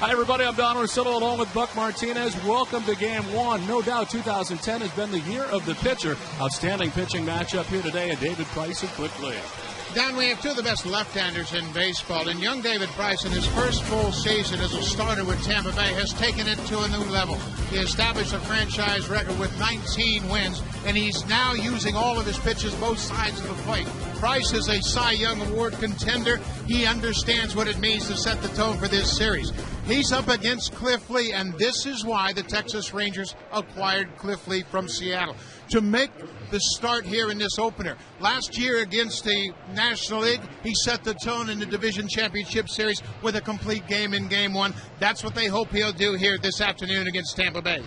Hi, everybody. I'm Don Orsillo along with Buck Martinez. Welcome to Game 1. No doubt 2010 has been the year of the pitcher. Outstanding pitching matchup here today, and David Price and quickly. Don, we have two of the best left-handers in baseball, and young David Price, in his first full season as a starter with Tampa Bay, has taken it to a new level. He established a franchise record with 19 wins, and he's now using all of his pitches both sides of the plate. Price is a Cy Young Award contender. He understands what it means to set the tone for this series. He's up against Cliff Lee, and this is why the Texas Rangers acquired Cliff Lee from Seattle, to make the start here in this opener. Last year against the National League, he set the tone in the Division Championship Series with a complete game in Game 1. That's what they hope he'll do here this afternoon against Tampa Bay.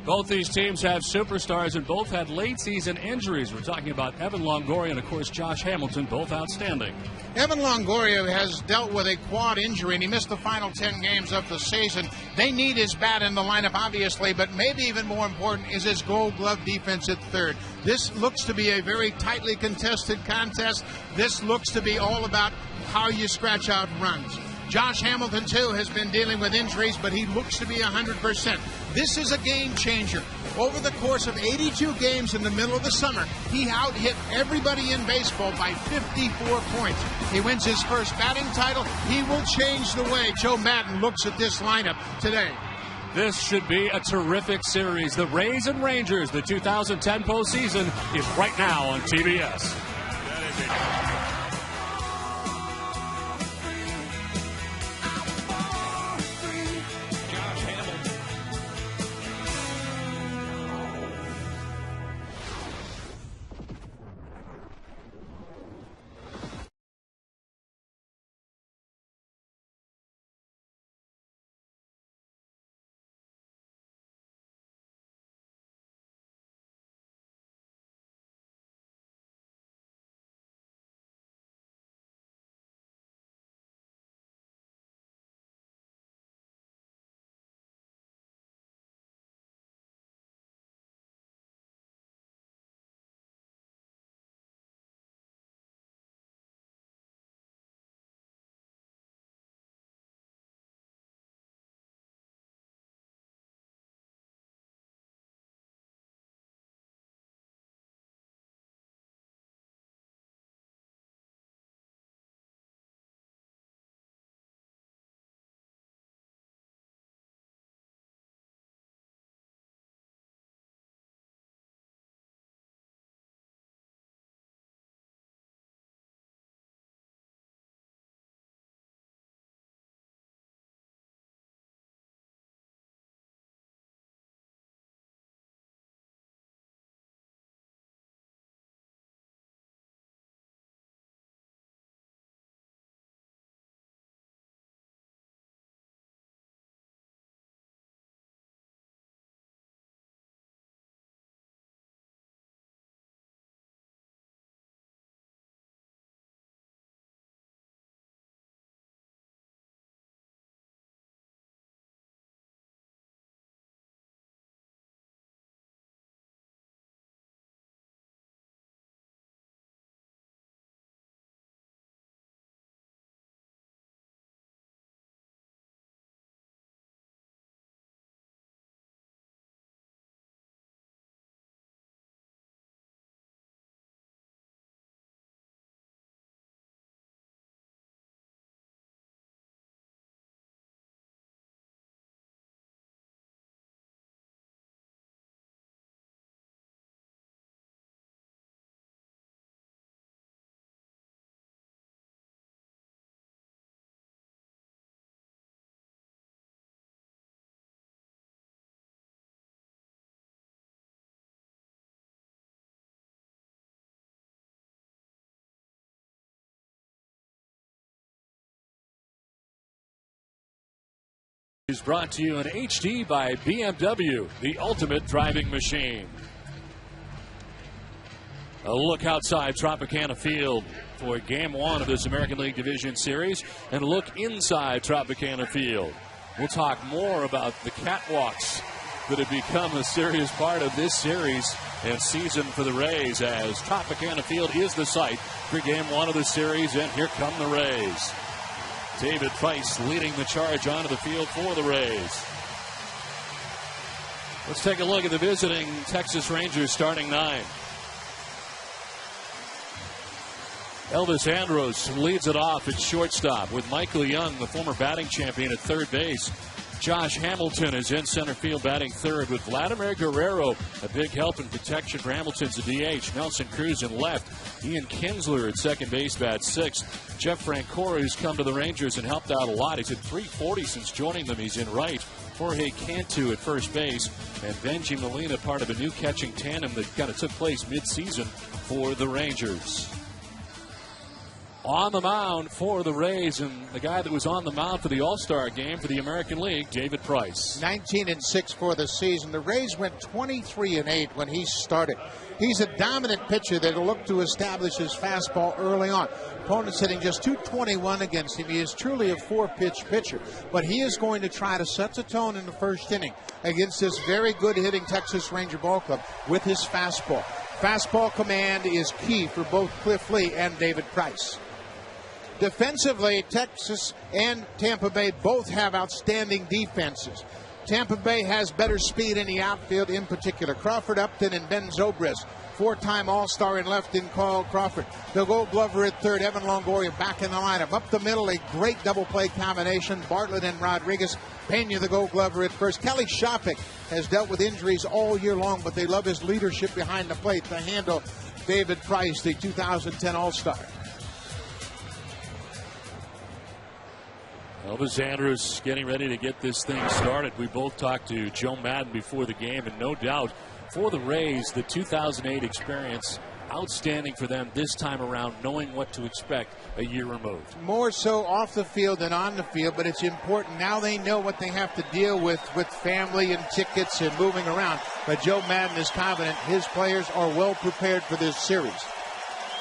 Both these teams have superstars and both had late-season injuries. We're talking about Evan Longoria and, of course, Josh Hamilton, both outstanding. Evan Longoria has dealt with a quad injury, and he missed the final 10 games of the season. They need his bat in the lineup, obviously, but maybe even more important is his Gold Glove defense at third. This looks to be a very tightly contested contest. This looks to be all about how you scratch out runs. Josh Hamilton, too, has been dealing with injuries, but he looks to be 100%. This is a game changer. Over the course of 82 games in the middle of the summer, he out-hit everybody in baseball by 54 points. He wins his first batting title. He will change the way Joe Madden looks at this lineup today. This should be a terrific series. The Rays and Rangers, the 2010 postseason, is right now on TBS. Is brought to you in HD by BMW, the ultimate driving machine. A look outside Tropicana Field for Game 1 of this American League Division Series, and a look inside Tropicana Field. We'll talk more about the catwalks that have become a serious part of this series and season for the Rays, as Tropicana Field is the site for Game 1 of the series, and here come the Rays. David Price leading the charge onto the field for the Rays. Let's take a look at the visiting Texas Rangers starting 9. Elvis Andrus leads it off at shortstop with Michael Young, the former batting champion, at third base. Josh Hamilton is in center field batting third with Vladimir Guerrero, a big help and protection for Hamilton's a DH. Nelson Cruz in left. Ian Kinsler at second base bats sixth. Jeff Francora, who's come to the Rangers and helped out a lot. He's at .340 since joining them. He's in right. Jorge Cantu at first base. And Benji Molina, part of a new catching tandem that kind of took place mid-season for the Rangers. On the mound for the Rays, and the guy that was on the mound for the All-Star game for the American League, David Price. 19-6 for the season. The Rays went 23-8 when he started. He's a dominant pitcher that will look to establish his fastball early on. Opponents hitting just .221 against him. He is truly a four-pitch pitcher, but he is going to try to set the tone in the first inning against this very good hitting Texas Ranger ball club with his fastball. Fastball command is key for both Cliff Lee and David Price. Defensively, Texas and Tampa Bay both have outstanding defenses. Tampa Bay has better speed in the outfield, in particular Crawford, Upton, and Ben Zobrist. Four-time All-Star in left in Carl Crawford. The Gold Glover at third, Evan Longoria back in the lineup. Up the middle, a great double play combination, Bartlett and Rodriguez. Pena, the Gold Glover at first. Kelly Shopik has dealt with injuries all year long, but they love his leadership behind the plate to handle David Price, the 2010 All-Star. Elvis Andrus getting ready to get this thing started. We both talked to Joe Madden before the game, and no doubt for the Rays, the 2008 experience, outstanding for them this time around, knowing what to expect a year removed. More so off the field than on the field, but it's important. Now they know what they have to deal with family and tickets and moving around. But Joe Madden is confident his players are well prepared for this series.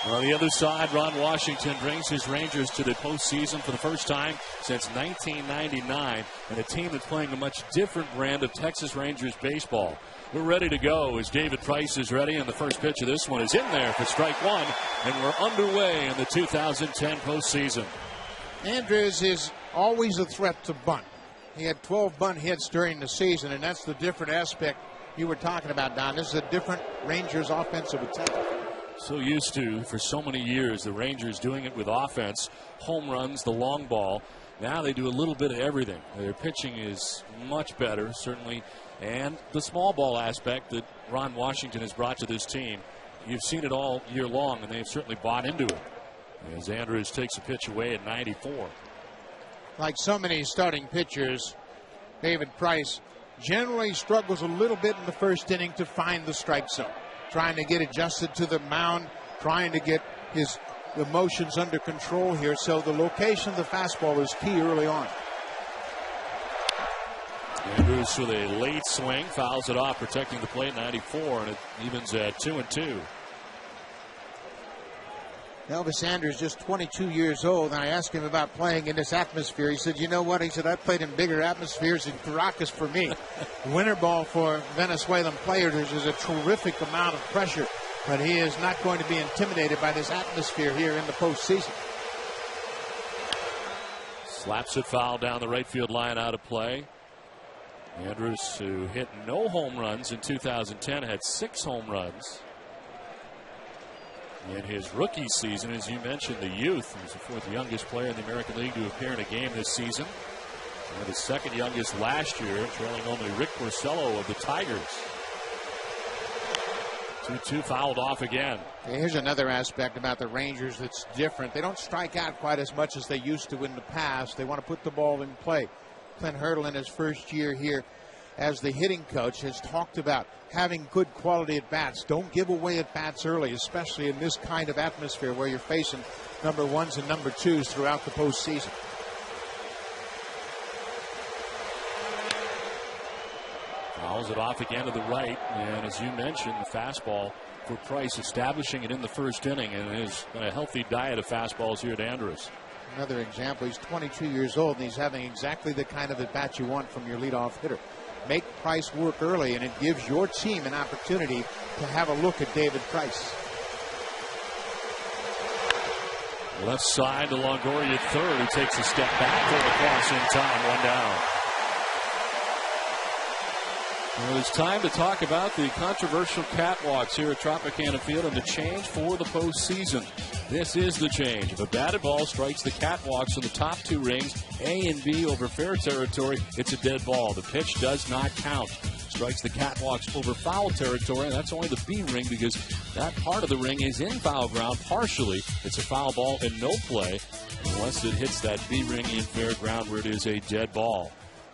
On the other side, Ron Washington brings his Rangers to the postseason for the first time since 1999, and a team that's playing a much different brand of Texas Rangers baseball. We're ready to go as David Price is ready, and the first pitch of this one is in there for strike one, and we're underway in the 2010 postseason. Andrus is always a threat to bunt. He had 12 bunt hits during the season, and that's the different aspect you were talking about, Don. This is a different Rangers offensive attack. So used to, for so many years, the Rangers doing it with offense, home runs, the long ball. Now they do a little bit of everything. Their pitching is much better, certainly, and the small ball aspect that Ron Washington has brought to this team. You've seen it all year long, and they've certainly bought into it. As Andrus takes a pitch away at 94. Like so many starting pitchers, David Price generally struggles a little bit in the first inning to find the strike zone. Trying to get adjusted to the mound, trying to get his emotions under control here. So the location of the fastball is key early on. Andrus with a late swing, fouls it off, protecting the plate, 94, and it evens at 2-2. Elvis Andrus, just 22 years old, and I asked him about playing in this atmosphere. He said, you know what? He said, I played in bigger atmospheres than Caracas for me. Winter ball for Venezuelan players is a terrific amount of pressure, but he is not going to be intimidated by this atmosphere here in the postseason. Slaps it foul down the right field line, out of play. Andrus, who hit no home runs in 2010, had 6 home runs. In his rookie season, as you mentioned, the youth, he was the 4th youngest player in the American League to appear in a game this season. And the 2nd youngest last year, trailing only Rick Porcello of the Tigers. 2-2 fouled off again. Here's another aspect about the Rangers that's different. They don't strike out quite as much as they used to in the past. They want to put the ball in play. Clint Hurdle, in his first year here as the hitting coach, has talked about having good quality at bats. Don't give away at bats early, especially in this kind of atmosphere where you're facing number ones and number twos throughout the postseason. Fouls it off again to the right, and as you mentioned, the fastball for Price, establishing it in the first inning, and is a healthy diet of fastballs here at Andrus. Another example, he's 22 years old, and he's having exactly the kind of at-bat you want from your leadoff hitter. Make Price work early, and it gives your team an opportunity to have a look at David Price. Left side to Longoria, third, who takes a step back for the cross in time, one down. Well, it's time to talk about the controversial catwalks here at Tropicana Field and the change for the postseason. This is the change. If a batted ball strikes the catwalks in the top two rings, A and B over fair territory, it's a dead ball. The pitch does not count. Strikes the catwalks over foul territory, and that's only the B ring because that part of the ring is in foul ground partially. It's a foul ball and no play unless it hits that B ring in fair ground where it is a dead ball.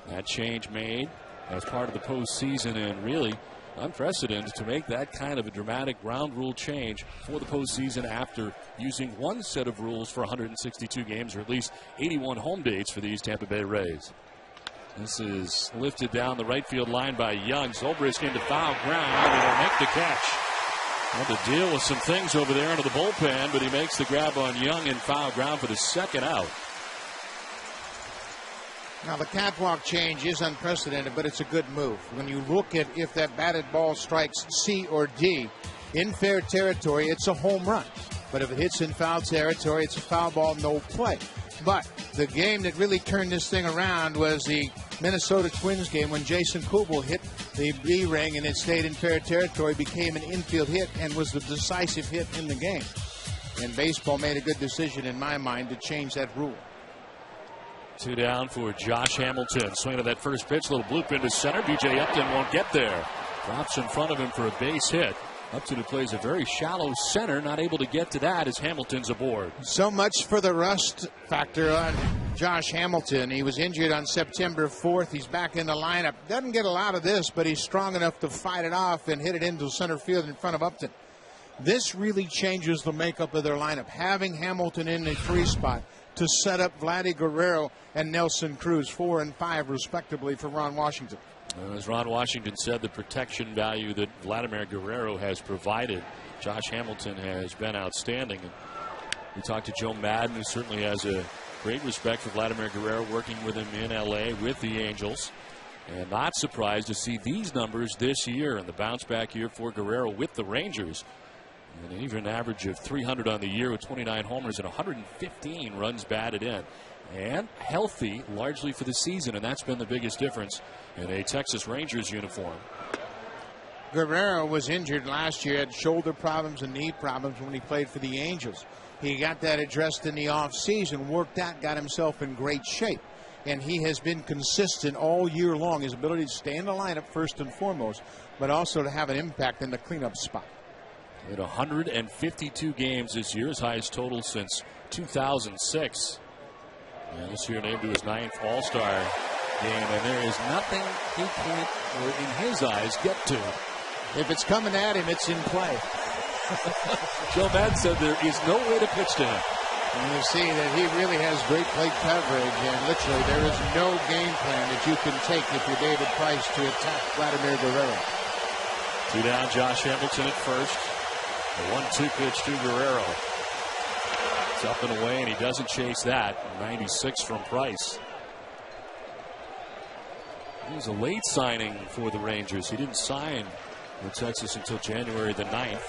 That change made as part of the postseason, and really unprecedented to make that kind of a dramatic ground rule change for the postseason after using one set of rules for 162 games, or at least 81 home dates for these Tampa Bay Rays. This is lifted down the right field line by Young. Zobrist into foul ground, and he'll make the catch. Had to deal with some things over there into the bullpen, but he makes the grab on Young in foul ground for the second out. Now, the catwalk change is unprecedented, but it's a good move. When you look at if that batted ball strikes C or D in fair territory, it's a home run. But if it hits in foul territory, it's a foul ball, no play. But the game that really turned this thing around was the Minnesota Twins game when Jason Kubel hit the B ring and it stayed in fair territory, became an infield hit, and was the decisive hit in the game. And baseball made a good decision, in my mind, to change that rule. Two down for Josh Hamilton. Swing of that first pitch, little bloop into center. B.J. Upton won't get there. Drops in front of him for a base hit. Upton, who plays a very shallow center, not able to get to that as Hamilton's aboard. So much for the rust factor on Josh Hamilton. He was injured on September 4th. He's back in the lineup. Doesn't get a lot of this, but he's strong enough to fight it off and hit it into center field in front of Upton. This really changes the makeup of their lineup, having Hamilton in the free spot to set up Vladdy Guerrero and Nelson Cruz, 4 and 5 respectively for Ron Washington. As Ron Washington said, the protection value that Vladimir Guerrero has provided, Josh Hamilton has been outstanding. And we talked to Joe Madden, who certainly has a great respect for Vladimir Guerrero, working with him in L.A. with the Angels. And not surprised to see these numbers this year and the bounce back year for Guerrero with the Rangers. And even an average of 300 on the year with 29 homers and 115 runs batted in. And healthy largely for the season, and that's been the biggest difference in a Texas Rangers uniform. Guerrero was injured last year, had shoulder problems and knee problems when he played for the Angels. He got that addressed in the offseason, worked out, got himself in great shape. And he has been consistent all year long. His ability to stay in the lineup first and foremost, but also to have an impact in the cleanup spot. He had 152 games this year, his highest total since 2006. And this year named to his 9th All-Star game, and there is nothing he can't, or in his eyes, get to. If it's coming at him, it's in play. Joe Madden said there is no way to pitch to him. And you see that he really has great plate coverage, and literally there is no game plan that you can take if you're David Price to attack Vladimir Guerrero. Two down, Josh Hamilton at first. The 1-2 pitch to Guerrero. It's up and away, and he doesn't chase that. 96 from Price. He was a late signing for the Rangers. He didn't sign with Texas until January the 9th.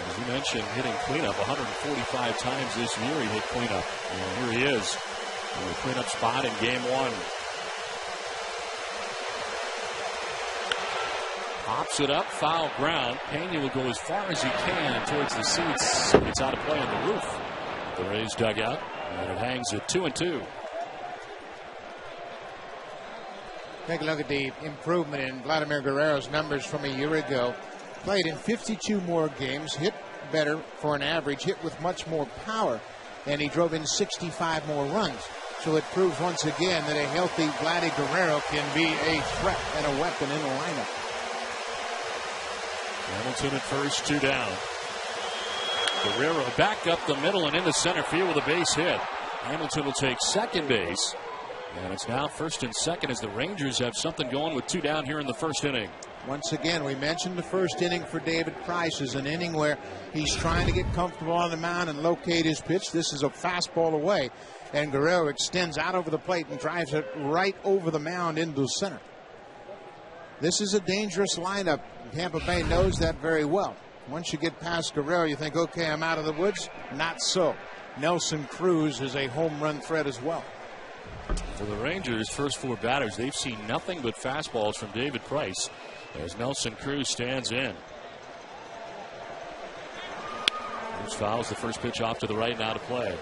As you mentioned, hitting cleanup 145 times this year. He hit cleanup. And here he is in the cleanup spot in game 1. Pops it up, foul ground. Pena will go as far as he can towards the seats. It's out of play on the roof. The Rays dugout, and it hangs at 2-2. Take a look at the improvement in Vladimir Guerrero's numbers from a year ago. Played in 52 more games, hit better for an average, hit with much more power, and he drove in 65 more runs. So it proves once again that a healthy Vladdy Guerrero can be a threat and a weapon in the lineup. Hamilton at first, 2 down. Guerrero back up the middle and into center field with a base hit. Hamilton will take second base. And it's now first and second as the Rangers have something going with 2 down here in the first inning. Once again, we mentioned the first inning for David Price is an inning where he's trying to get comfortable on the mound and locate his pitch. This is a fastball away, and Guerrero extends out over the plate and drives it right over the mound into center. This is a dangerous lineup. Tampa Bay knows that very well. Once you get past Guerrero, you think, okay, I'm out of the woods. Not so. Nelson Cruz is a home run threat as well. For the Rangers, first 4 batters, they've seen nothing but fastballs from David Price as Nelson Cruz stands in. Cruz fouls the first pitch off to the right, now to play.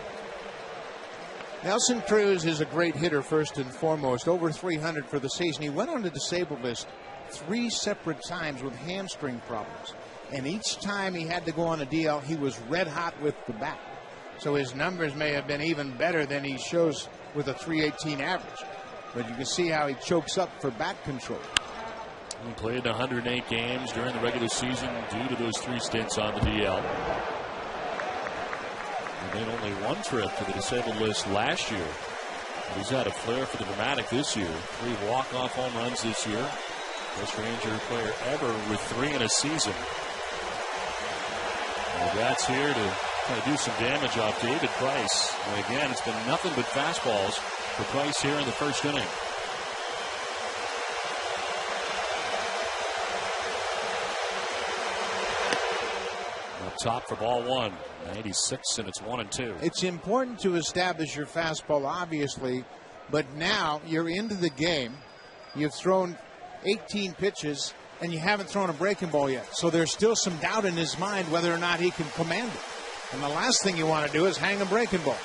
Nelson Cruz is a great hitter first and foremost. Over 300 for the season. He went on the disabled list 3 separate times with hamstring problems. And each time he had to go on a DL, he was red hot with the bat. So his numbers may have been even better than he shows with a 318 average. But you can see how he chokes up for bat control. He played 108 games during the regular season due to those 3 stints on the DL. He made only 1 trip to the disabled list last year. But he's had a flair for the dramatic this year. 3 walk-off home runs this year. Best Ranger player ever with 3 in a season. And that's here to kind of do some damage off David Price. And again, it's been nothing but fastballs for Price here in the first inning. Up top for ball 1. 96, and it's 1-2. It's important to establish your fastball, obviously, but now you're into the game. You've thrown 18 pitches, and you haven't thrown a breaking ball yet. So there's still some doubt in his mind whether or not he can command it. And the last thing you want to do is hang a breaking ball.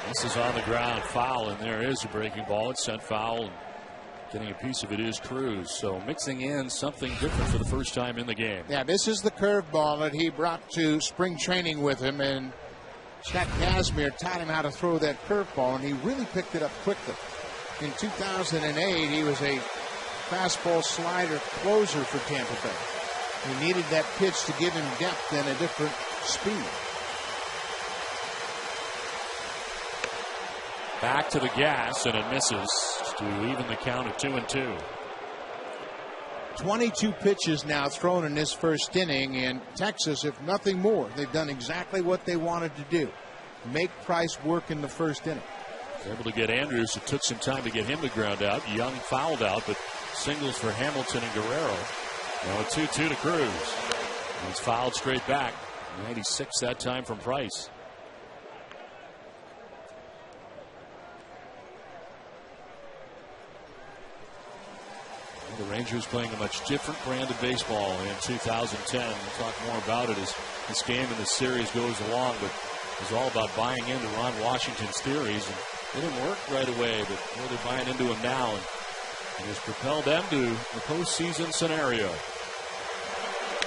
This is on the ground, foul, and there is a breaking ball. It's sent foul. And getting a piece of it is Cruz. So mixing in something different for the first time in the game. Yeah, this is the curveball that he brought to spring training with him, and Chet Kazmir taught him how to throw that curveball, and he really picked it up quickly. In 2008, he was a fastball slider closer for Tampa Bay. He needed that pitch to give him depth and a different speed. Back to the gas, and it misses to even the count at 2-2. 22 pitches now thrown in this first inning, and Texas, if nothing more, they've done exactly what they wanted to do. Make Price work in the first inning. Able to get Andrews. It took some time to get him to ground out. Young fouled out, but singles for Hamilton and Guerrero. Now a 2-2 to Cruz. He's fouled straight back. 96 that time from Price. The Rangers playing a much different brand of baseball in 2010. We'll talk more about it as this game and this series goes along, but it's all about buying into Ron Washington's theories. And they didn't work right away, but they're buying into them now, and it has propelled them to the postseason scenario.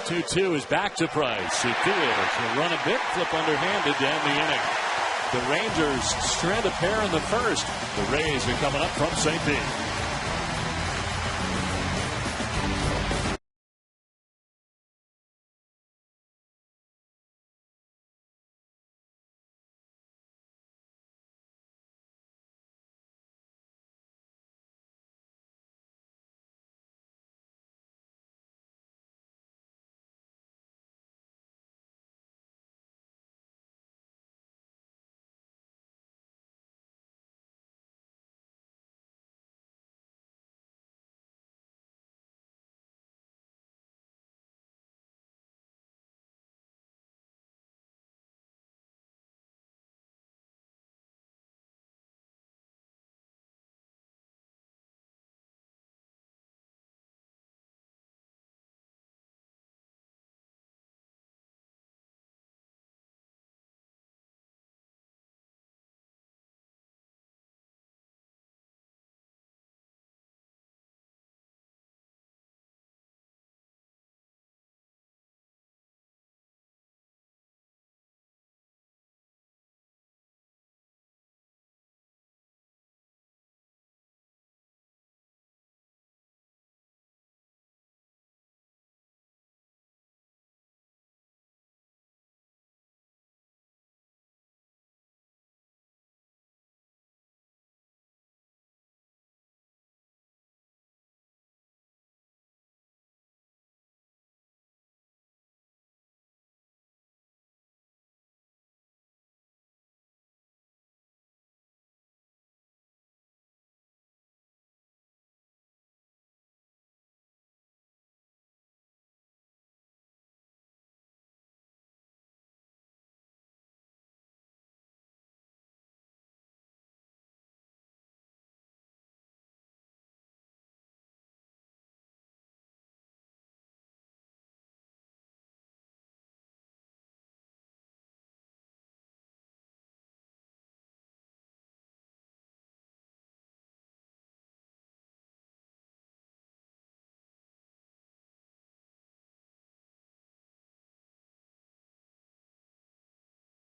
2-2 is back to Price. He fields to run a bit, flip underhanded down the inning. The Rangers strand a pair in the first. The Rays are coming up from St. Pete.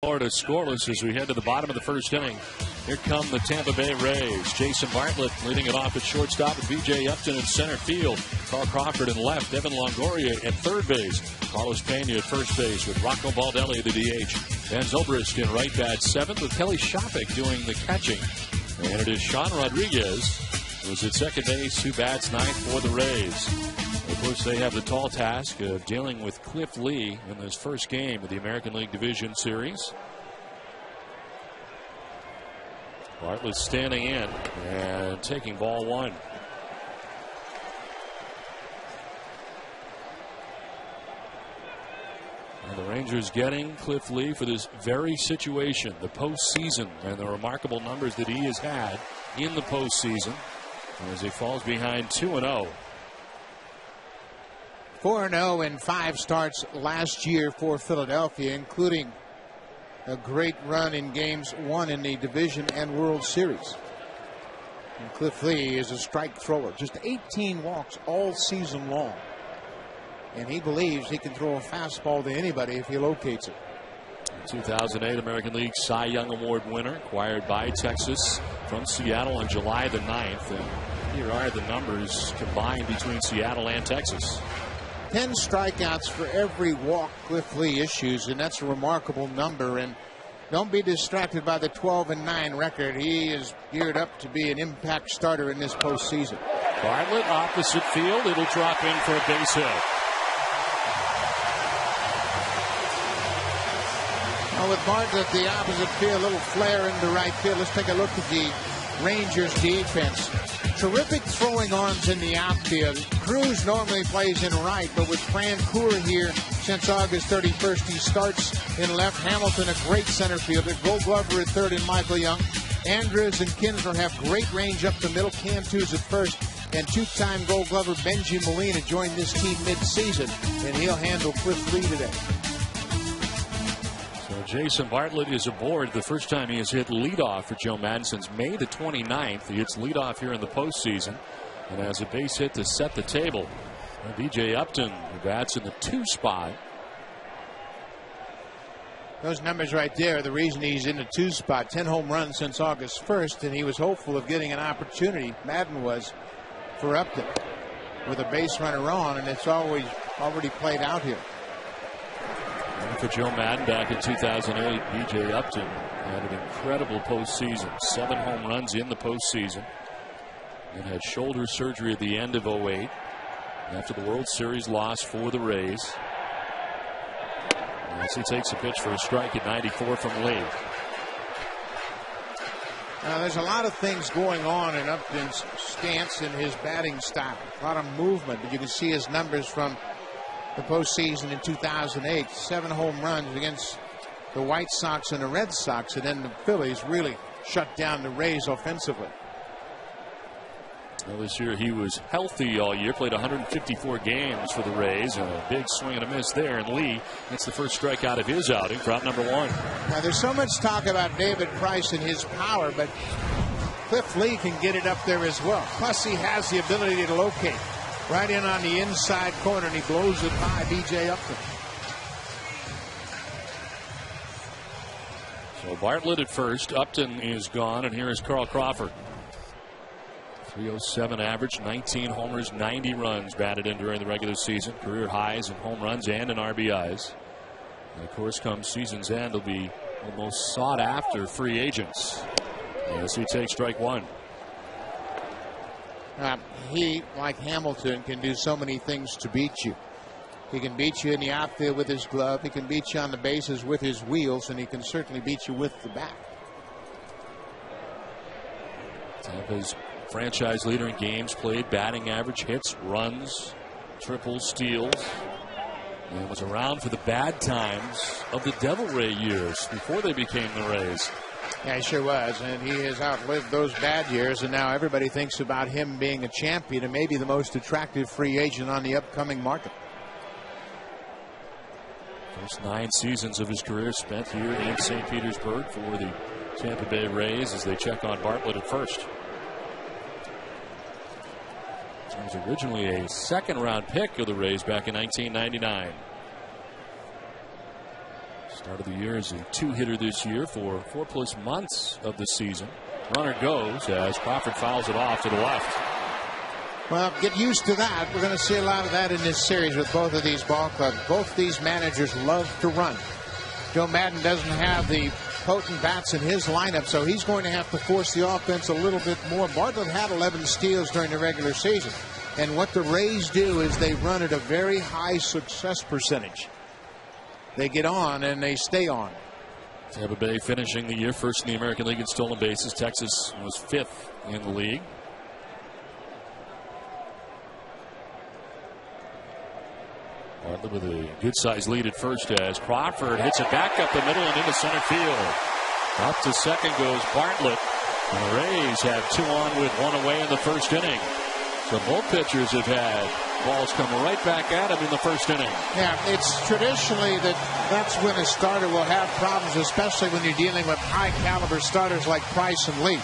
Florida scoreless as we head to the bottom of the first inning. Here come the Tampa Bay Rays. Jason Bartlett leading it off at shortstop with B.J. Upton in center field. Carl Crawford in left. Evan Longoria at third base. Carlos Pena at first base with Rocco Baldelli the DH. And Zobrist in right bat seventh with Kelly Shopik doing the catching. And it is Sean Rodriguez who's at second base, who bats ninth for the Rays. Of course, they have the tall task of dealing with Cliff Lee in this first game of the American League Division Series. Bartlett standing in and taking ball one. And the Rangers getting Cliff Lee for this very situation, the postseason, and the remarkable numbers that he has had in the postseason as he falls behind 2-0. 4-0 in 5 starts last year for Philadelphia, including a great run in games won in the division and World Series. And Cliff Lee is a strike thrower, just 18 walks all season long. And he believes he can throw a fastball to anybody if he locates it. 2008 American League Cy Young Award winner, acquired by Texas from Seattle on July the 9th. And here are the numbers combined between Seattle and Texas. 10 strikeouts for every walk Cliff Lee issues, and that's a remarkable number. And don't be distracted by the 12-9 record. He is geared up to be an impact starter in this postseason. Bartlett opposite field. It'll drop in for a base hit. Well, with Bartlett the opposite field, a little flare into right field. Let's take a look at the Rangers defense. Terrific throwing arms in the outfield. Cruz normally plays in right, but with Fran Coor here since August 31st, he starts in left. Hamilton, a great center fielder. Gold Glover at third and Michael Young. Andrews and Kinsler have great range up the middle. Cantu's at first. And two-time Gold Glover Benji Molina joined this team mid-season, and he'll handle Cliff Lee today. Jason Bartlett is aboard. The first time he has hit leadoff for Joe Maddon since May the 29th. He hits leadoff here in the postseason and has a base hit to set the table. B.J. Upton bats in the 2 spot. Those numbers right there are the reason he's in the 2 spot. 10 home runs since August 1st, and he was hopeful of getting an opportunity, Maddon was, for Upton with a base runner on, and it's already played out here. And for Joe Maddon back in 2008, B.J. Upton had an incredible postseason. 7 home runs in the postseason. And had shoulder surgery at the end of 2008 after the World Series loss for the Rays. As he takes a pitch for a strike at 94 from Lee. Now, there's a lot of things going on in Upton's stance and his batting style. A lot of movement, but you can see his numbers from the postseason in 2008. 7 home runs against the White Sox and the Red Sox, and then the Phillies really shut down the Rays offensively. Well, this year he was healthy all year, played 154 games for the Rays, and a big swing and a miss there. And Lee gets the first strikeout of his outing for out number 1. Now, there's so much talk about David Price and his power, but Cliff Lee can get it up there as well. Plus, he has the ability to locate. Right in on the inside corner, and he blows it by B.J. Upton. So Bartlett at first. Upton is gone, and here is Carl Crawford. 307 average, 19 homers, 90 runs batted in during the regular season. Career highs in home runs and in RBIs. And of course, come season's end, will be almost sought after free agents. As he takes strike 1. He, like Hamilton, can do so many things to beat you. He can beat you in the outfield with his glove. He can beat you on the bases with his wheels, and he can certainly beat you with the bat. Tampa's franchise leader in games played, batting average, hits, runs, triples, steals. And was around for the bad times of the Devil Ray years before they became the Rays. Yeah, he sure was, and he has outlived those bad years, and now everybody thinks about him being a champion and maybe the most attractive free agent on the upcoming market. First 9 seasons of his career spent here in St. Petersburg for the Tampa Bay Rays as they check on Bartlett at first. He was originally a second-round pick of the Rays back in 1999. Start of the year as a 2-hitter this year for 4+ months of the season. Runner goes as Crawford fouls it off to the left. Well, get used to that. We're going to see a lot of that in this series with both of these ball clubs. Both these managers love to run. Joe Maddon doesn't have the potent bats in his lineup, so he's going to have to force the offense a little bit more. Bartlett had 11 steals during the regular season. And what the Rays do is they run at a very high success percentage. They get on and they stay on. Tampa Bay finishing the year first in the American League in stolen bases. Texas was 5th in the league. Bartlett with a good-sized lead at first as Crawford hits it back up the middle and into center field. Up to second goes Bartlett. And the Rays have 2 on with 1 away in the first inning. So both pitchers have had balls come right back at him in the first inning. Yeah, it's traditionally that's when a starter will have problems, especially when you're dealing with high-caliber starters like Price and Lee.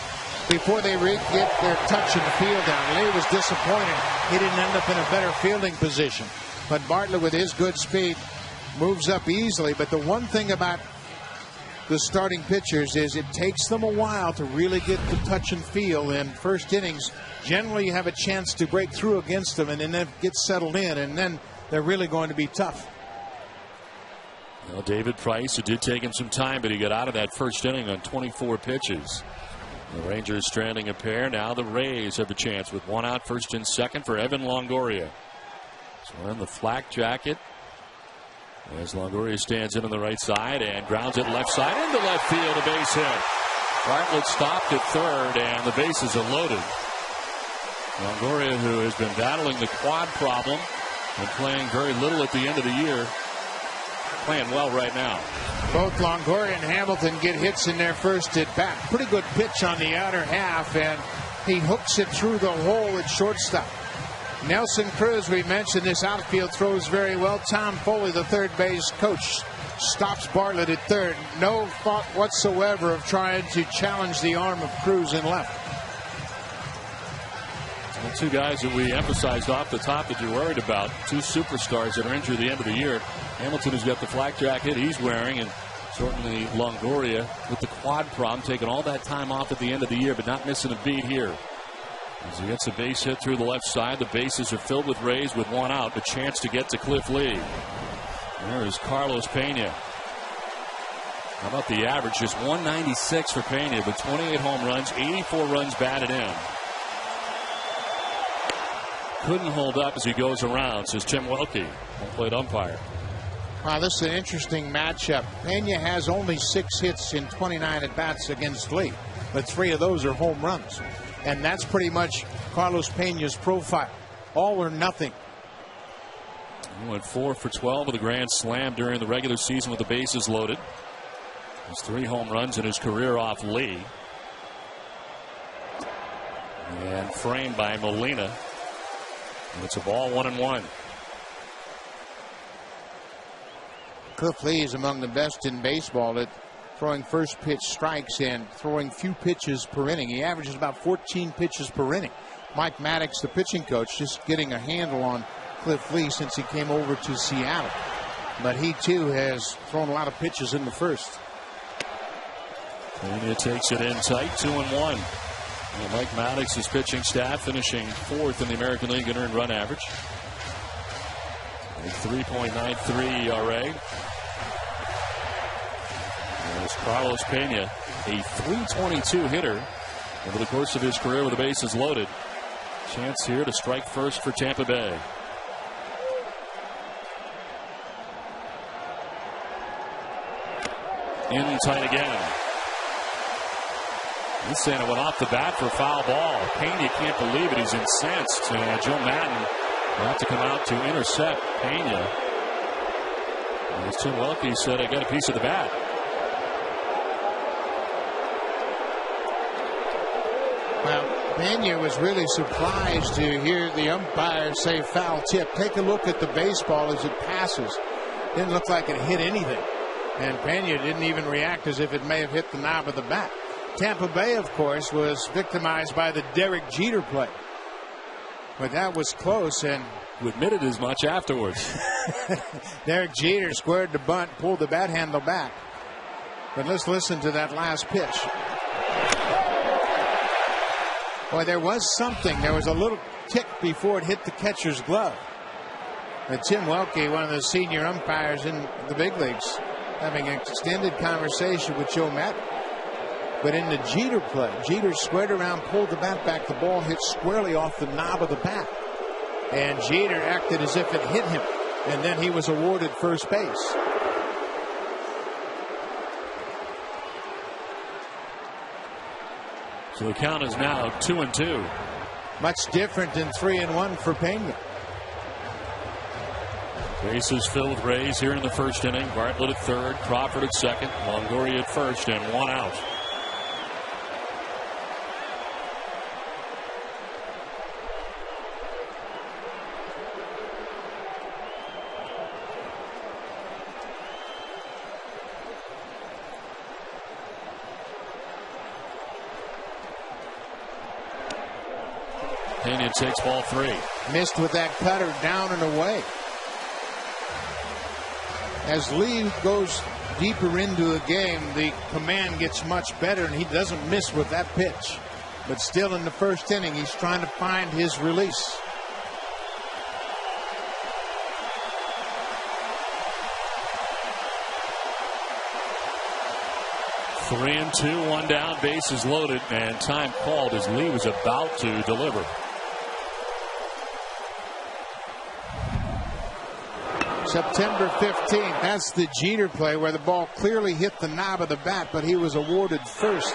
Before they get their touch in the field down, Lee was disappointed. He didn't end up in a better fielding position. But Bartlett, with his good speed, moves up easily. But the one thing about the starting pitchers is it takes them a while to really get the touch and feel. In first innings, generally you have a chance to break through against them and then get settled in, and then they're really going to be tough. Well, David Price, it did take him some time, but he got out of that first inning on 24 pitches. The Rangers stranding a pair. Now the Rays have a chance with 1 out, first and second for Evan Longoria. So in the flak jacket as Longoria stands in on the right side and grounds it left side into left field, a base hit. Bartlett stopped at third and the bases are loaded. Longoria, who has been battling the quad problem and playing very little at the end of the year, playing well right now. Both Longoria and Hamilton get hits in their first at bat. Pretty good pitch on the outer half, and he hooks it through the hole at shortstop. Nelson Cruz, we mentioned, this outfield throws very well. Tom Foley, the third base coach, stops Bartlett at third. No thought whatsoever of trying to challenge the arm of Cruz in left. The 2 guys that we emphasized off the top that you're worried about, 2 superstars that are injured at the end of the year. Hamilton, who's got the flak jacket he's wearing, and certainly Longoria with the quad problem, taking all that time off at the end of the year, but not missing a beat here. As he gets a base hit through the left side, the bases are filled with Rays with 1 out, a chance to get to Cliff Lee. There is Carlos Pena. How about the average? Just 196 for Pena, but 28 home runs, 84 runs batted in. Couldn't hold up as he goes around, says Tim Welke, home plate umpire. Wow, this is an interesting matchup. Pena has only 6 hits in 29 at-bats against Lee, but 3 of those are home runs. And that's pretty much Carlos Pena's profile. All or nothing. He went 4 for 12 with a grand slam during the regular season with the bases loaded. There's 3 home runs in his career off Lee. And framed by Molina. And it's a ball 1-1. Cliff Lee is among the best in baseball at throwing first pitch strikes and throwing few pitches per inning. He averages about 14 pitches per inning. Mike Maddox, the pitching coach, just getting a handle on Cliff Lee since he came over to Seattle. But he too has thrown a lot of pitches in the first. Pena takes it in tight, 2-1. And Mike Maddox's pitching staff finishing 4th in the American League in earned run average. A 3.93 ERA. There's Carlos Pena, a 322 hitter over the course of his career with the bases loaded. Chance here to strike first for Tampa Bay. In tight again. This Santa went off the bat for a foul ball. Pena can't believe it. He's incensed. Joe Maddon will have to come out to intercept Pena. As Tim Welke said, I got a piece of the bat. Well, Pena was really surprised to hear the umpire say foul tip. Take a look at the baseball as it passes. Didn't look like it hit anything. And Pena didn't even react as if it may have hit the knob of the bat. Tampa Bay, of course, was victimized by the Derek Jeter play. But that was close, and who admitted as much afterwards. Derek Jeter squared the bunt, pulled the bat handle back. But let's listen to that last pitch. Boy, there was something. There was a little tick before it hit the catcher's glove. Tim Welke, one of the senior umpires in the big leagues, having an extended conversation with Joe Maddon. But in the Jeter play, Jeter squared around, pulled the bat back. The ball hit squarely off the knob of the bat. And Jeter acted as if it hit him. And then he was awarded first base. So the count is now 2-2. Much different than 3-1 for Pena. Bases filled with Rays here in the first inning. Bartlett at third, Crawford at second, Longoria at first, and one out. Pena takes ball 3. Missed with that cutter down and away. As Lee goes deeper into the game, the command gets much better, and he doesn't miss with that pitch. But still in the first inning, he's trying to find his release. Three and two, one down, bases loaded, and time called as Lee was about to deliver. September 15th, that's the Jeter play where the ball clearly hit the knob of the bat, but he was awarded first.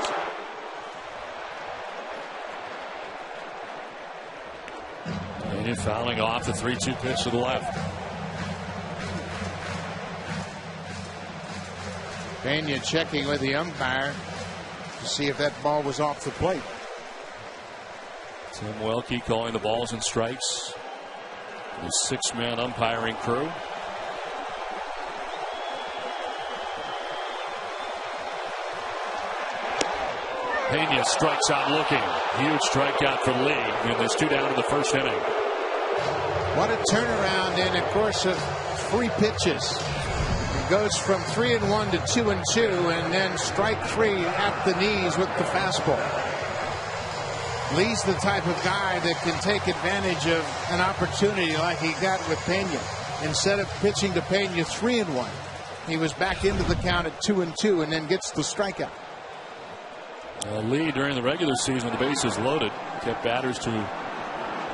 And fouling off the 3-2 pitch to the left. Pena checking with the umpire to see if that ball was off the plate. Tim Welke calling the balls and strikes. The 6-man umpiring crew. Pena strikes out looking. Huge strikeout for Lee, and there's 2 down in the first inning. What a turnaround in a course of 3 pitches. It goes from 3-1 to 2-2, and then strike 3 at the knees with the fastball. Lee's the type of guy that can take advantage of an opportunity like he got with Pena. Instead of pitching to Pena 3-1, he was back into the count at 2-2 and then gets the strikeout. Lee during the regular season with the bases loaded kept batters to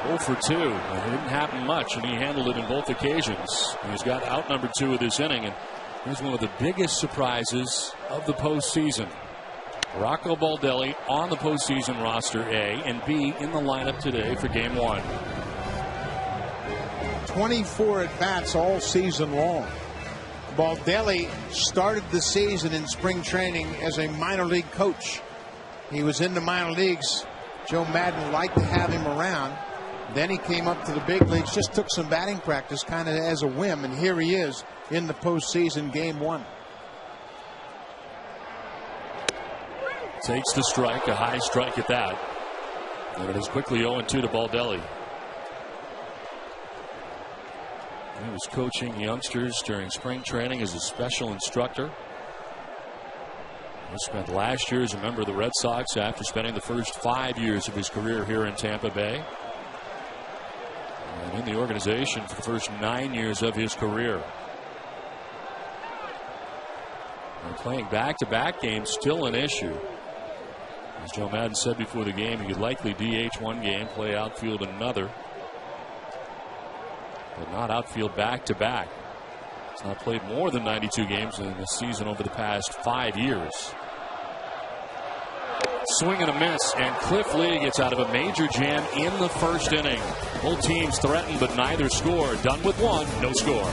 0 for 2. It didn't happen much, and he handled it in both occasions. He's got out number 2 of this inning, and here's one of the biggest surprises of the postseason. Rocco Baldelli on the postseason roster, A, and B in the lineup today for Game 1. 24 at-bats all season long. Baldelli started the season in spring training as a minor league coach. He was in the minor leagues. Joe Maddon liked to have him around. Then he came up to the big leagues, just took some batting practice kind of as a whim, and here he is in the postseason Game 1. Takes the strike, a high strike at that. And it is quickly 0-2 to Baldelli. He was coaching youngsters during spring training as a special instructor. He spent last year as a member of the Red Sox after spending the first 5 years of his career here in Tampa Bay. And in the organization for the first 9 years of his career. And playing back-to-back games still an issue. As Joe Maddon said before the game, he could likely DH one game, play outfield another, but not outfield back-to-back. He's not played more than 92 games in the season over the past 5 years. Swing and a miss, and Cliff Lee gets out of a major jam in the first inning. Both teams threatened, but neither scored. Done with 1, no score.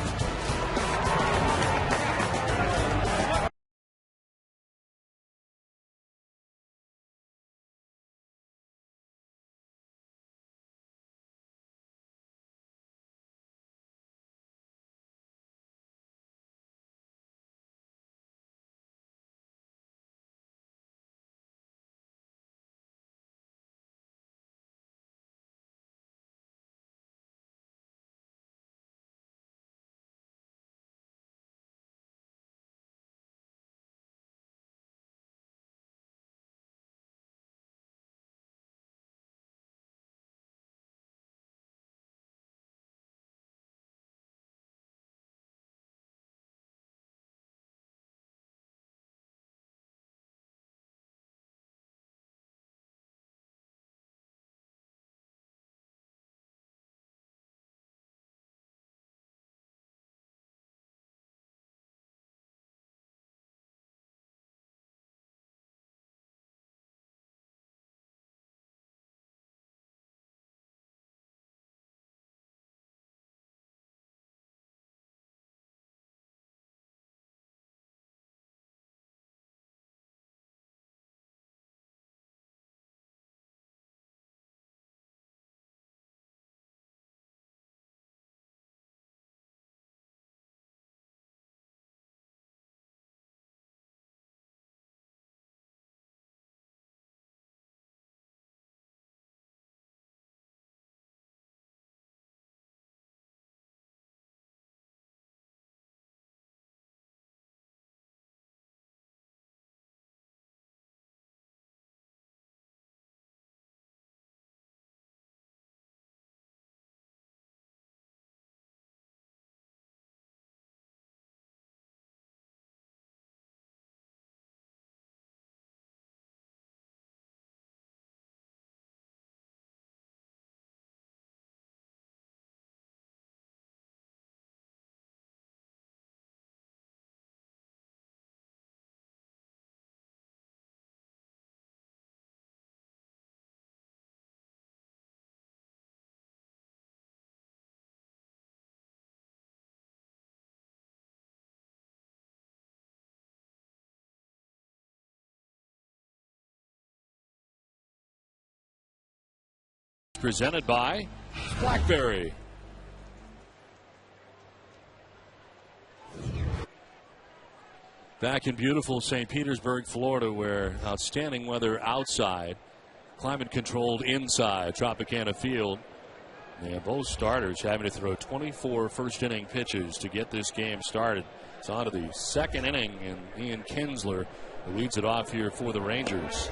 presented by BlackBerry. Back in beautiful St. Petersburg, Florida, where outstanding weather outside, climate controlled inside Tropicana Field. And both starters having to throw 24 first inning pitches to get this game started. It's on to the second inning, and Ian Kinsler leads it off here for the Rangers.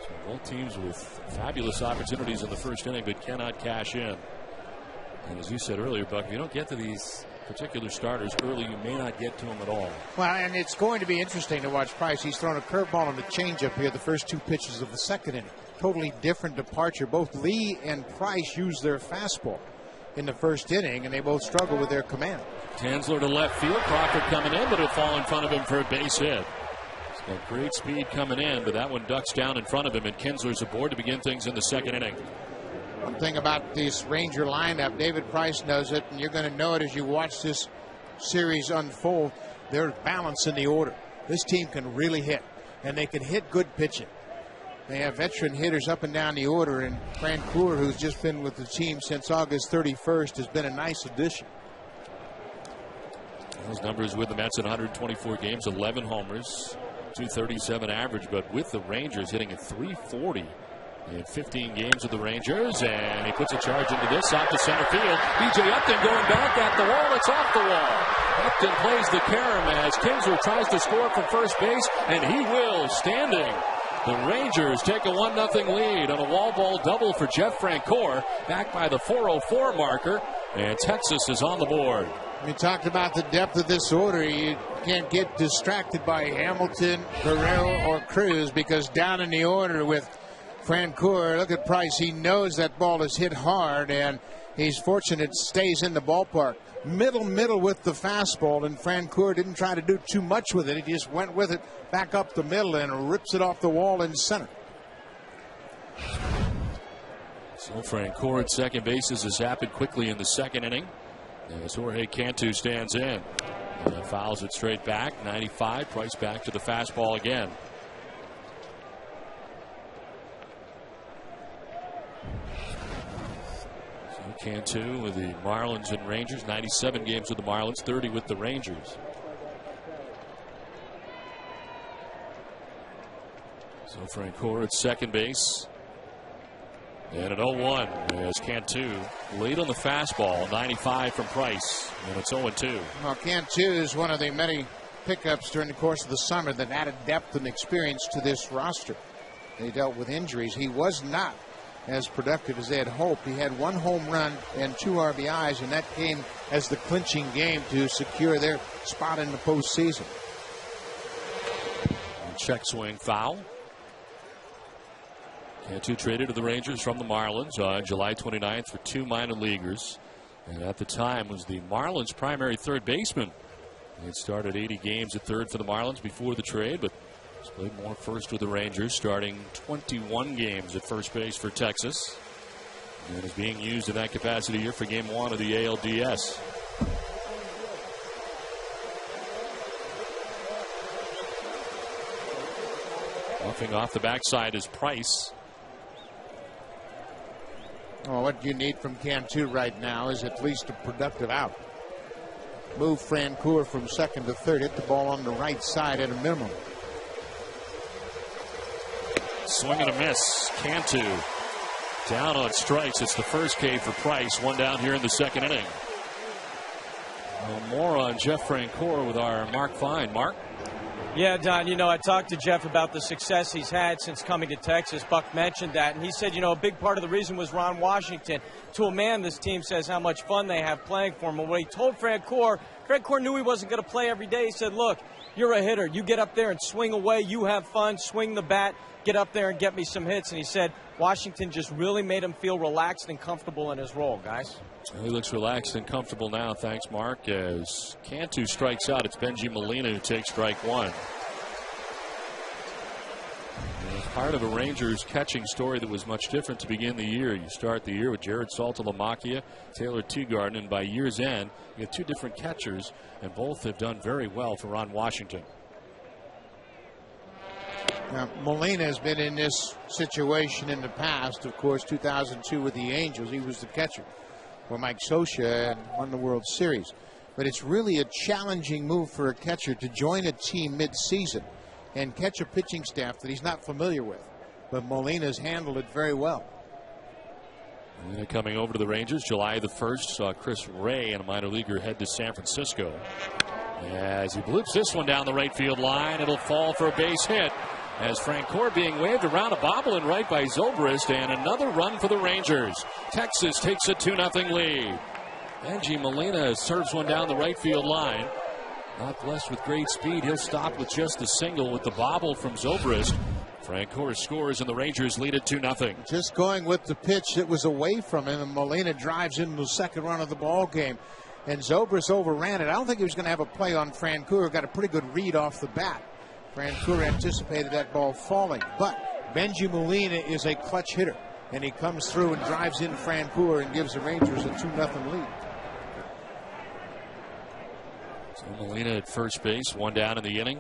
So both teams with fabulous opportunities in the first inning, but cannot cash in. And as you said earlier, Buck, if you don't get to these particular starters early, you may not get to them at all. Well, and it's going to be interesting to watch Price. He's thrown a curveball and a changeup here the first two pitches of the second inning. Totally different departure. Both Lee and Price used their fastball in the first inning, and they both struggle with their command. Tansler to left field. Crawford coming in, but it'll fall in front of him for a base hit. He's got great speed coming in, but that one ducks down in front of him, and Kinsler's aboard to begin things in the second inning. One thing about this Ranger lineup, David Price knows it, and you're going to know it as you watch this series unfold. There's balance in the order. This team can really hit, and they can hit good pitching. They have veteran hitters up and down the order, and Francoeur, who's just been with the team since August 31st, has been a nice addition. Those numbers with the Mets in 124 games, 11 homers, 237 average, but with the Rangers hitting at 340 in 15 games with the Rangers, and he puts a charge into this out to center field. B.J. Upton going back at the wall. It's off the wall. Upton plays the carom as Kinsler tries to score from first base, and he will, standing. The Rangers take a 1-0 lead on a wall ball double for Jeff Francoeur, backed by the 4:04 marker, and Texas is on the board. We talked about the depth of this order. You can't get distracted by Hamilton, Guerrero, or Cruz, because down in the order with Francoeur, look at Price. He knows that ball is hit hard, and he's fortunate it stays in the ballpark. Middle with the fastball, and Francoeur didn't try to do too much with it. He just went with it back up the middle and rips it off the wall in center. So Francoeur at second base has happened quickly in the second inning. As Jorge Cantu stands in and fouls it straight back. 95. Price back to the fastball again. Cantu with the Marlins and Rangers, 97 games with the Marlins, 30 with the Rangers. So Francoeur at second base. And an 0-1 as Cantu late on the fastball, 95 from Price, and it's 0-2. Well, Cantu is one of the many pickups during the course of the summer that added depth and experience to this roster. They dealt with injuries. He was not as productive as they had hoped. He had 1 home run and 2 RBIs, and that came as the clinching game to secure their spot in the postseason. Check swing foul. Cantu traded to the Rangers from the Marlins on July 29th for 2 minor leaguers, and at the time was the Marlins' primary third baseman. He had started 80 games at third for the Marlins before the trade, but he's played more first with the Rangers, starting 21 games at first base for Texas, and is being used in that capacity here for Game 1 of the ALDS. Roughing off the backside is Price. Well, what you need from Cantu right now is at least a productive out. Move Francoeur from second to third. Hit the ball on the right side at a minimum. Swing and a miss. Cantu down on strikes. It's the first K for Price. 1 down here in the second inning. Well, more on Jeff Francoeur with our Mark Fine. Mark? Yeah, Don, you know, I talked to Jeff about the success he's had since coming to Texas. Buck mentioned that, and he said, you know, a big part of the reason was Ron Washington. To a man, this team says how much fun they have playing for him. And when he told Francoeur knew he wasn't going to play every day. He said, look, you're a hitter. You get up there and swing away. You have fun. Swing the bat. Get up there and get me some hits. And he said Washington just really made him feel relaxed and comfortable in his role, guys. Well, he looks relaxed and comfortable now. Thanks, Mark. As Cantu strikes out, it's Benji Molina who takes strike 1. Part of a Rangers catching story that was much different to begin the year. You start the year with Jared Saltalamacchia, Taylor Teagarden, and by year's end, you have 2 different catchers, and both have done very well for Ron Washington. Now, Molina has been in this situation in the past. Of course, 2002 with the Angels, he was the catcher for Mike Scioscia and won the World Series. But it's really a challenging move for a catcher to join a team mid-season and catch a pitching staff that he's not familiar with. But Molina's handled it very well. Molina coming over to the Rangers July the 1st. Saw Chris Ray and a minor leaguer head to San Francisco. As he bloops this one down the right field line, it'll fall for a base hit. As Francoeur being waved around, a bobble in right by Zobrist, and another run for the Rangers. Texas takes a 2-0 lead. Benji Molina serves one down the right field line. Not blessed with great speed. He'll stop with just a single with the bobble from Zobrist. Francoeur scores and the Rangers lead it 2-0. Just going with the pitch that was away from him, and Molina drives into the second run of the ball game. And Zobrist overran it. I don't think he was going to have a play on Francoeur. Got a pretty good read off the bat. Francoeur anticipated that ball falling. But Benji Molina is a clutch hitter, and he comes through and drives in Francoeur and gives the Rangers a 2-0 lead. So Molina at first base, one down in the inning.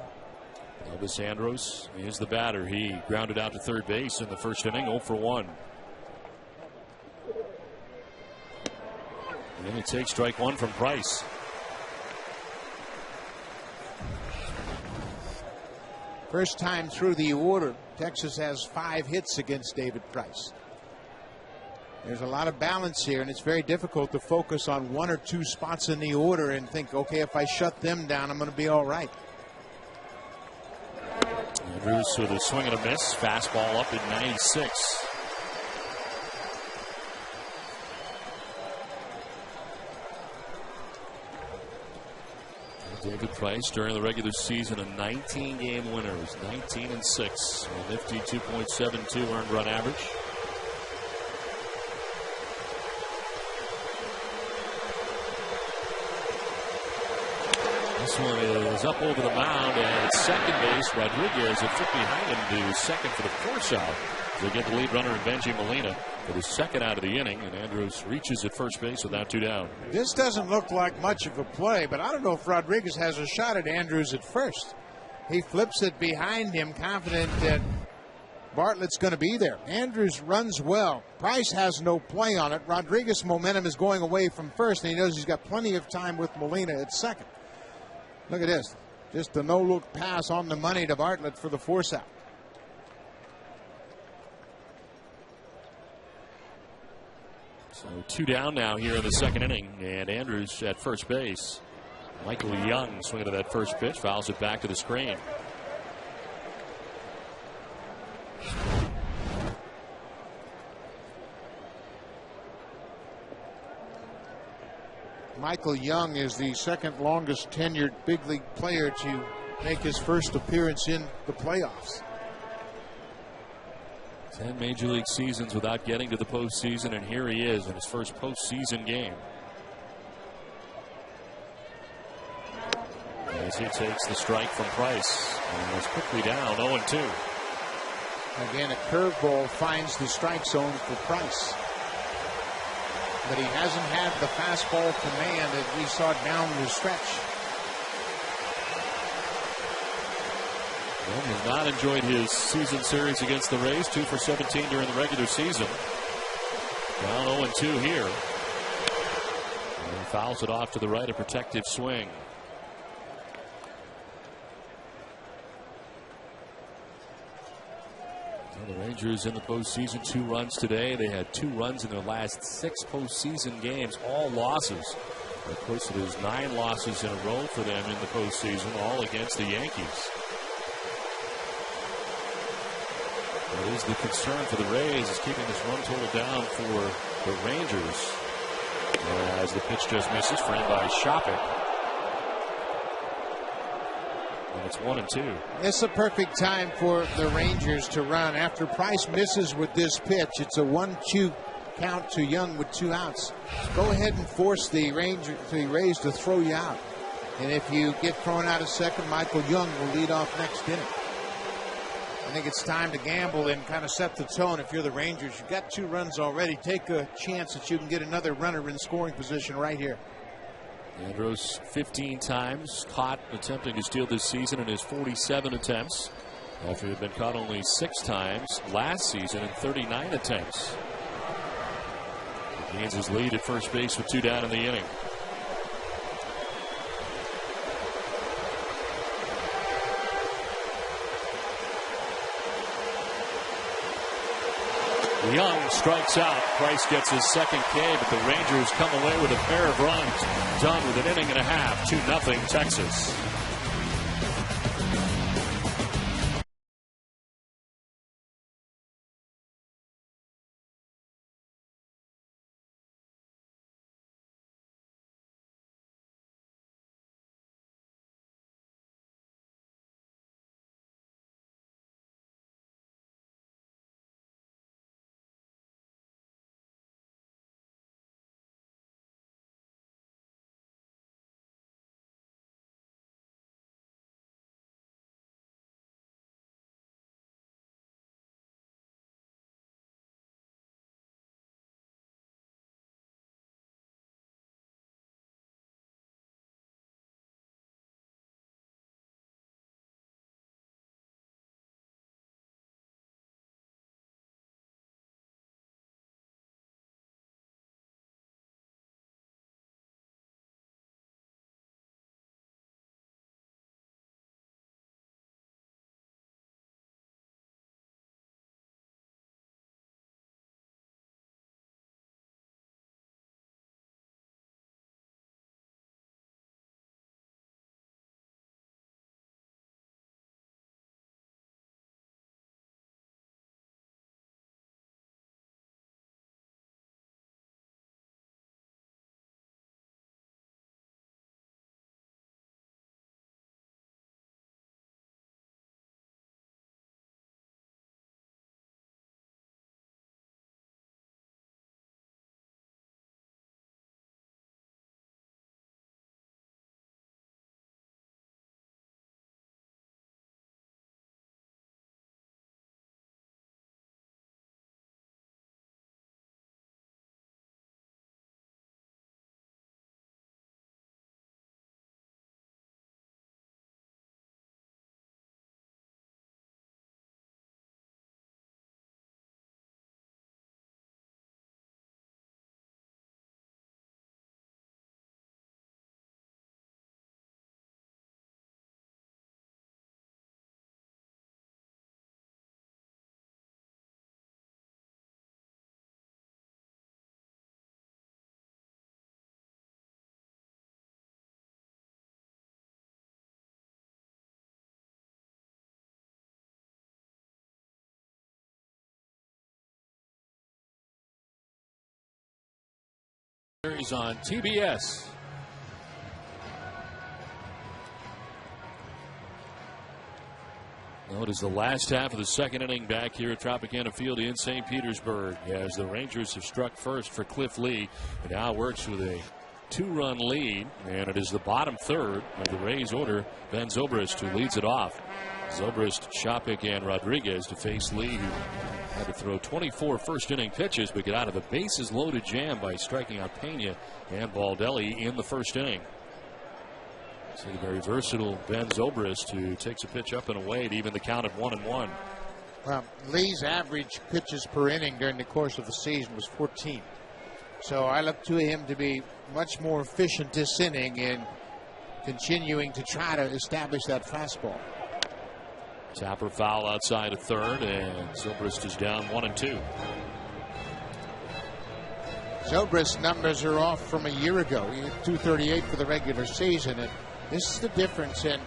Elvis Andros is the batter. He grounded out to third base in the first inning, 0 for 1. And he takes strike one from Price. First time through the order, Texas has 5 hits against David Price. There's a lot of balance here, and it's very difficult to focus on 1 or 2 spots in the order and think, okay, if I shut them down, I'm going to be all right. Andrews with a swing and a miss. Fastball up at 96. David Price during the regular season a 19-game winner. It was 19-6. A nifty 2.72 earned run average. This one is up over the mound at second base. Rodriguez a foot behind him to second for the force out. They get the lead runner in Benji Molina for the second out of the inning, and Andrews reaches at first base without 2 down. This doesn't look like much of a play, but I don't know if Rodriguez has a shot at Andrews at first. He flips it behind him, confident that Bartlett's going to be there. Andrews runs well. Price has no play on it. Rodriguez's momentum is going away from first, and he knows he's got plenty of time with Molina at second. Look at this. Just a no-look pass on the money to Bartlett for the force out. So 2 down now here in the second inning, and Andrews at first base. Michael Young swinging to that first pitch, fouls it back to the screen. Michael Young is the second longest tenured big league player to make his first appearance in the playoffs. 10 major league seasons without getting to the postseason, and here he is in his first postseason game. As he takes the strike from Price and is quickly down 0-2. Again, a curveball finds the strike zone for Price. But he hasn't had the fastball command that we saw down the stretch. Well, has not enjoyed his season series against the Rays. 2 for 17 during the regular season. Down 0-2 here. And he fouls it off to the right, a protective swing. The Rangers in the postseason, 2 runs today. They had 2 runs in their last 6 postseason games, all losses. Of course, it is 9 losses in a row for them in the postseason, all against the Yankees. That is the concern for the Rays, is keeping this run total down for the Rangers. As the pitch just misses, framed by Shopik. And it's 1-2. It's a perfect time for the Rangers to run. After Price misses with this pitch, it's a 1-2 count to Young with 2 outs. Go ahead and force the Rays to throw you out. And if you get thrown out a second, Michael Young will lead off next inning. I think it's time to gamble and kind of set the tone. If you're the Rangers, you've got 2 runs already. Take a chance that you can get another runner in scoring position right here. Andros 15 times caught attempting to steal this season in his 47 attempts. after he had been caught only 6 times last season in 39 attempts. He gains his lead at first base with 2 down in the inning. Young strikes out. Price gets his second K, but the Rangers come away with a pair of runs. Done with an inning and a half. 2-0 Texas. Series on TBS. Well, it is the last half of the second inning back here at Tropicana Field in St. Petersburg, as the Rangers have struck first for Cliff Lee and now works with a 2-run lead, and it is the bottom third of the Rays order. Ben Zobrist who leads it off. Zobrist, Shopik, and Rodriguez to face Lee, who had to throw 24 first-inning pitches but get out of a bases-loaded jam by striking out Pena and Baldelli in the first inning. See the very versatile Ben Zobrist, who takes a pitch up and away to even the count at 1-1. Well, Lee's average pitches per inning during the course of the season was 14. So I look to him to be much more efficient this inning in continuing to try to establish that fastball. Tapper foul outside at third, and Zobrist is down 1-2. Zobrist's numbers are off from a year ago. He had 238 for the regular season, and this is the difference. And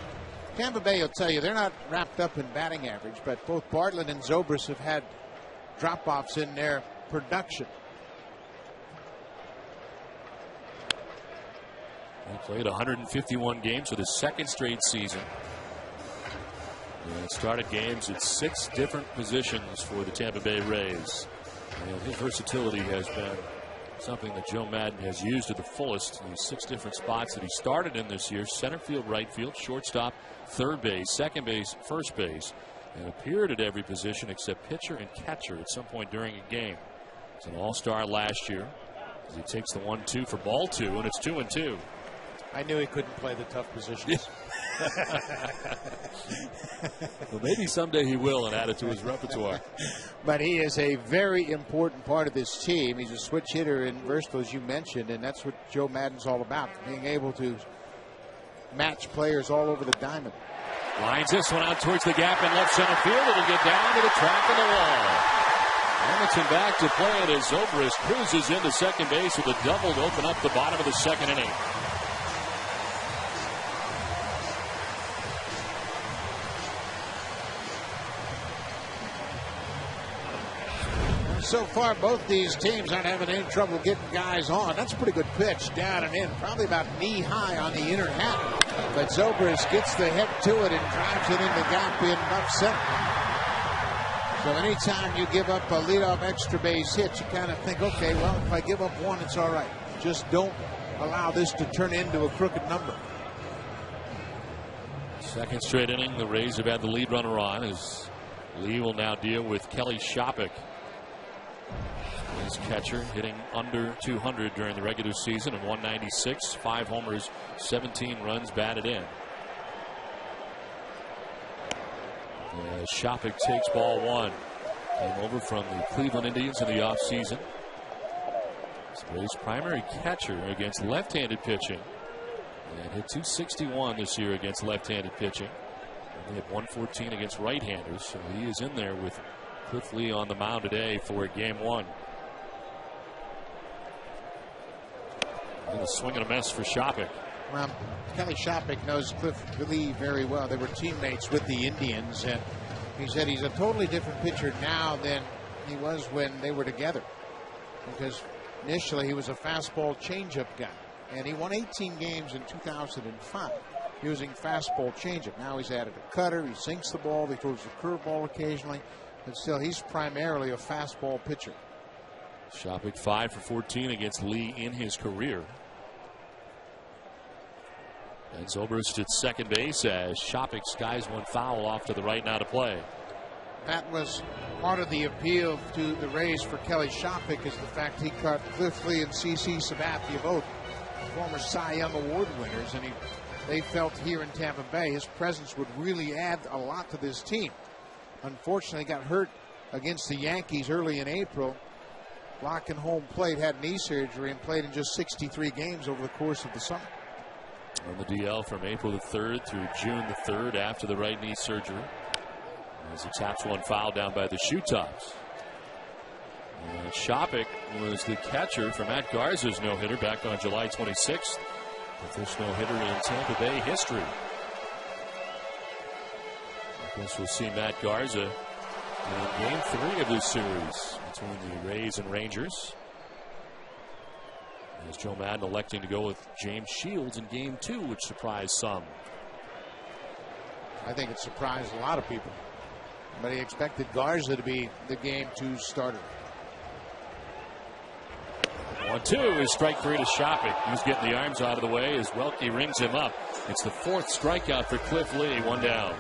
Tampa Bay will tell you they're not wrapped up in batting average, but both Bartlett and Zobrist have had drop-offs in their production. He played 151 games for the second straight season. And started games at 6 different positions for the Tampa Bay Rays. And his versatility has been something that Joe Madden has used to the fullest in these 6 different spots that he started in this year: center field, right field, shortstop, third base, second base, first base, and appeared at every position except pitcher and catcher at some point during a game. He's an all-star last year as he takes the 1-2 for ball 2, and it's 2-2. I knew he couldn't play the tough positions. Well, maybe someday he will and add it to his repertoire. But he is a very important part of this team. He's a switch hitter and versatile, as you mentioned, and that's what Joe Maddon's all about, being able to match players all over the diamond. Lines this one out towards the gap in left center field. It'll get down to the track of the wall. Hamilton back to play it as Zobrist cruises into second base with a double to open up the bottom of the second inning. So far, both these teams aren't having any trouble getting guys on. That's a pretty good pitch, down and in, probably about knee-high on the inner half. But Zobrist gets the head to it and drives it in the gap in left center. So anytime you give up a leadoff extra base hit, you kind of think, okay, well, if I give up one, it's all right. Just don't allow this to turn into a crooked number. Second straight inning, the Rays have had the lead runner on as Lee will now deal with Kelly Shopik. His catcher hitting under 200 during the regular season and 196, 5 homers, 17 runs batted in. Shopik takes ball one. Came over from the Cleveland Indians in the offseason. His primary catcher against left-handed pitching. And hit .261 this year against left-handed pitching. Only had .114 against right-handers, so he is in there with Cliff Lee on the mound today for game one. And a swing and a miss for Shopik. Well, Kelly Shopik knows Cliff Lee very well. They were teammates with the Indians, and he said he's a totally different pitcher now than he was when they were together. Because initially he was a fastball changeup guy, and he won 18 games in 2005 using fastball changeup. Now he's added a cutter, he sinks the ball, he throws the curveball occasionally, but still he's primarily a fastball pitcher. Shopik 5 for 14 against Lee in his career. And Zobrist at second base as Shopik skies one foul off to the right now to play. That was part of the appeal to the Rays for Kelly Shopik, is the fact he caught Cliff Lee and C.C. Sabathia, both former Cy Young Award winners, and they felt here in Tampa Bay his presence would really add a lot to this team. Unfortunately, got hurt against the Yankees early in April. Blocking home plate, had knee surgery, and played in just 63 games over the course of the summer. On the DL from April the 3rd through June the 3rd after the right knee surgery. As he taps one foul down by the shutouts. Shopik was the catcher for Matt Garza's no-hitter back on July 26th. The first no-hitter in Tampa Bay history. Of course, we'll see Matt Garza in game 3 of this series between the Rays and Rangers. As Joe Maddon electing to go with James Shields in game 2, which surprised some. I think it surprised a lot of people. But he expected Garza to be the game 2 starter. 1-2 is strike 3 to Shopik. He's getting the arms out of the way as Welke rings him up. It's the 4th strikeout for Cliff Lee, 1 down.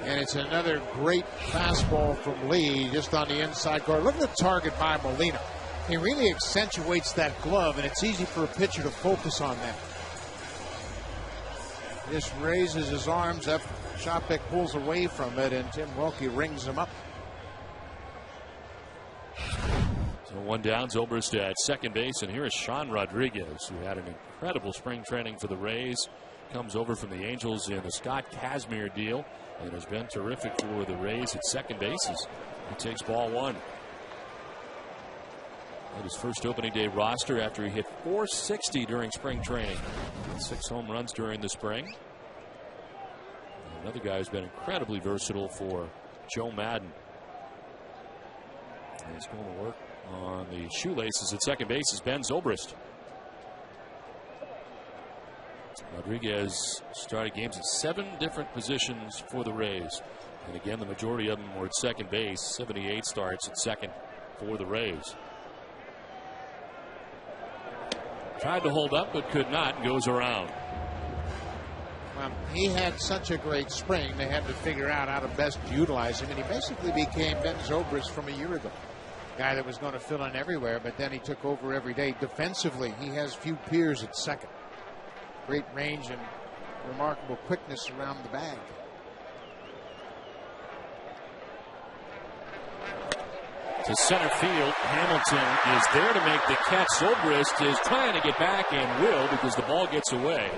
And it's another great fastball from Lee just on the inside corner. Look at the target by Molina. He really accentuates that glove, and it's easy for a pitcher to focus on that. Just raises his arms up. Shopik pulls away from it, and Tim Welke rings him up. So 1 down, Zobrist at second base, and here is Sean Rodriguez, who had an incredible spring training for the Rays. Comes over from the Angels in the Scott Kazmir deal, and has been terrific for the Rays at second bases. He takes ball 1. At his first opening day roster after he hit .460 during spring training. 6 home runs during the spring. Another guy who's been incredibly versatile for Joe Maddon. And he's going to work on the shoelaces at second base is Ben Zobrist. Rodriguez started games at 7 different positions for the Rays. And again, the majority of them were at second base. 78 starts at second for the Rays. Tried to hold up, but could not. Goes around. Well, he had such a great spring, they had to figure out how to best utilize him, and he basically became Ben Zobrist from a year ago. Guy that was going to fill in everywhere, but then he took over every day. Defensively, he has few peers at second. Great range and remarkable quickness around the bag. To center field, Hamilton is there to make the catch. Zobrist is trying to get back and will, because the ball gets away.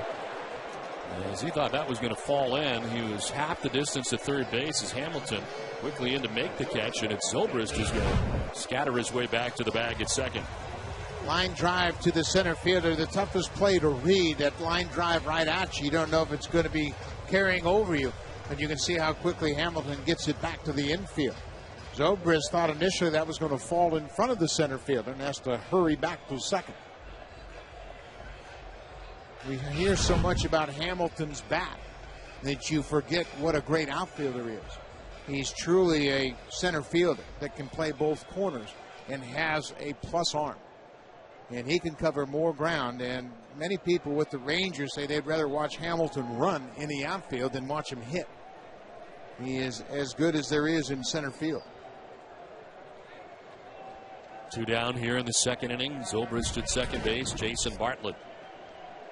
As he thought that was going to fall in, he was half the distance to third base as Hamilton quickly in to make the catch, and it's Zobrist who's going to scatter his way back to the bag at second. Line drive to the center fielder, the toughest play to read. That line drive right at you. You don't know if it's going to be carrying over you, but you can see how quickly Hamilton gets it back to the infield. Zobrist thought initially that was going to fall in front of the center fielder and has to hurry back to second. We hear so much about Hamilton's bat that you forget what a great outfielder is. He's truly a center fielder that can play both corners and has a plus arm. And he can cover more ground, and many people with the Rangers say they'd rather watch Hamilton run in the outfield than watch him hit. He is as good as there is in center field. 2 down here in the second inning. Zobrist at second base. Jason Bartlett,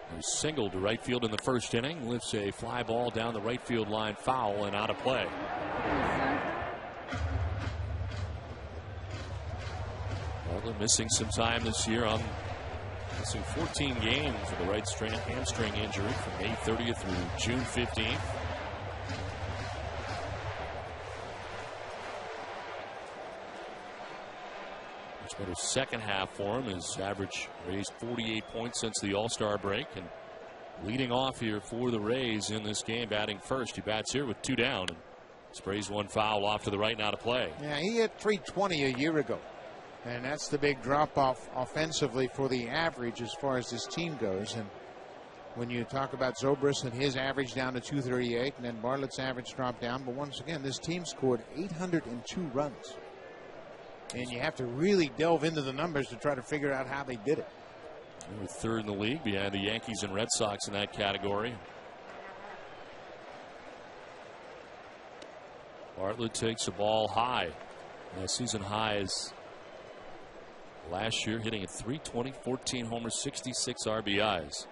who singled to right field in the first inning, lifts a fly ball down the right field line, foul and out of play. Bartlett missing some time this year, on missing 14 games with a right hamstring injury from May 30th through June 15th. Much better second half for him. His average raised 48 points since the All-Star break, and leading off here for the Rays in this game, batting first. He bats here with 2 down and sprays one foul off to the right and out of play. Yeah, he hit 320 a year ago, and that's the big drop off offensively for the average as far as this team goes. And when you talk about Zobrist and his average down to 238, and then Bartlett's average dropped down, but once again, this team scored 802 runs. And you have to really delve into the numbers to try to figure out how they did it. We're third in the league behind the Yankees and Red Sox in that category. Bartlett takes the ball high. Season highs last year, hitting at 320, 14 homers, 66 RBIs.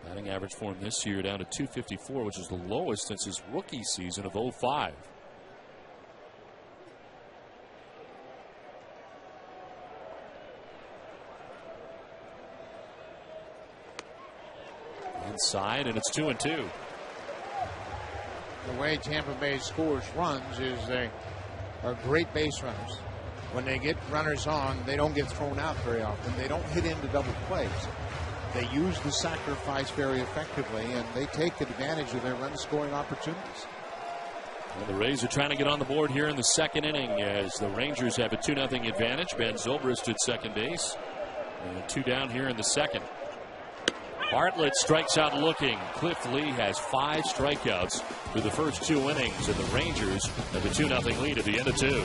Batting average for him this year down to 254, which is the lowest since his rookie season of 05. Inside, and it's 2-2. The way Tampa Bay scores runs is they are great base runners. When they get runners on, they don't get thrown out very often. They don't hit into double plays. They use the sacrifice very effectively, and they take advantage of their run scoring opportunities. Well, the Rays are trying to get on the board here in the second inning as the Rangers have a 2-0 advantage. Ben Zobrist at second base, and 2 down here in the second. Bartlett strikes out looking. Cliff Lee has 5 strikeouts through the first 2 innings, and the Rangers have a 2-0 lead at the end of 2.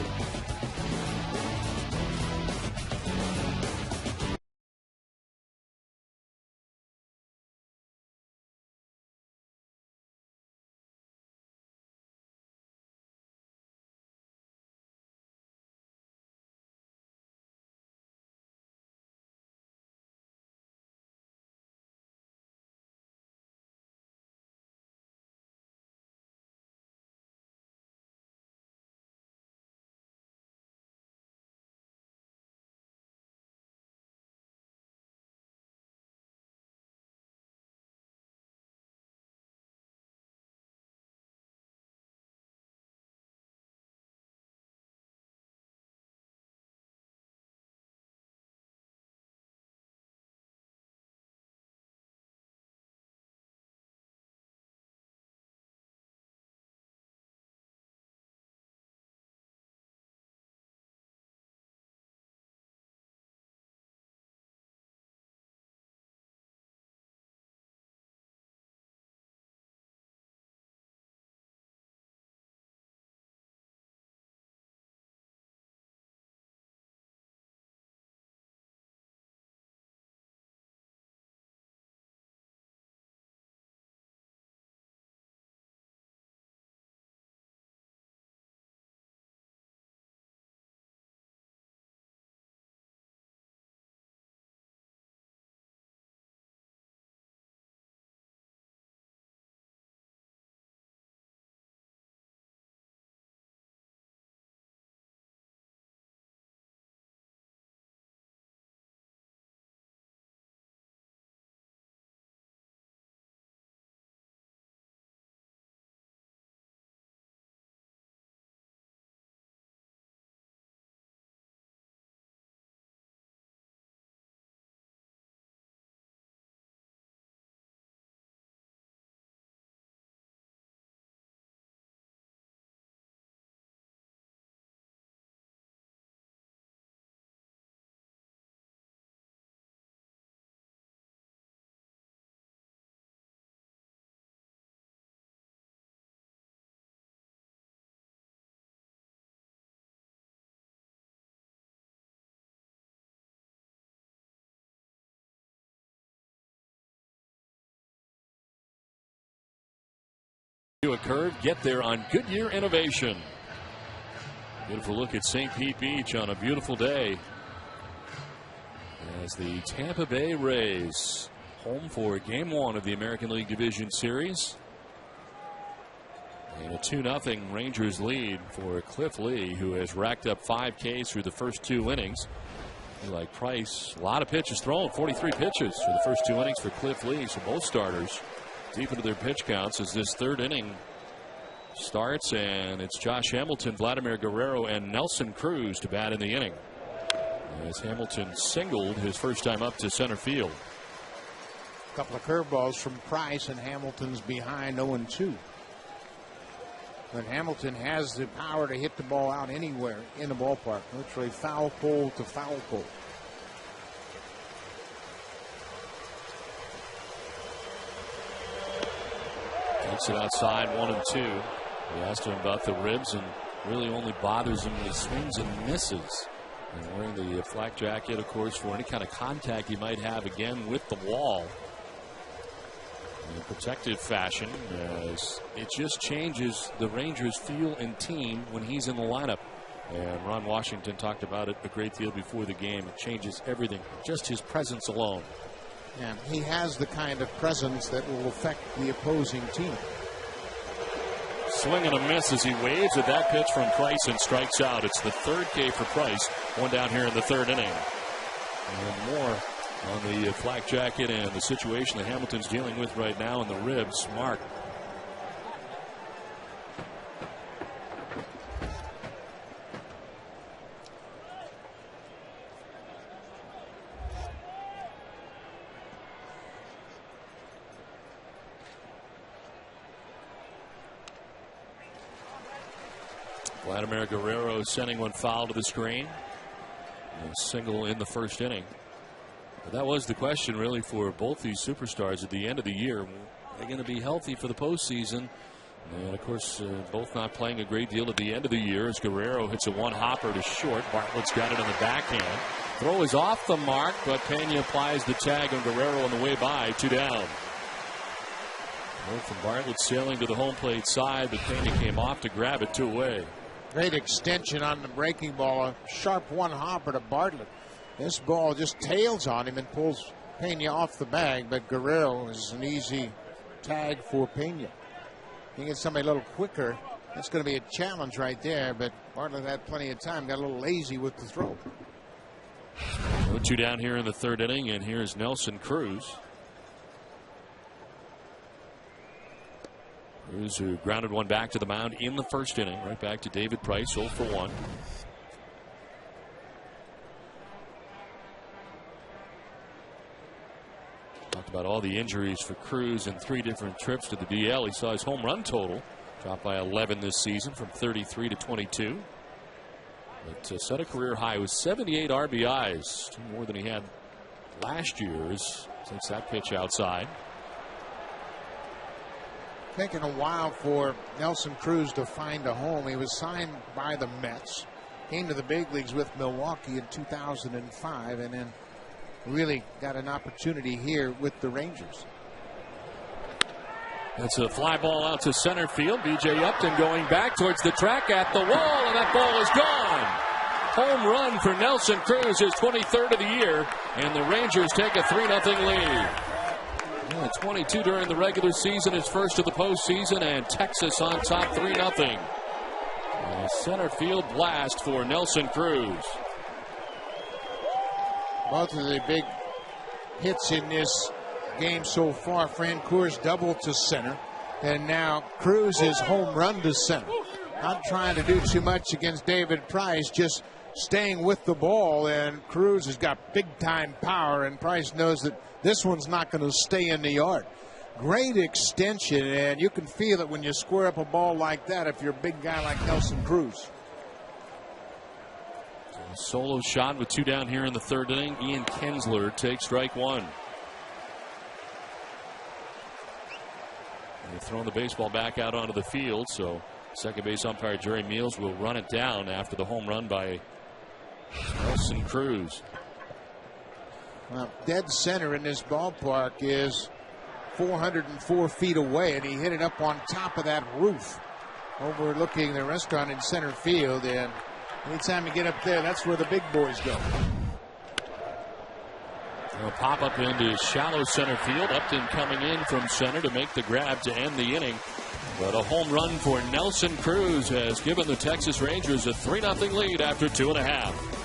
Do a curve, get there on Goodyear Innovation. Beautiful look at St. Pete Beach on a beautiful day as the Tampa Bay Rays home for Game 1 of the American League Division Series. And a 2-0 Rangers lead for Cliff Lee, who has racked up 5 Ks through the first 2 innings. Like Price, a lot of pitches thrown, 43 pitches for the first 2 innings for Cliff Lee. So both starters deep into their pitch counts as this 3rd inning starts, and it's Josh Hamilton, Vladimir Guerrero, and Nelson Cruz to bat in the inning. As Hamilton singled his first time up to center field. A couple of curveballs from Price, and Hamilton's behind 0-2. But Hamilton has the power to hit the ball out anywhere in the ballpark, literally foul pole to foul pole. Takes it outside, 1-2. We asked him about the ribs, and really only bothers him when he swings and misses. And wearing the flak jacket, of course, for any kind of contact he might have again with the wall. In a protective fashion, as it just changes the Rangers' feel and team when he's in the lineup. And Ron Washington talked about it a great deal before the game. It changes everything, just his presence alone. Yeah, he has the kind of presence that will affect the opposing team. Swing and a miss as he waves at that pitch from Price and strikes out. It's the 3rd K for Price. One down here in the 3rd inning. And more on the flak jacket and the situation that Hamilton's dealing with right now in the ribs. Mark. Vladimir Guerrero sending one foul to the screen. A single in the 1st inning. But that was the question really for both these superstars at the end of the year. Are they going to be healthy for the postseason? And of course, both not playing a great deal at the end of the year as Guerrero hits a 1-hopper to short. Bartlett's got it on the backhand. Throw is off the mark, but Pena applies the tag on Guerrero on the way by. 2 down. From Bartlett sailing to the home plate side, but Pena came off to grab it 2 away. Great extension on the breaking ball. A sharp 1-hopper to Bartlett. This ball just tails on him and pulls Pena off the bag, but Guerrero is an easy tag for Pena. You get somebody a little quicker, that's going to be a challenge right there, but Bartlett had plenty of time, got a little lazy with the throw. 2 down here in the 3rd inning, and here's Nelson Cruz. Cruz, who grounded one back to the mound in the 1st inning, right back to David Price, 0 for 1. Talked about all the injuries for Cruz and 3 different trips to the DL. He saw his home run total drop by 11 this season from 33 to 22. But set a career high with 78 RBIs, 2 more than he had last year. Takes that pitch outside. Taking a while for Nelson Cruz to find a home. He was signed by the Mets, came to the big leagues with Milwaukee in 2005, and then really got an opportunity here with the Rangers. That's a fly ball out to center field. B.J. Upton going back towards the track at the wall, and that ball is gone. Home run for Nelson Cruz, his 23rd of the year, and the Rangers take a 3-0 lead. 22 during the regular season, his first of the postseason, and Texas on top 3-0. A center field blast for Nelson Cruz. Both of the big hits in this game so far. Francoeur's double to center, and now Cruz's home run to center. Not trying to do too much against David Price, just staying with the ball, and Cruz has got big-time power, and Price knows that this one's not going to stay in the yard. Great extension, and you can feel it when you square up a ball like that if you're a big guy like Nelson Cruz. Solo shot with 2 down here in the 3rd inning. Ian Kinsler takes strike 1. They're throwing the baseball back out onto the field, so second base umpire Jerry Meals will run it down after the home run by Nelson Cruz. Well, dead center in this ballpark is 404 feet away, and he hit it up on top of that roof overlooking the restaurant in center field. And anytime you get up there, that's where the big boys go. A pop up into shallow center field. Upton coming in from center to make the grab to end the inning. But a home run for Nelson Cruz has given the Texas Rangers a 3-0 lead after 2.5.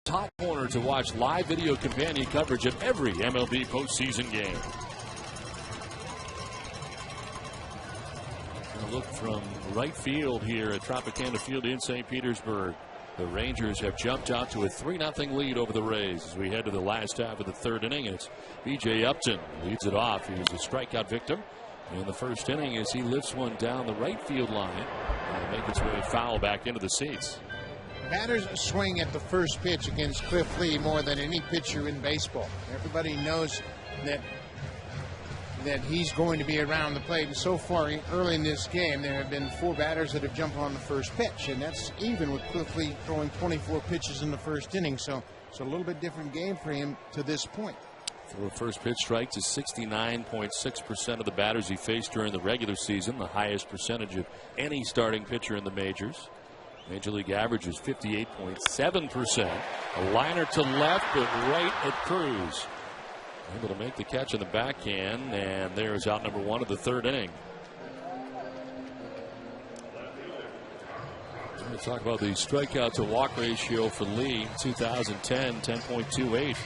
Top corner to watch live video companion coverage of every MLB postseason game. A look from right field here at Tropicana Field in St. Petersburg. The Rangers have jumped out to a 3-0 lead over the Rays as we head to the last half of the third inning. And it's B.J. Upton leads it off. He was a strikeout victim in the first inning as he lifts one down the right field line and make its way foul back into the seats. Batters swing at the first pitch against Cliff Lee more than any pitcher in baseball. Everybody knows that he's going to be around the plate. And so far early in this game, there have been 4 batters that have jumped on the first pitch. And that's even with Cliff Lee throwing 24 pitches in the first inning. So it's a little bit different game for him to this point. For a first pitch strike to 69.6% of the batters he faced during the regular season, the highest percentage of any starting pitcher in the majors. Major League average is 58.7%. A liner to left, but right at Cruz. Able to make the catch in the backhand, and there's out number 1 of the third inning. We're going to talk about the strikeout to walk ratio for Lee. 2010, 10.28.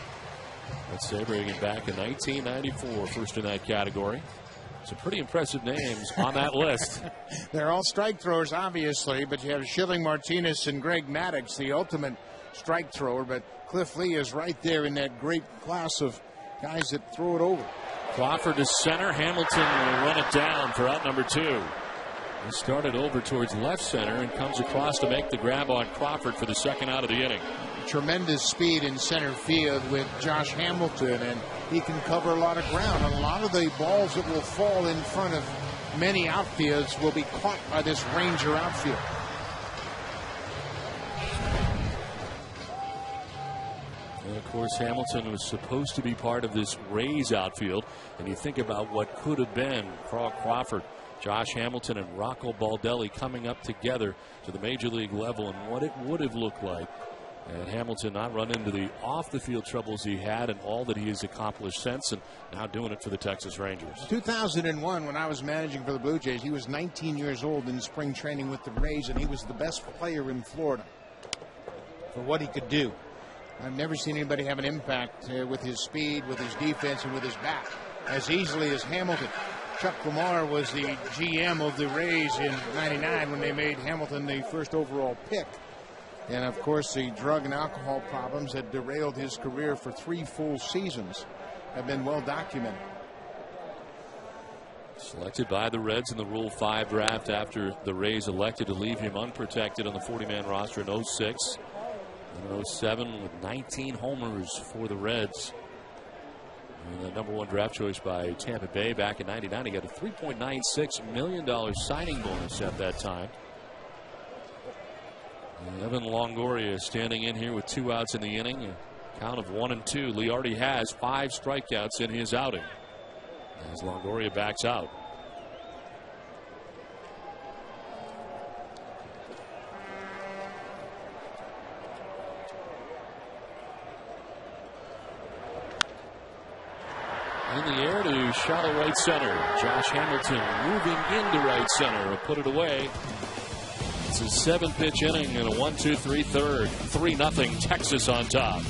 That's Sabrigan back in 1994, first in that category. Some pretty impressive names on that list. They're all strike throwers, obviously, but you have Schilling Martinez and Greg Maddux, the ultimate strike thrower. But Cliff Lee is right there in that great class of guys that throw it over. Crawford to center. Hamilton will run it down for out number 2. He started over towards left center and comes across to make the grab on Crawford for the second out of the inning. Tremendous speed in center field with Josh Hamilton, and he can cover a lot of ground. And a lot of the balls that will fall in front of many outfields will be caught by this Ranger outfield. And of course, Hamilton was supposed to be part of this Rays outfield. And you think about what could have been Carl Crawford, Josh Hamilton, and Rocco Baldelli coming up together to the major league level and what it would have looked like. And Hamilton not run into the off the field troubles he had and all that he has accomplished since, and now doing it for the Texas Rangers. 2001, when I was managing for the Blue Jays, he was 19 years old in spring training with the Rays, and he was the best player in Florida for what he could do. I've never seen anybody have an impact with his speed, with his defense, and with his bat as easily as Hamilton. Chuck Lamar was the GM of the Rays in '99 when they made Hamilton the first overall pick. And, of course, the drug and alcohol problems that derailed his career for 3 full seasons have been well documented. Selected by the Reds in the Rule 5 draft after the Rays elected to leave him unprotected on the 40-man roster in '06. In '07 with 19 homers for the Reds. And the #1 draft choice by Tampa Bay back in '99. He got a $3.96 million signing bonus at that time. Evan Longoria standing in here with 2 outs in the inning. A count of 1-2. Lee already has 5 strikeouts in his outing as Longoria backs out. In the air to shallow right center. Josh Hamilton moving into right center. Will put it away. It's a 7-pitch inning and a 1-2-3 third. 3-0 Texas on top.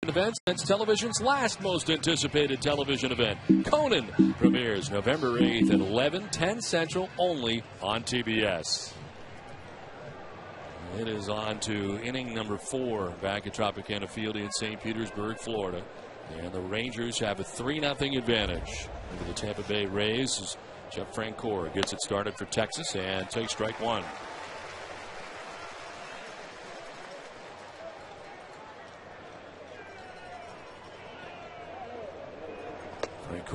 Event since television's last most anticipated television event. Conan premieres November 8th at 11:10 Central, only on TBS. It is on to inning number 4 back at Tropicana Field in St. Petersburg, Florida. And the Rangers have a 3-0 advantage over the Tampa Bay Rays as Jeff Francoeur gets it started for Texas and takes strike 1.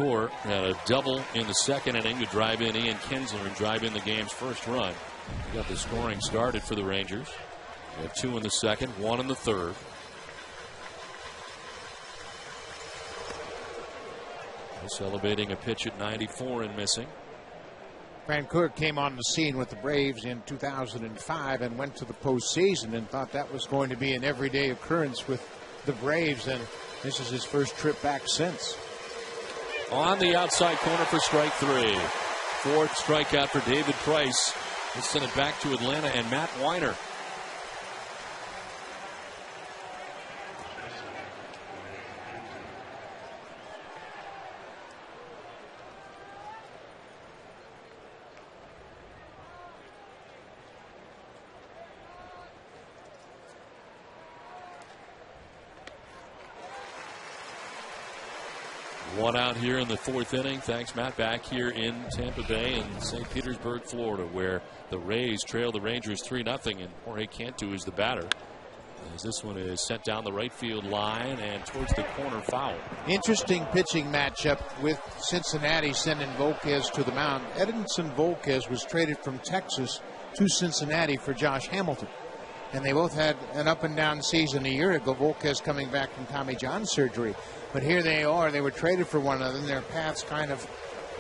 Court had a double in the second inning to drive in Ian Kinsler and drive in the game's first run. We got the scoring started for the Rangers. We have 2 in the second, 1 in the third. Celebrating a pitch at 94 and missing. Vancouver came on the scene with the Braves in 2005 and went to the postseason and thought that was going to be an everyday occurrence with the Braves, and this is his first trip back since. On the outside corner for strike 3. 4th strikeout for David Price. He'll send it back to Atlanta and Matt Weiner. One out here in the 4th inning. Thanks, Matt. Back here in Tampa Bay and St. Petersburg, Florida, where the Rays trail the Rangers 3-0, and Jorge Cantu is the batter. As this one is sent down the right field line and towards the corner foul. Interesting pitching matchup with Cincinnati sending Volquez to the mound. Edinson Volquez was traded from Texas to Cincinnati for Josh Hamilton. And they both had an up and down season a year ago. Volquez coming back from Tommy John surgery. But here they are. They were traded for one another, and their paths kind of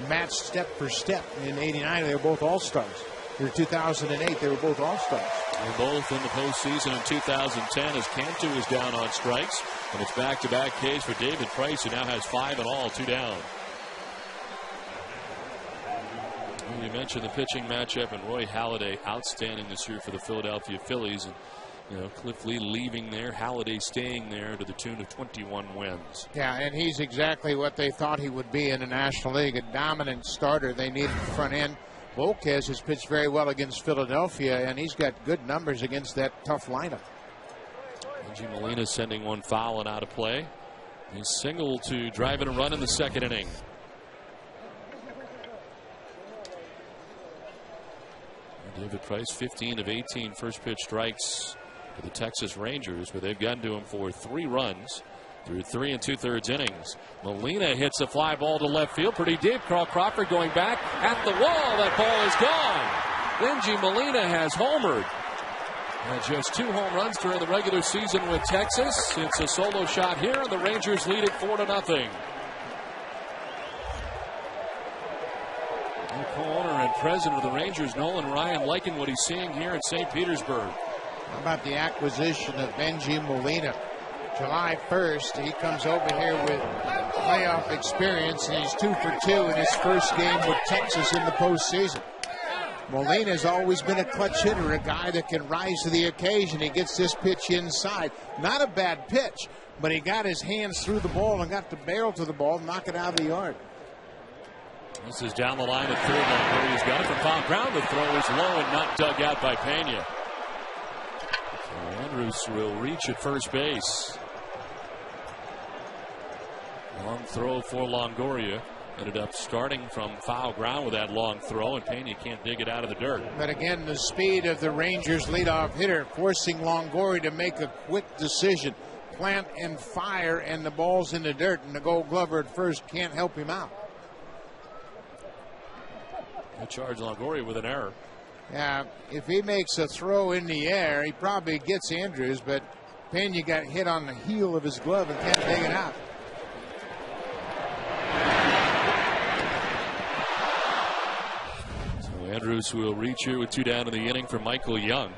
matched step for step. In '89, they were both All-Stars. In 2008, they were both All-Stars. They're both in the postseason in 2010 as Cantu is down on strikes. And it's back-to-back Ks for David Price, who now has 5 in all, 2 down. Well, you mentioned the pitching matchup, and Roy Halladay outstanding this year for the Philadelphia Phillies. And Cliff Lee leaving there, Halladay staying there to the tune of 21 wins. Yeah, and he's exactly what they thought he would be in the National League, a dominant starter. They needed the front end. Volquez has pitched very well against Philadelphia, and he's got good numbers against that tough lineup. Benji Molina sending one foul and out of play. He's single to drive in a run in the second inning. David Price, 15 of 18 first pitch strikes for the Texas Rangers, but they've gotten to him for 3 runs through 3 2/3 innings. Molina hits a fly ball to left field, pretty deep. Carl Crawford going back at the wall. That ball is gone. Benji Molina has homered. And just 2 home runs during the regular season with Texas. It's a solo shot here, and the Rangers lead it 4-0. The co-owner and president of the Rangers, Nolan Ryan, liking what he's seeing here in St. Petersburg. How about the acquisition of Benji Molina? July 1st, he comes over here with playoff experience, and he's 2 for 2 in his first game with Texas in the postseason. Molina's always been a clutch hitter, a guy that can rise to the occasion. He gets this pitch inside. Not a bad pitch, but he got his hands through the ball and got the barrel to the ball, knock it out of the yard. This is down the line at third. Where he's got it from Tom Brown. The throw is low and not dug out by Pena. So Andrews will reach at first base. Long throw for Longoria. Ended up starting from foul ground with that long throw, and Pena can't dig it out of the dirt. But again, the speed of the Rangers leadoff hitter forcing Longoria to make a quick decision. Plant and fire, and the ball's in the dirt, and the Gold Glover at first can't help him out. They charge Longoria with an error. Yeah, if he makes a throw in the air, he probably gets Andrews, but Pena got hit on the heel of his glove and can't dig it out. Andrews will reach here with 2 down in the inning for Michael Young.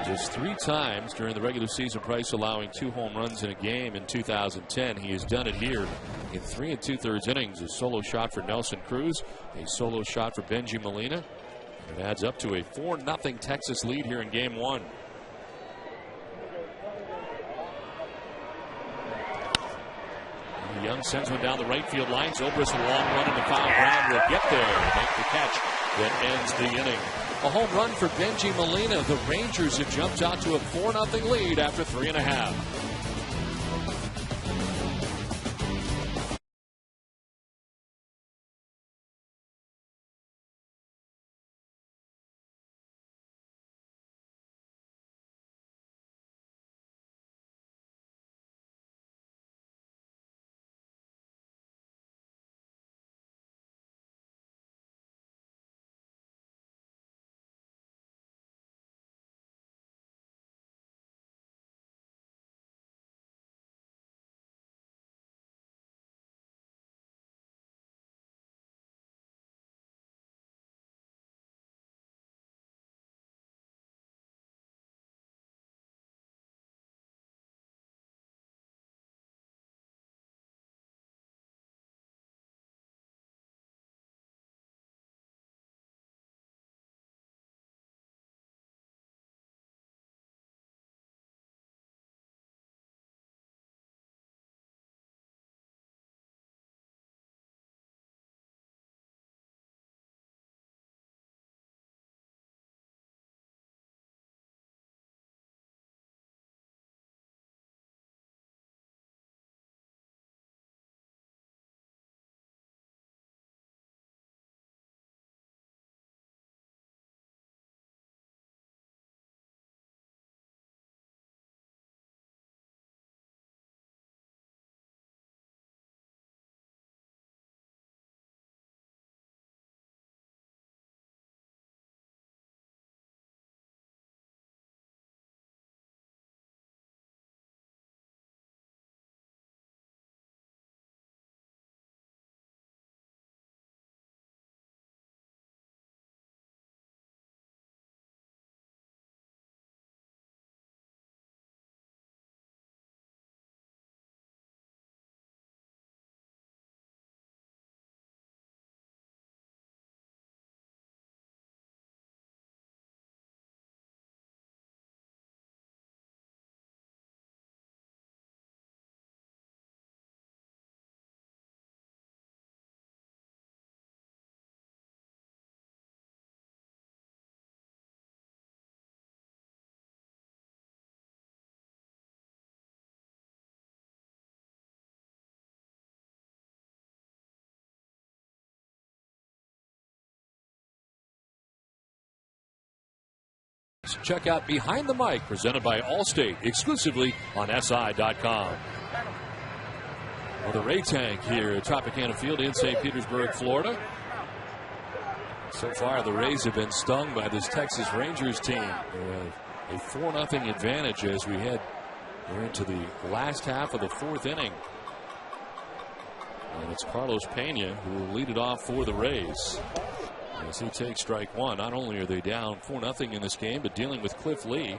Just 3 times during the regular season, Price allowing 2 home runs in a game in 2010. He has done it here in 3 2/3 innings. A solo shot for Nelson Cruz, a solo shot for Benji Molina. And it adds up to a 4-0 Texas lead here in game 1. Young sends one down the right field line. Zobrist, a long run into foul ground, will get there and make the catch that ends the inning. A home run for Benji Molina. The Rangers have jumped out to a 4-0 lead after 3.5. sports. Check out Behind the Mic, presented by Allstate, exclusively on SI.com. Well, the Ray Tank here at Tropicana Field in St. Petersburg, Florida. So far, the Rays have been stung by this Texas Rangers team. A 4-0 advantage as we head into the last half of the fourth inning. And it's Carlos Pena who will lead it off for the Rays. As he takes strike one, not only are they down 4-0 in this game, but dealing with Cliff Lee.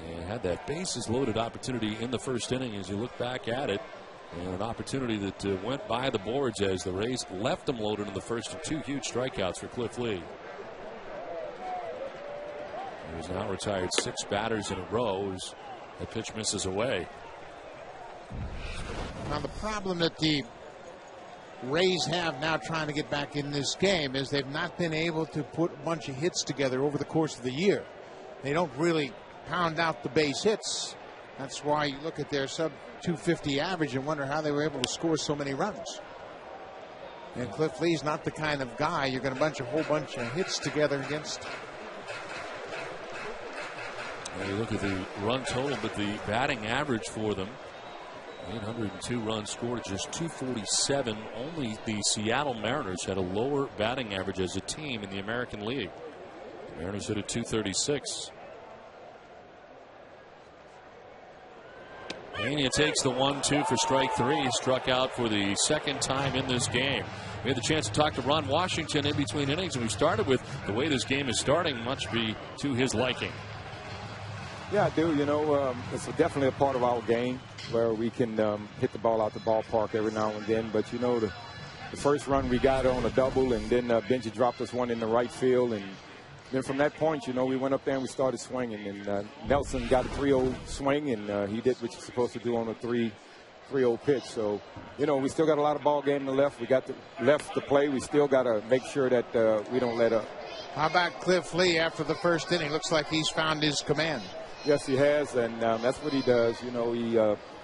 And had that bases loaded opportunity in the first inning as you look back at it. And an opportunity that went by the boards as the Rays left them loaded in the first, and 2 huge strikeouts for Cliff Lee. He has now retired 6 batters in a row as the pitch misses away. Now the problem that the Rays have now trying to get back in this game is they've not been able to put a bunch of hits together over the course of the year. They don't really pound out the base hits. That's why you look at their sub 250 average and wonder how they were able to score so many runs. And Cliff Lee's not the kind of guy you're going to bunch a whole bunch of hits together against. Well, you look at the run total, but the batting average for them, 802 runs scored, just 247. Only the Seattle Mariners had a lower batting average as a team in the American League. The Mariners hit at 236. Pena takes the 1-2 for strike 3. Struck out for the second time in this game. We had the chance to talk to Ron Washington in between innings, and we started with the way this game is starting must be to his liking. Yeah, I do. You know, it's definitely a part of our game where we can hit the ball out the ballpark every now and then. But, you know, the first run we got on a double, and then Benji dropped us one in the right field. And then from that point, you know, we went up there and we started swinging. And Nelson got a 3-0 swing, and he did what you're supposed to do on a 3-0 pitch. So, you know, we still got a lot of ball game to left. We got the left to play. We still got to make sure that we don't let up. How about Cliff Lee after the first inning? Looks like he's found his command. Yes, he has, and that's what he does. You know, he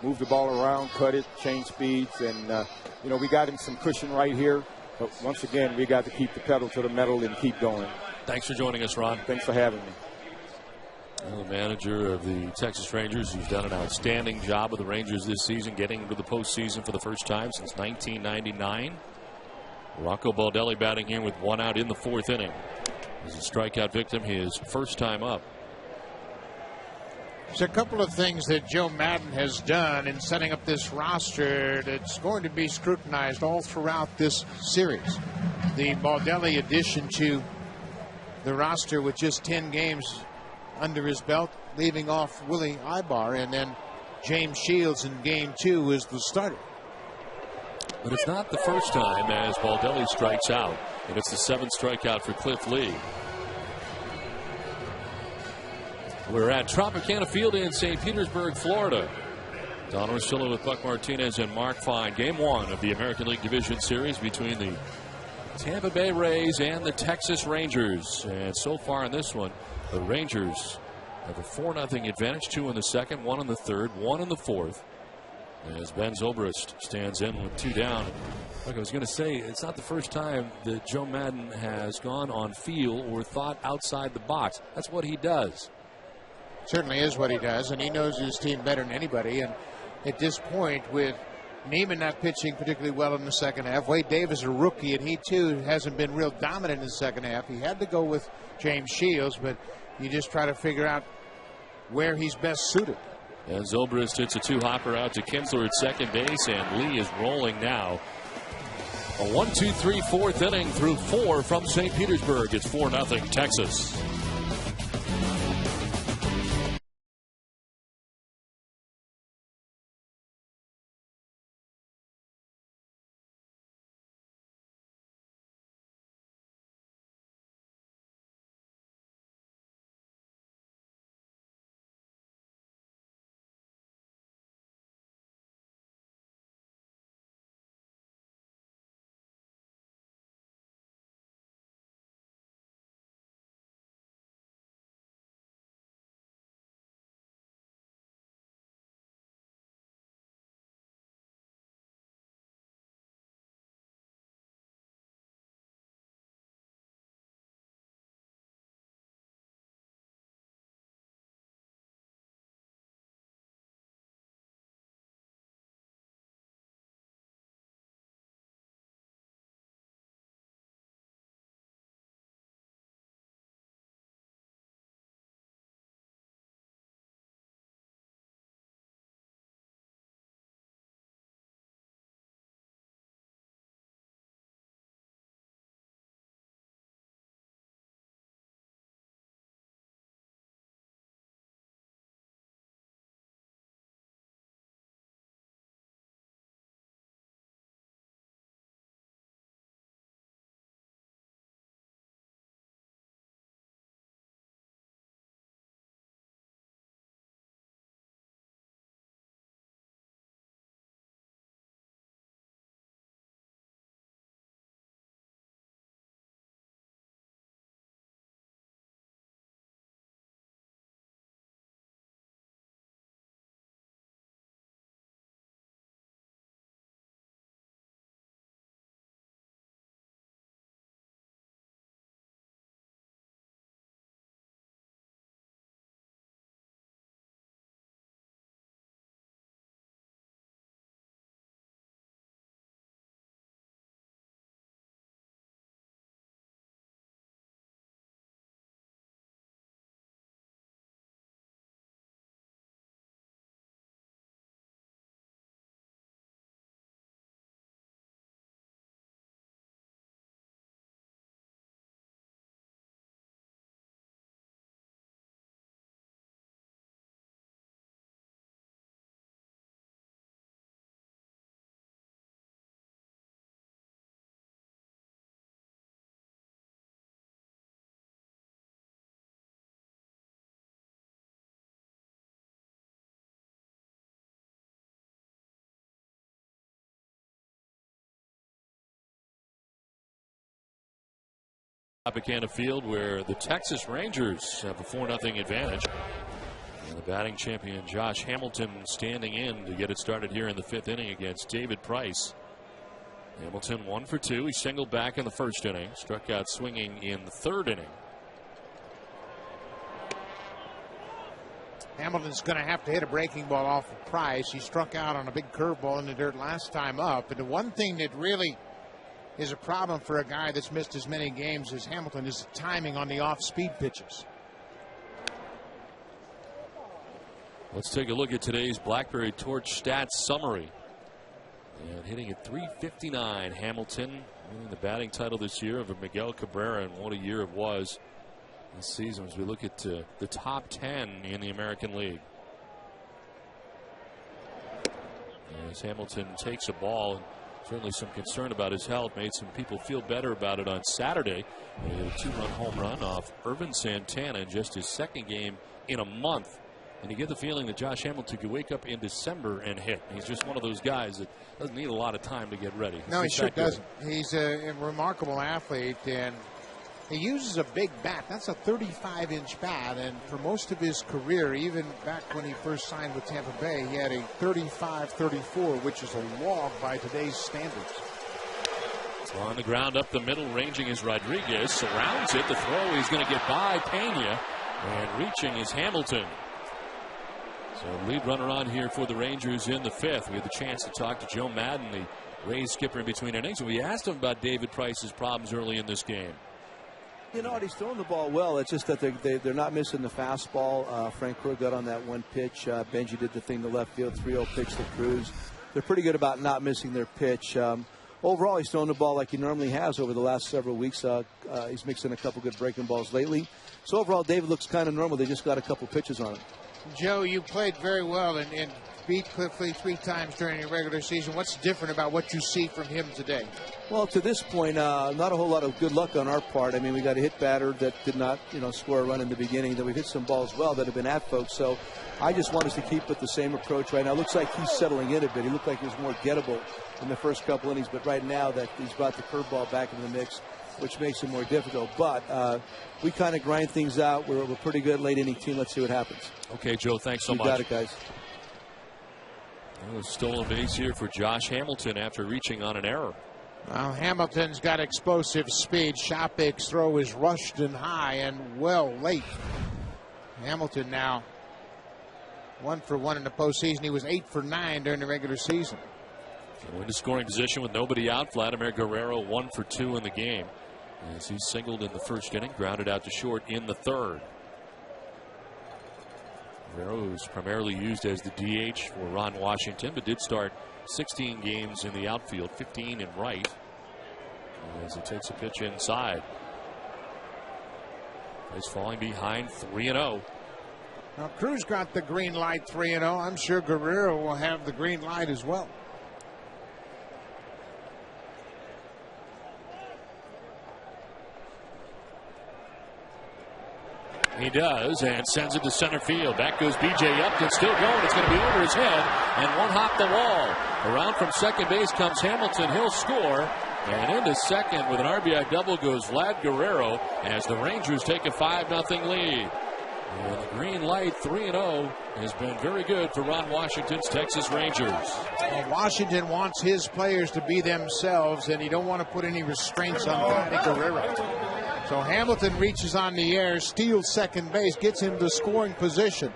moved the ball around, cut it, changed speeds, and, you know, we got him some cushion right here. But once again, we got to keep the pedal to the metal and keep going. Thanks for joining us, Ron. Thanks for having me. Well, the manager of the Texas Rangers, who's done an outstanding job with the Rangers this season, getting into the postseason for the first time since 1999. Rocco Baldelli batting here with 1 out in the fourth inning. He's a strikeout victim his first time up. There's a couple of things that Joe Maddon has done in setting up this roster that's going to be scrutinized all throughout this series. The Baldelli addition to the roster with just 10 games under his belt, leaving off Willie Ibar, and then James Shields in game 2 is the starter. But it's not the first time as Baldelli strikes out, and it's the 7th strikeout for Cliff Lee. We're at Tropicana Field in St. Petersburg, Florida. Don Orsillo with Buck Martinez and Mark Fine. Game 1 of the American League Division Series between the Tampa Bay Rays and the Texas Rangers. And so far in this one, the Rangers have a 4-0 advantage. 2 in the second, 1 in the third, 1 in the fourth. As Ben Zobrist stands in with 2 down. Like I was going to say, it's not the first time that Joe Maddon has gone on feel or thought outside the box. That's what he does. Certainly is what he does, and he knows his team better than anybody. And at this point, with Neiman not pitching particularly well in the second half, Wade Davis a rookie, and he too hasn't been real dominant in the second half. He had to go with James Shields, but you just try to figure out where he's best suited. And Zobrist hits a 2-hopper out to Kinsler at second base, and Lee is rolling now. A 1-2-3 fourth inning through 4 from St. Petersburg. It's 4-0 Texas. Tropicana Field, where the Texas Rangers have a 4-0 advantage. And the batting champion Josh Hamilton standing in to get it started here in the 5th inning against David Price. Hamilton 1 for 2. He singled back in the 1st inning, struck out swinging in the 3rd inning. Hamilton's going to have to hit a breaking ball off of Price. He struck out on a big curveball in the dirt last time up. And the one thing that really is a problem for a guy that's missed as many games as Hamilton is the timing on the off-speed pitches. Let's take a look at today's Blackberry Torch stats summary. And hitting at .359, Hamilton winning the batting title this year over Miguel Cabrera, and what a year it was this season as we look at the top 10 in the American League. As Hamilton takes a ball, and certainly some concern about his health, made some people feel better about it on Saturday. He had a 2-run home run off Irvin Santana in just his 2nd game in a month. And you get the feeling that Josh Hamilton could wake up in December and hit. He's just one of those guys that doesn't need a lot of time to get ready. No, he sure doesn't. He's a remarkable athlete, and he uses a big bat. That's a 35-inch bat, and for most of his career, even back when he first signed with Tampa Bay, he had a 35-34, which is a log by today's standards. On the ground up the middle, ranging is Rodriguez. Surrounds it. The throw, he's going to get by Pena, and reaching is Hamilton. So lead runner on here for the Rangers in the 5th. We had the chance to talk to Joe Madden, the Rays skipper, in between innings, and we asked him about David Price's problems early in this game. You know what? He's throwing the ball well. It's just that they're not missing the fastball. Frank Cruz got on that one pitch. Benji did the thing to left field, 3-0 pitch to Cruz. They're pretty good about not missing their pitch. Overall, he's throwing the ball like he normally has over the last several weeks. He's mixing a couple good breaking balls lately. So overall, David looks kind of normal. They just got a couple pitches on him. Joe, you played very well and beat Cliffley 3 times during your regular season. What's different about what you see from him today? Well, to this point, not a whole lot of good luck on our part. I mean, we got a hit batter that did not, score a run in the beginning. Then we hit some balls well that have been at folks. So I just want us to keep with the same approach right now. It looks like he's settling in a bit. He looked like he was more gettable in the first couple innings, but right now that he's brought the curveball back into the mix, which makes it more difficult. But we kind of grind things out. We're a pretty good late inning team. Let's see what happens. Okay, Joe, thanks so much. You got it, guys. Well, stolen base here for Josh Hamilton after reaching on an error. Well, Hamilton's got explosive speed. Shopik's throw is rushed and high and well late. Hamilton now 1 for 1 in the postseason. He was 8 for 9 during the regular season. So into scoring position with nobody out. Vladimir Guerrero 1 for 2 in the game, as he singled in the 1st inning, grounded out to short in the 3rd. Guerrero is primarily used as the DH for Ron Washington, but did start 16 games in the outfield, 15 in right, as he takes a pitch inside. He's falling behind 3-0. Now Cruz got the green light 3-0. I'm sure Guerrero will have the green light as well. He does, and sends it to center field. Back goes B.J. Upton, still going. It's going to be over his head, and one hop the wall. Around from second base comes Hamilton. He'll score, and into second with an RBI double goes Vlad Guerrero as the Rangers take a 5-0 lead. And the green light 3-0 has been very good for Ron Washington's Texas Rangers. Well, Washington wants his players to be themselves, and he don't want to put any restraints on Vlad Guerrero. So Hamilton reaches on the air, steals second base, gets him to scoring position.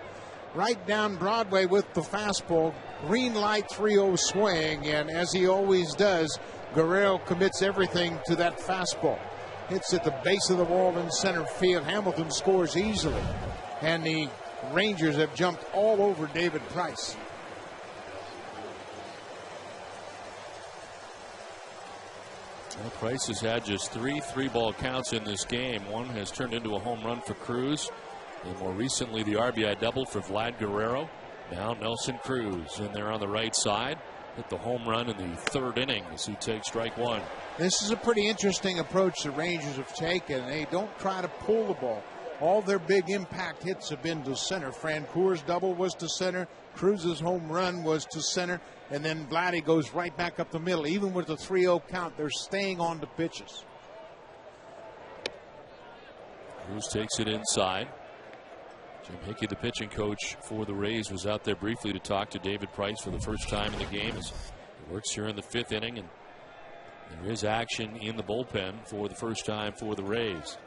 Right down Broadway with the fastball. Green light 3-0 swing, and as he always does, Guerrero commits everything to that fastball. Hits at the base of the wall in center field. Hamilton scores easily, and the Rangers have jumped all over David Price. Well, Price has had just 3 3-ball counts in this game. One has turned into a home run for Cruz, and more recently the RBI double for Vlad Guerrero. Now Nelson Cruz in there on the right side. Hit the home run in the 3rd inning as he takes strike 1. This is a pretty interesting approach the Rangers have taken. They don't try to pull the ball. All their big impact hits have been to center. Francoeur's double was to center. Cruz's home run was to center. And then Vladdy goes right back up the middle. Even with the 3-0 count, they're staying on the pitches. Cruz takes it inside. Jim Hickey, the pitching coach for the Rays, was out there briefly to talk to David Price for the first time in the game as he works here in the 5th inning, and there is action in the bullpen for the first time for the Rays.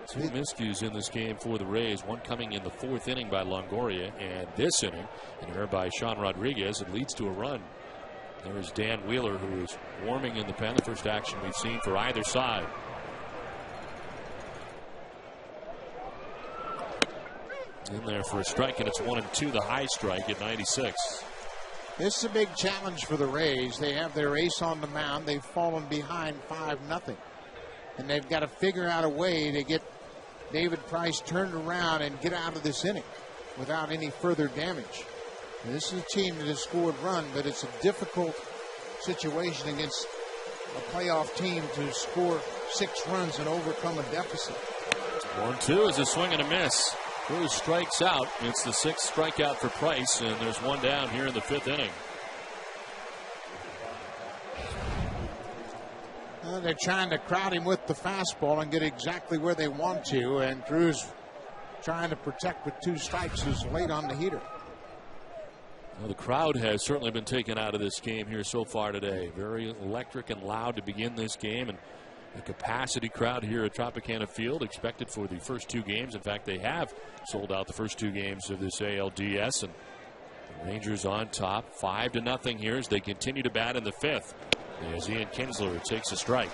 Two miscues in this game for the Rays. One coming in the 4th inning by Longoria, and this inning an error by Sean Rodriguez. It leads to a run. There's Dan Wheeler, who is warming in the pen. The first action we've seen for either side. In there for a strike, and it's 1-2, the high strike at 96. This is a big challenge for the Rays. They have their ace on the mound. They've fallen behind 5-0. And they've got to figure out a way to get David Price turned around and get out of this inning without any further damage. And this is a team that has scored runs, but it's a difficult situation against a playoff team to score 6 runs and overcome a deficit. 1-2 is a swing and a miss. Cruz strikes out. It's the 6th strikeout for Price, and there's one down here in the 5th inning. They're trying to crowd him with the fastball and get exactly where they want to, and Cruz trying to protect with 2 strikes is late on the heater. Well, the crowd has certainly been taken out of this game here so far today. Very electric and loud to begin this game, and a capacity crowd here at Tropicana Field expected for the first 2 games. In fact, they have sold out the first 2 games of this ALDS, and the Rangers on top 5-0 here as they continue to bat in the 5th. As Ian Kinsler takes a strike.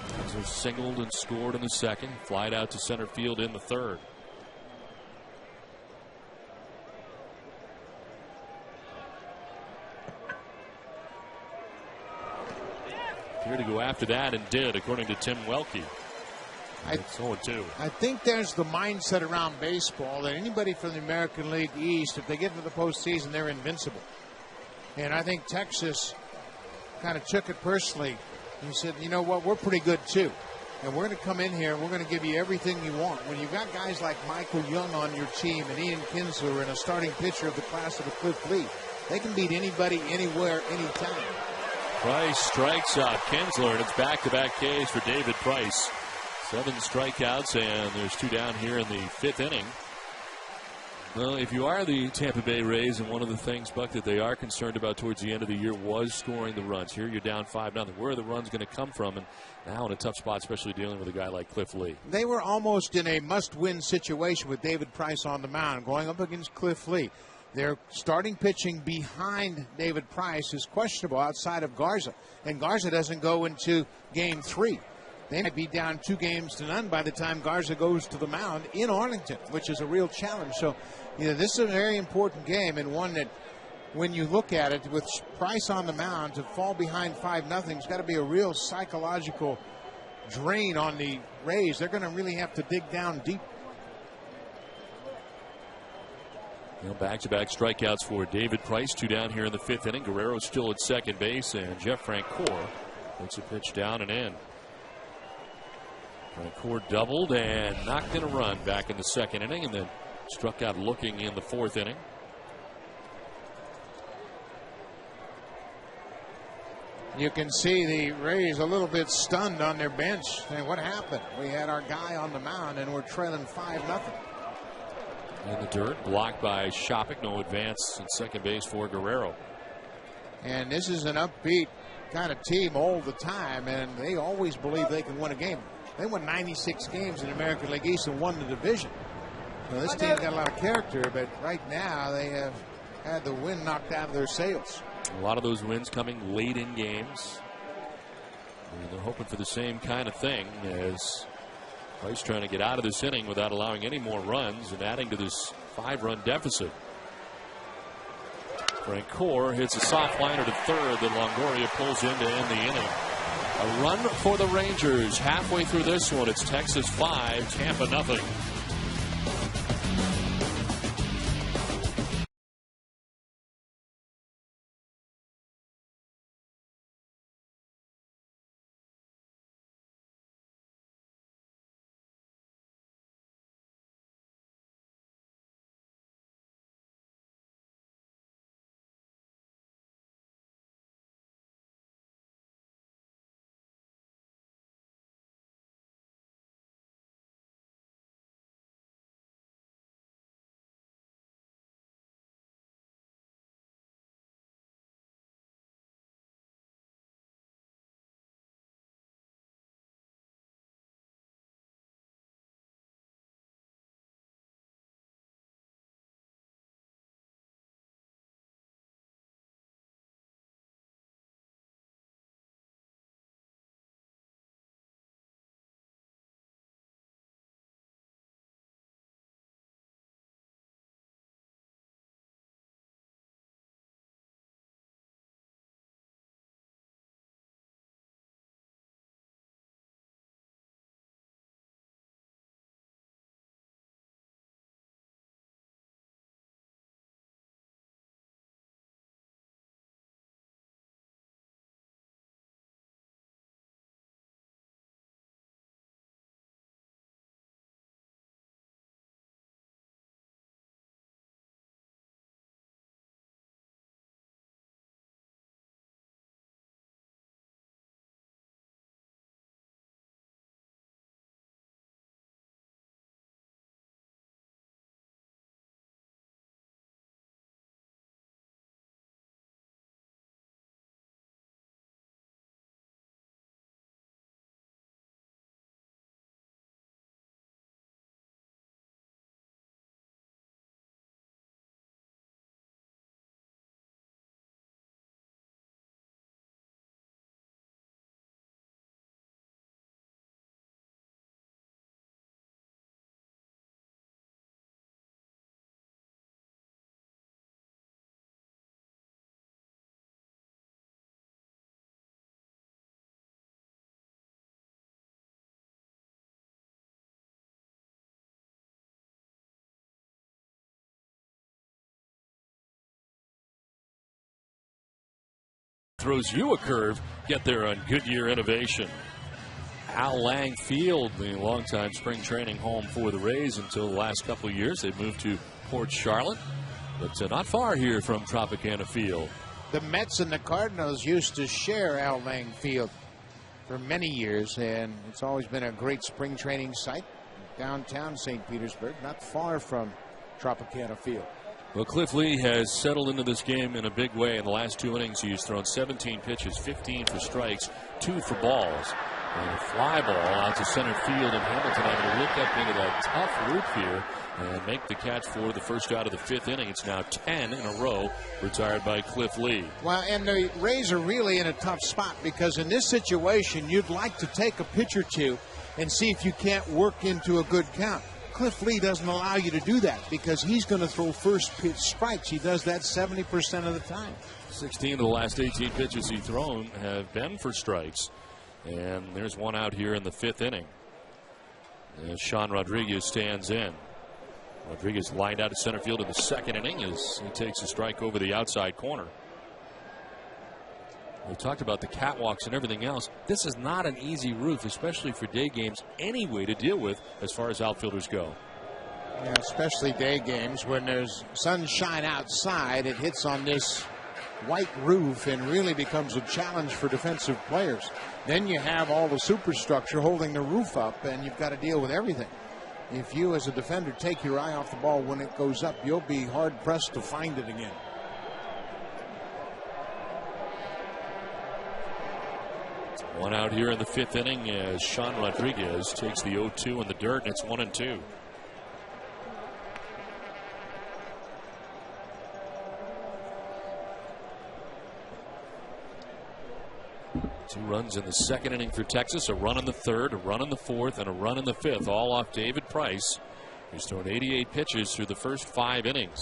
Kinsler singled and scored in the 2nd, flied out to center field in the 3rd. Appeared to go after that and did, according to Tim Welke. It's 0-2. I think there's the mindset around baseball that anybody from the American League East, if they get into the postseason, they're invincible. And I think Texas kind of took it personally. He said, you know what, we're pretty good too. And we're going to come in here and we're going to give you everything you want. When you've got guys like Michael Young on your team and Ian Kinsler and a starting pitcher of the class of the Cliff Lee, they can beat anybody, anywhere, anytime. Price strikes out Kinsler, and it's back-to-back Ks for David Price. 7 strikeouts, and there's 2 down here in the 5th inning. Well, if you are the Tampa Bay Rays, and one of the things, Buck, that they are concerned about towards the end of the year was scoring the runs. Here you're down 5-0. Where are the runs going to come from? And now in a tough spot, especially dealing with a guy like Cliff Lee. They were almost in a must-win situation with David Price on the mound, going up against Cliff Lee. Their starting pitching behind David Price is questionable outside of Garza. And Garza doesn't go into Game 3. They might be down 2-0 by the time Garza goes to the mound in Arlington, which is a real challenge. So, this is a very important game, and one that, when you look at it, with Price on the mound, to fall behind 5-0 has got to be a real psychological drain on the Rays. They're going to really have to dig down deep. Back-to-back strikeouts for David Price. 2 down here in the 5th inning. Guerrero's still at second base, and Jeff Francoeur puts a pitch down and in. Francoeur doubled and knocked in a run back in the 2nd inning, and then struck out looking in the 4th inning. You can see the Rays a little bit stunned on their bench. Saying, what happened? We had our guy on the mound, and we're trailing 5-0. In the dirt, blocked by Shopik. No advance at second base for Guerrero. And this is an upbeat kind of team all the time, and they always believe they can win a game. They won 96 games in the American League East and won the division. So this team's got a lot of character, but right now they have had the wind knocked out of their sails. A lot of those wins coming late in games. And they're hoping for the same kind of thing as Price trying to get out of this inning without allowing any more runs and adding to this 5-run deficit. Francoeur hits a soft liner to third that Longoria pulls in to end the inning. A run for the Rangers halfway through this one. It's Texas 5, Tampa 0. throws you a curve. Get there on Goodyear Innovation. Al Lang Field, the longtime spring training home for the Rays until the last couple of years. They moved to Port Charlotte, but not far here from Tropicana Field. The Mets and the Cardinals used to share Al Lang Field for many years, and it's always been a great spring training site. Downtown St. Petersburg, not far from Tropicana Field. Well, Cliff Lee has settled into this game in a big way. In the last 2 innings, he's thrown 17 pitches, 15 for strikes, 2 for balls. And a fly ball out to center field, and Hamilton having to look up into that tough loop here and make the catch for the first out of the 5th inning. It's now 10 in a row retired by Cliff Lee. Well, and the Rays are really in a tough spot because in this situation, you'd like to take a pitch or two and see if you can't work into a good count. Cliff Lee doesn't allow you to do that because he's going to throw first pitch strikes. He does that 70% of the time. 16 of the last 18 pitches he's thrown have been for strikes. And there's one out here in the 5th inning as Sean Rodriguez stands in. Rodriguez lined out at center field in the 2nd inning as he takes a strike over the outside corner. We talked about the catwalks and everything else. This is not an easy roof, especially for day games, anyway, to deal with as far as outfielders go. Yeah, especially day games when there's sunshine outside. It hits on this white roof and really becomes a challenge for defensive players. Then you have all the superstructure holding the roof up, and you've got to deal with everything. If you as a defender take your eye off the ball when it goes up, you'll be hard-pressed to find it again. One out here in the 5th inning as Sean Rodriguez takes the 0-2 in the dirt, and it's 1-2. Two runs in the 2nd inning for Texas, a run in the 3rd, a run in the 4th, and a run in the 5th, all off David Price, who's thrown 88 pitches through the first 5 innings.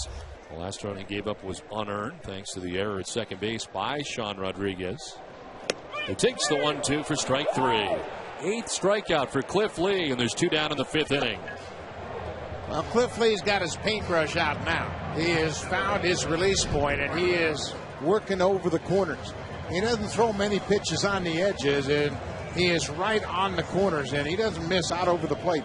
The last run he gave up was unearned thanks to the error at second base by Sean Rodriguez. He takes the 1-2 for strike 3. 8th strikeout for Cliff Lee, and there's 2 down in the 5th inning. Well, Cliff Lee's got his paintbrush out now. He has found his release point, and he is working over the corners. He doesn't throw many pitches on the edges, and he is right on the corners, and he doesn't miss out over the plate.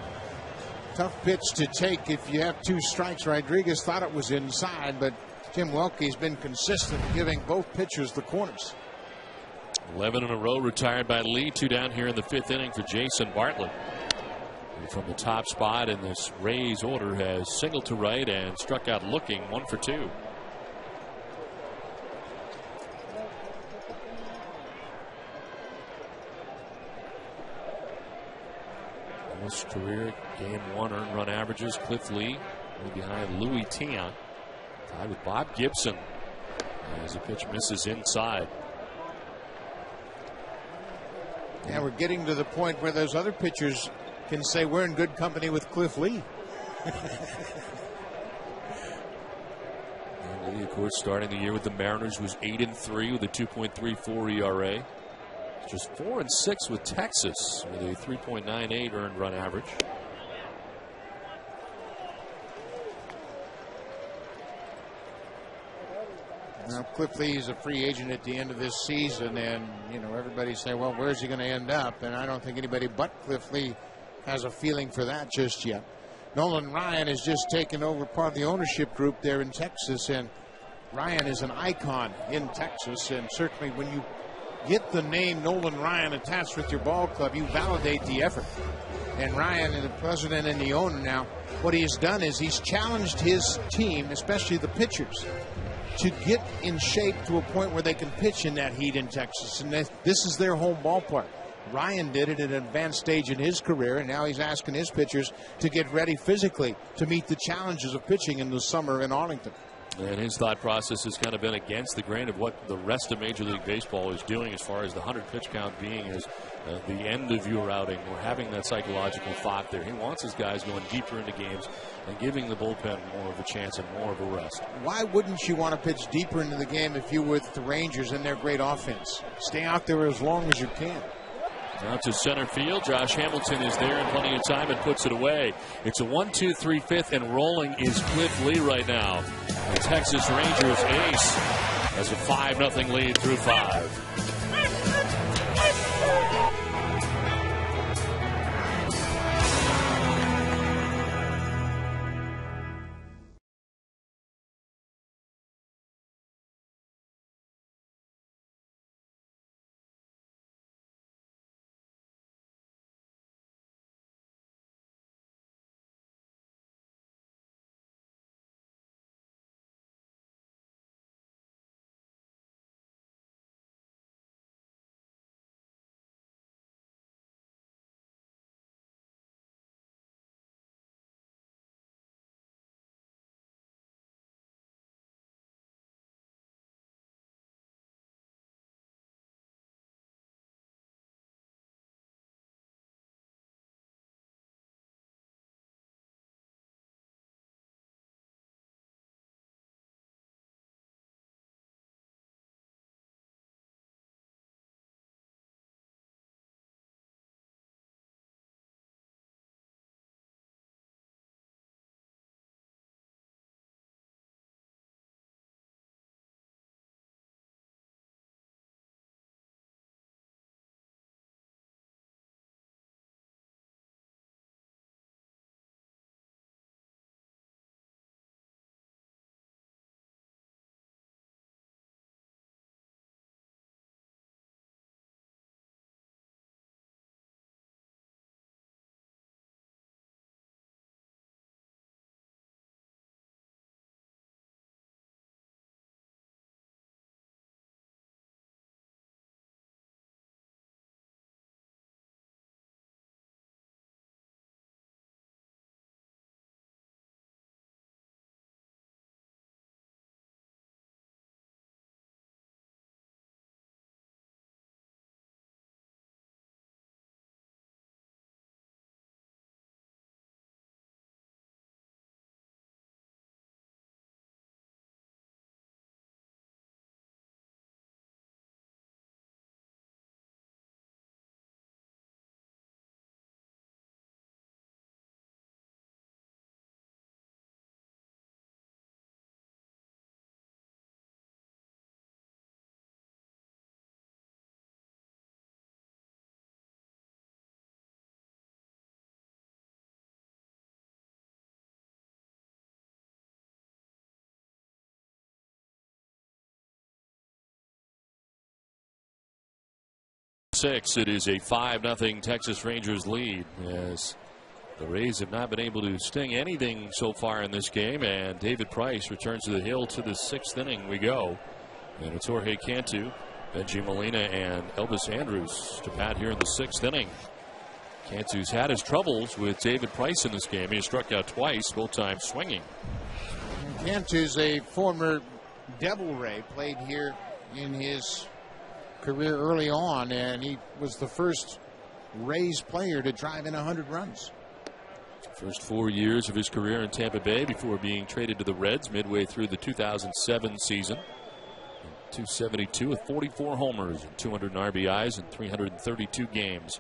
Tough pitch to take if you have 2 strikes. Rodriguez thought it was inside, but Tim Welke's been consistent giving both pitchers the corners. 11 in a row retired by Lee. 2 down here in the 5th inning for Jason Bartlett. And from the top spot in this Rays order has singled to right and struck out looking, 1 for 2. This career game 1 earned run averages. Cliff Lee behind Louis Tiant, tied with Bob Gibson as the pitch misses inside. Yeah, we're getting to the point where those other pitchers can say we're in good company with Cliff Lee. And Lee, of course, starting the year with the Mariners was 8-3 with a 2.34 ERA. Just 4-6 with Texas with a 3.98 earned run average. Now, Cliff Lee is a free agent at the end of this season, and everybody's saying, well, where's he going to end up? And I don't think anybody but Cliff Lee has a feeling for that just yet. Nolan Ryan has just taken over part of the ownership group there in Texas, and Ryan is an icon in Texas, and certainly when you get the name Nolan Ryan attached with your ball club, you validate the effort. And Ryan, the president and the owner now, what he has done is he's challenged his team, especially the pitchers, to get in shape to a point where they can pitch in that heat in Texas. And this is their home ballpark. Ryan did it at an advanced stage in his career, and now he's asking his pitchers to get ready physically to meet the challenges of pitching in the summer in Arlington. And his thought process has kind of been against the grain of what the rest of Major League Baseball is doing as far as the 100 pitch count being as the end of your outing. We're having that psychological thought there. He wants his guys going deeper into games and giving the bullpen more of a chance and more of a rest. Why wouldn't you want to pitch deeper into the game if you're with the Rangers and their great offense? Stay out there as long as you can. Out to center field. Josh Hamilton is there in plenty of time and puts it away. It's a 1-2-3 5th, and rolling is Cliff Lee right now. The Texas Rangers ace as a 5-0 lead through 5. It is a 5-0 Texas Rangers lead, as the Rays have not been able to sting anything so far in this game, and David Price returns to the hill. To the 6th inning we go, and it's Jorge Cantu, Benji Molina, and Elvis Andrus to bat here in the 6th inning. Cantu's had his troubles with David Price in this game. He struck out twice, both times swinging. Cantu's a former Devil Ray, played here in his career early on, and he was the first Rays player to drive in 100 runs. First 4 years of his career in Tampa Bay before being traded to the Reds midway through the 2007 season. 272 with 44 homers and 200 RBIs in 332 games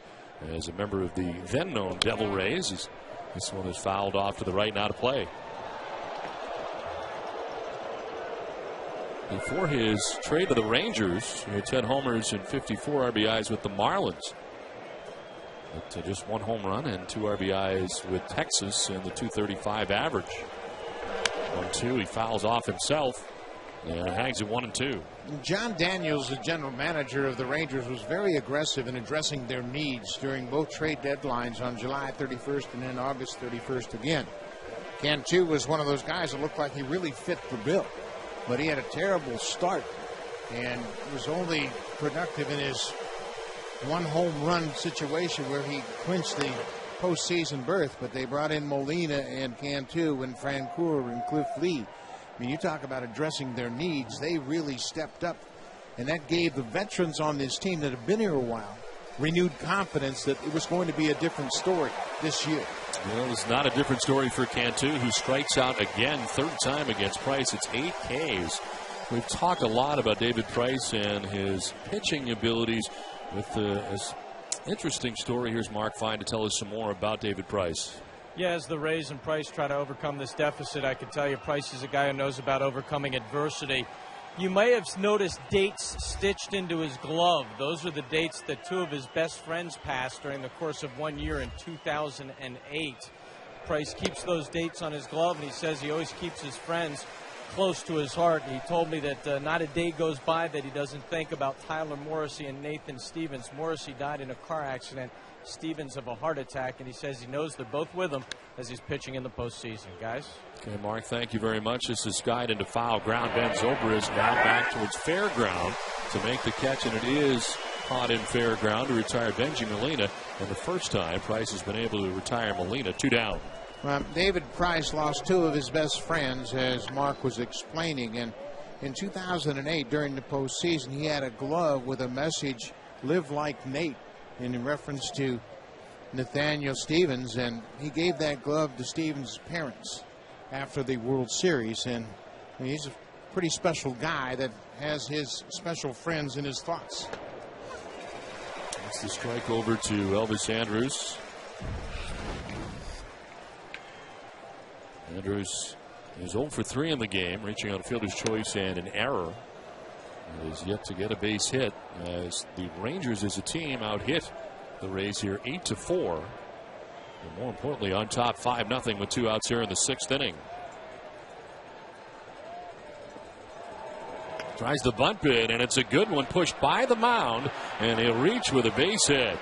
as a member of the then known Devil Rays. This one is fouled off to the right, now to play. Before his trade to the Rangers, he had 10 homers and 54 RBIs with the Marlins. But just 1 home run and 2 RBIs with Texas in the .235 average. 1-2, he fouls off himself and hangs at 1-2. John Daniels, the general manager of the Rangers, was very aggressive in addressing their needs during both trade deadlines on July 31st and then August 31st again. Cantu was one of those guys that looked like he really fit the bill, but he had a terrible start and was only productive in his 1 home run situation where he clinched the postseason berth. But they brought in Molina and Cantu and Francoeur and Cliff Lee. I mean, you talk about addressing their needs. They really stepped up, and that gave the veterans on this team that have been here a while renewed confidence that it was going to be a different story this year. Well, it's not a different story for Cantu, who strikes out again, 3rd time against Price. It's 8 Ks. We've talked a lot about David Price and his pitching abilities. With this interesting story, here's Mark Fine to tell us some more about David Price. Yeah, as the Rays and Price try to overcome this deficit, I can tell you Price is a guy who knows about overcoming adversity. You may have noticed dates stitched into his glove. Those are the dates that two of his best friends passed during the course of 1 year in 2008. Price keeps those dates on his glove, and he says he always keeps his friends close to his heart. He told me that not a day goes by that he doesn't think about Tyler Morrissey and Nathan Stevens. Morrissey died in a car accident, Stevens of a heart attack, and he says he knows they're both with him as he's pitching in the postseason. Guys? Okay, Mark, thank you very much. This is skied into foul ground. Ben Zobrist now back towards fair ground to make the catch, and it is caught in fair ground to retire Benji Molina. And the first time Price has been able to retire Molina. 2 down. David Price lost two of his best friends, as Mark was explaining. And in 2008, during the postseason, he had a glove with a message, "Live like Nate," in reference to Nathaniel Stevens. And he gave that glove to Stevens' parents after the World Series. And he's a pretty special guy that has his special friends in his thoughts. That's the strike over to Elvis Andrus. Andrus is 0 for 3 in the game, reaching on fielder's choice and an error. He is yet to get a base hit, as the Rangers as a team out hit the Rays here 8-4. And more importantly, on top 5-0 with 2 outs here in the 6th inning. Tries the bunt bid, and it's a good one, pushed by the mound, and he'll reach with a base hit.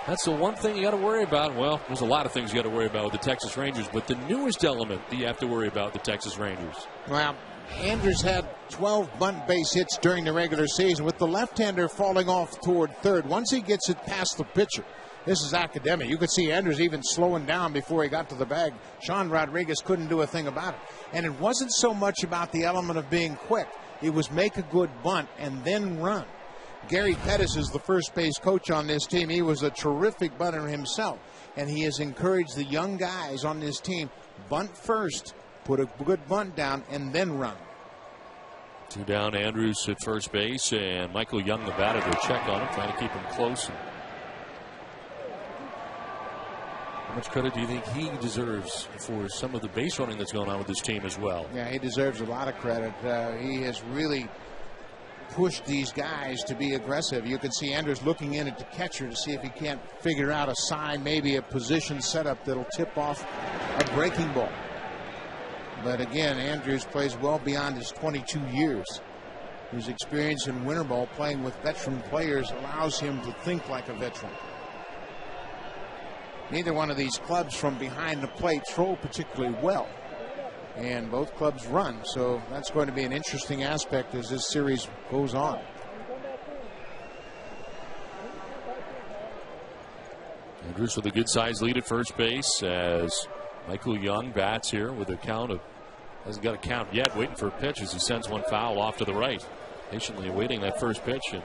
That's the one thing you got to worry about. Well, there's a lot of things you got to worry about with the Texas Rangers, but the newest element that you have to worry about with the Texas Rangers. Well, Andrews had 12 bunt base hits during the regular season, with the left-hander falling off toward third. Once he gets it past the pitcher, this is academic. You could see Andrews even slowing down before he got to the bag. Sean Rodriguez couldn't do a thing about it. And it wasn't so much about the element of being quick. It was make a good bunt and then run. Gary Pettis is the first base coach on this team. He was a terrific bunter himself, and he has encouraged the young guys on this team, bunt first, put a good bunt down, and then run. 2 down, Andrus at first base, and Michael Young, the batter, to check on him, trying to keep him close. How much credit do you think he deserves for some of the base running that's going on with this team as well? Yeah, he deserves a lot of credit. He has really pushed these guys to be aggressive. You can see Andrews looking in at the catcher to see if he can't figure out a sign, maybe a position setup that'll tip off a breaking ball. But again, Andrews plays well beyond his 22 years. His experience in winter ball playing with veteran players allows him to think like a veteran. Neither one of these clubs from behind the plate throw particularly well, and both clubs run, so that's going to be an interesting aspect as this series goes on. Andrus with a good sized lead at first base, as Michael Young bats here with a count of, hasn't got a count yet, waiting for a pitch as he sends one foul off to the right. Patiently awaiting that first pitch and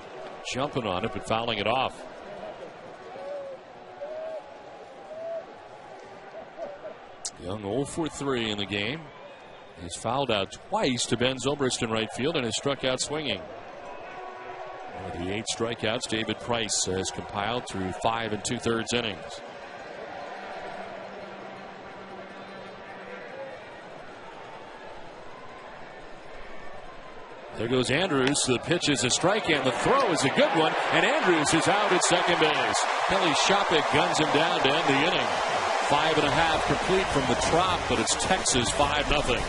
jumping on it, but fouling it off. Young 0 for 3 in the game. He's fouled out twice to Ben Zobrist in right field and has struck out swinging. One of the 8 strikeouts David Price has compiled through 5 2/3 innings. There goes Andrus. The pitch is a strike and the throw is a good one, and Andrus is out at second base. Kelly Shopik guns him down to end the inning. 5.5 complete from the Trop, but it's Texas 5-0.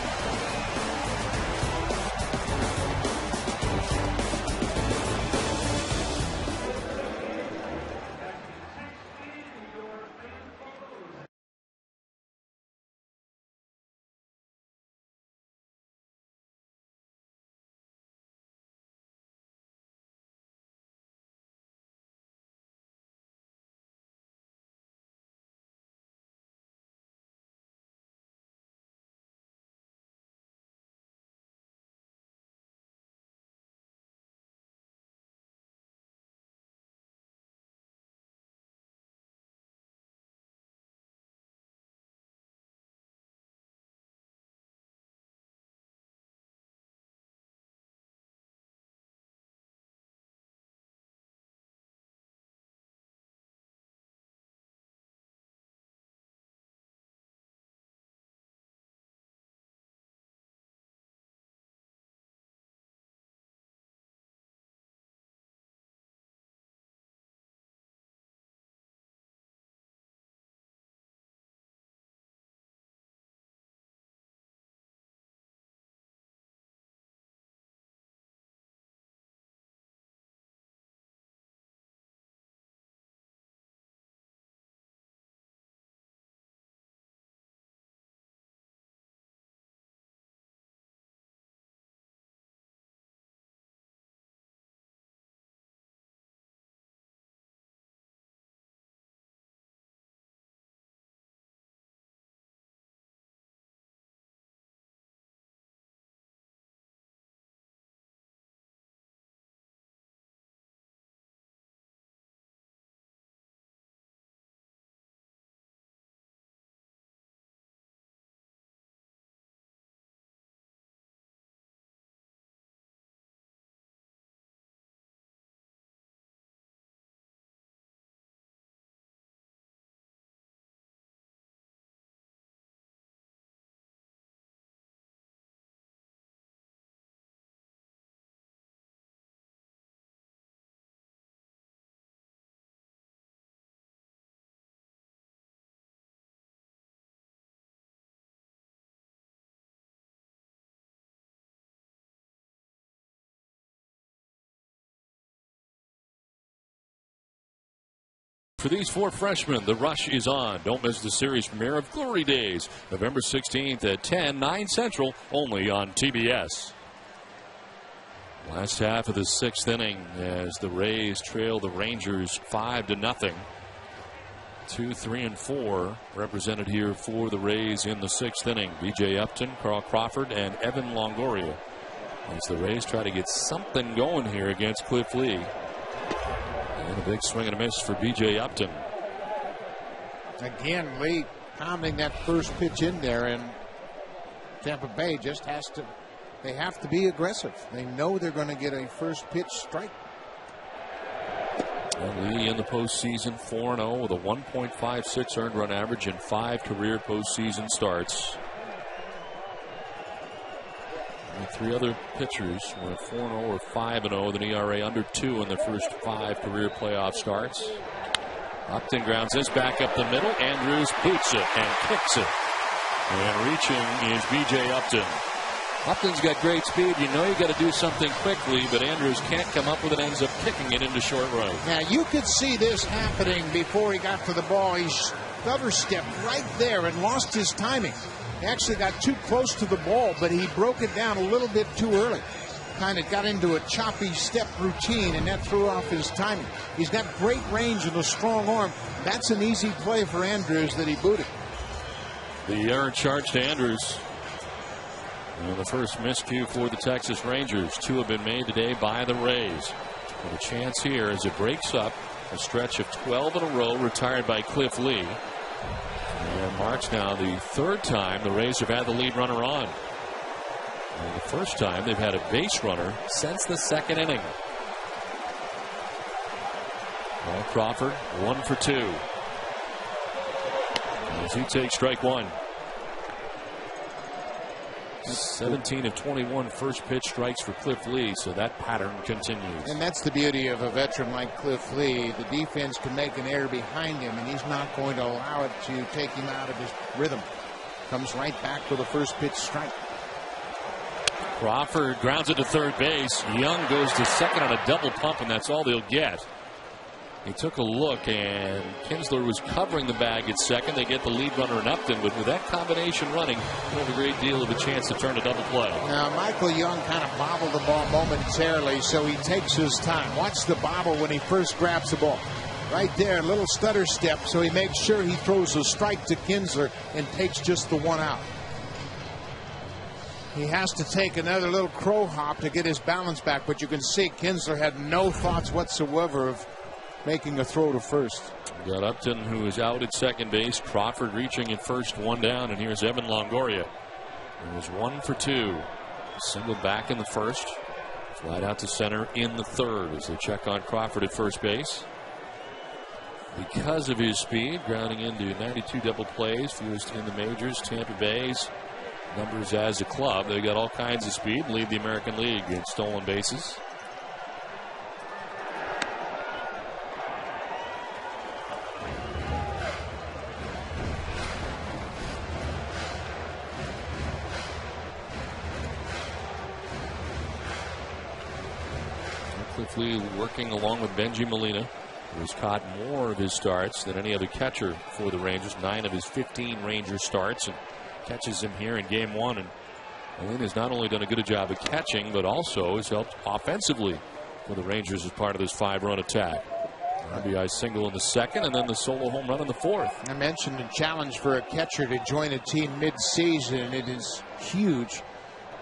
for these 4 freshmen. The rush is on. Don't miss the series premiere of Glory Days, November 16th at 10, 9 Central, only on TBS. Last half of the 6th inning as the Rays trail the Rangers 5-0. 2, 3, and 4 represented here for the Rays in the 6th inning. B.J. Upton, Carl Crawford, and Evan Longoria. As the Rays try to get something going here against Cliff Lee. And a big swing and a miss for B.J. Upton. Again, Lee pounding that first pitch in there, and Tampa Bay just has to, they have to be aggressive. They know they're going to get a first pitch strike. And Lee in the postseason 4-0 with a 1.56 earned run average in 5 career postseason starts. And 3 other pitchers were 4-0 or 5-0 with an ERA under 2 in their first 5 career playoff starts. Upton grounds this back up the middle. Andrews boots it and kicks it. And reaching is B.J. Upton. Upton's got great speed. You know you got to do something quickly, but Andrews can't come up with it, ends up kicking it into short right. Now, you could see this happening before he got to the ball. He stutter stepped right there and lost his timing. He actually got too close to the ball, but he broke it down a little bit too early. Kind of got into a choppy step routine, and that threw off his timing. He's got great range and a strong arm. That's an easy play for Andrews that he booted. The error charge to Andrews. And the first miscue for the Texas Rangers. 2 have been made today by the Rays. With a chance here as it breaks up a stretch of 12 in a row retired by Cliff Lee. And marks now the 3rd time the Rays have had the lead runner on. And the first time they've had a base runner since the 2nd inning. Well, Crawford 1 for 2. As he takes strike 1. 17 of 21 first pitch strikes for Cliff Lee, so that pattern continues. And that's the beauty of a veteran like Cliff Lee. The defense can make an error behind him, and he's not going to allow it to take him out of his rhythm. Comes right back with a first pitch strike. Crawford grounds it to third base. Young goes to second on a double pump, and that's all they'll get. He took a look, and Kinsler was covering the bag at second. They get the lead runner in Upton, but with that combination running, they have a great deal of a chance to turn a double play. Now, Michael Young kind of bobbled the ball momentarily, so he takes his time. Watch the bobble when he first grabs the ball. Right there, a little stutter step, so he makes sure he throws a strike to Kinsler and takes just the 1 out. He has to take another little crow hop to get his balance back, but you can see Kinsler had no thoughts whatsoever of making a throw to first. We got Upton, who is out at second base. Crawford reaching at first, 1 down, and here's Evan Longoria. It was 1 for 2. Single back in the first. Flat out to center in the third as they check on Crawford at first base. Because of his speed, grounding into 92 double plays, fewest in the majors. Tampa Bay's numbers as a club. They got all kinds of speed, lead the American League in stolen bases. Cliff Lee working along with Benji Molina, who has caught more of his starts than any other catcher for the Rangers. 9 of his 15 Rangers starts, and catches him here in game 1. And Molina's not only done a good job of catching, but also has helped offensively for the Rangers as part of this 5-run attack. RBI single in the second, and then the solo home run in the fourth. I mentioned a challenge for a catcher to join a team mid-season. It is huge.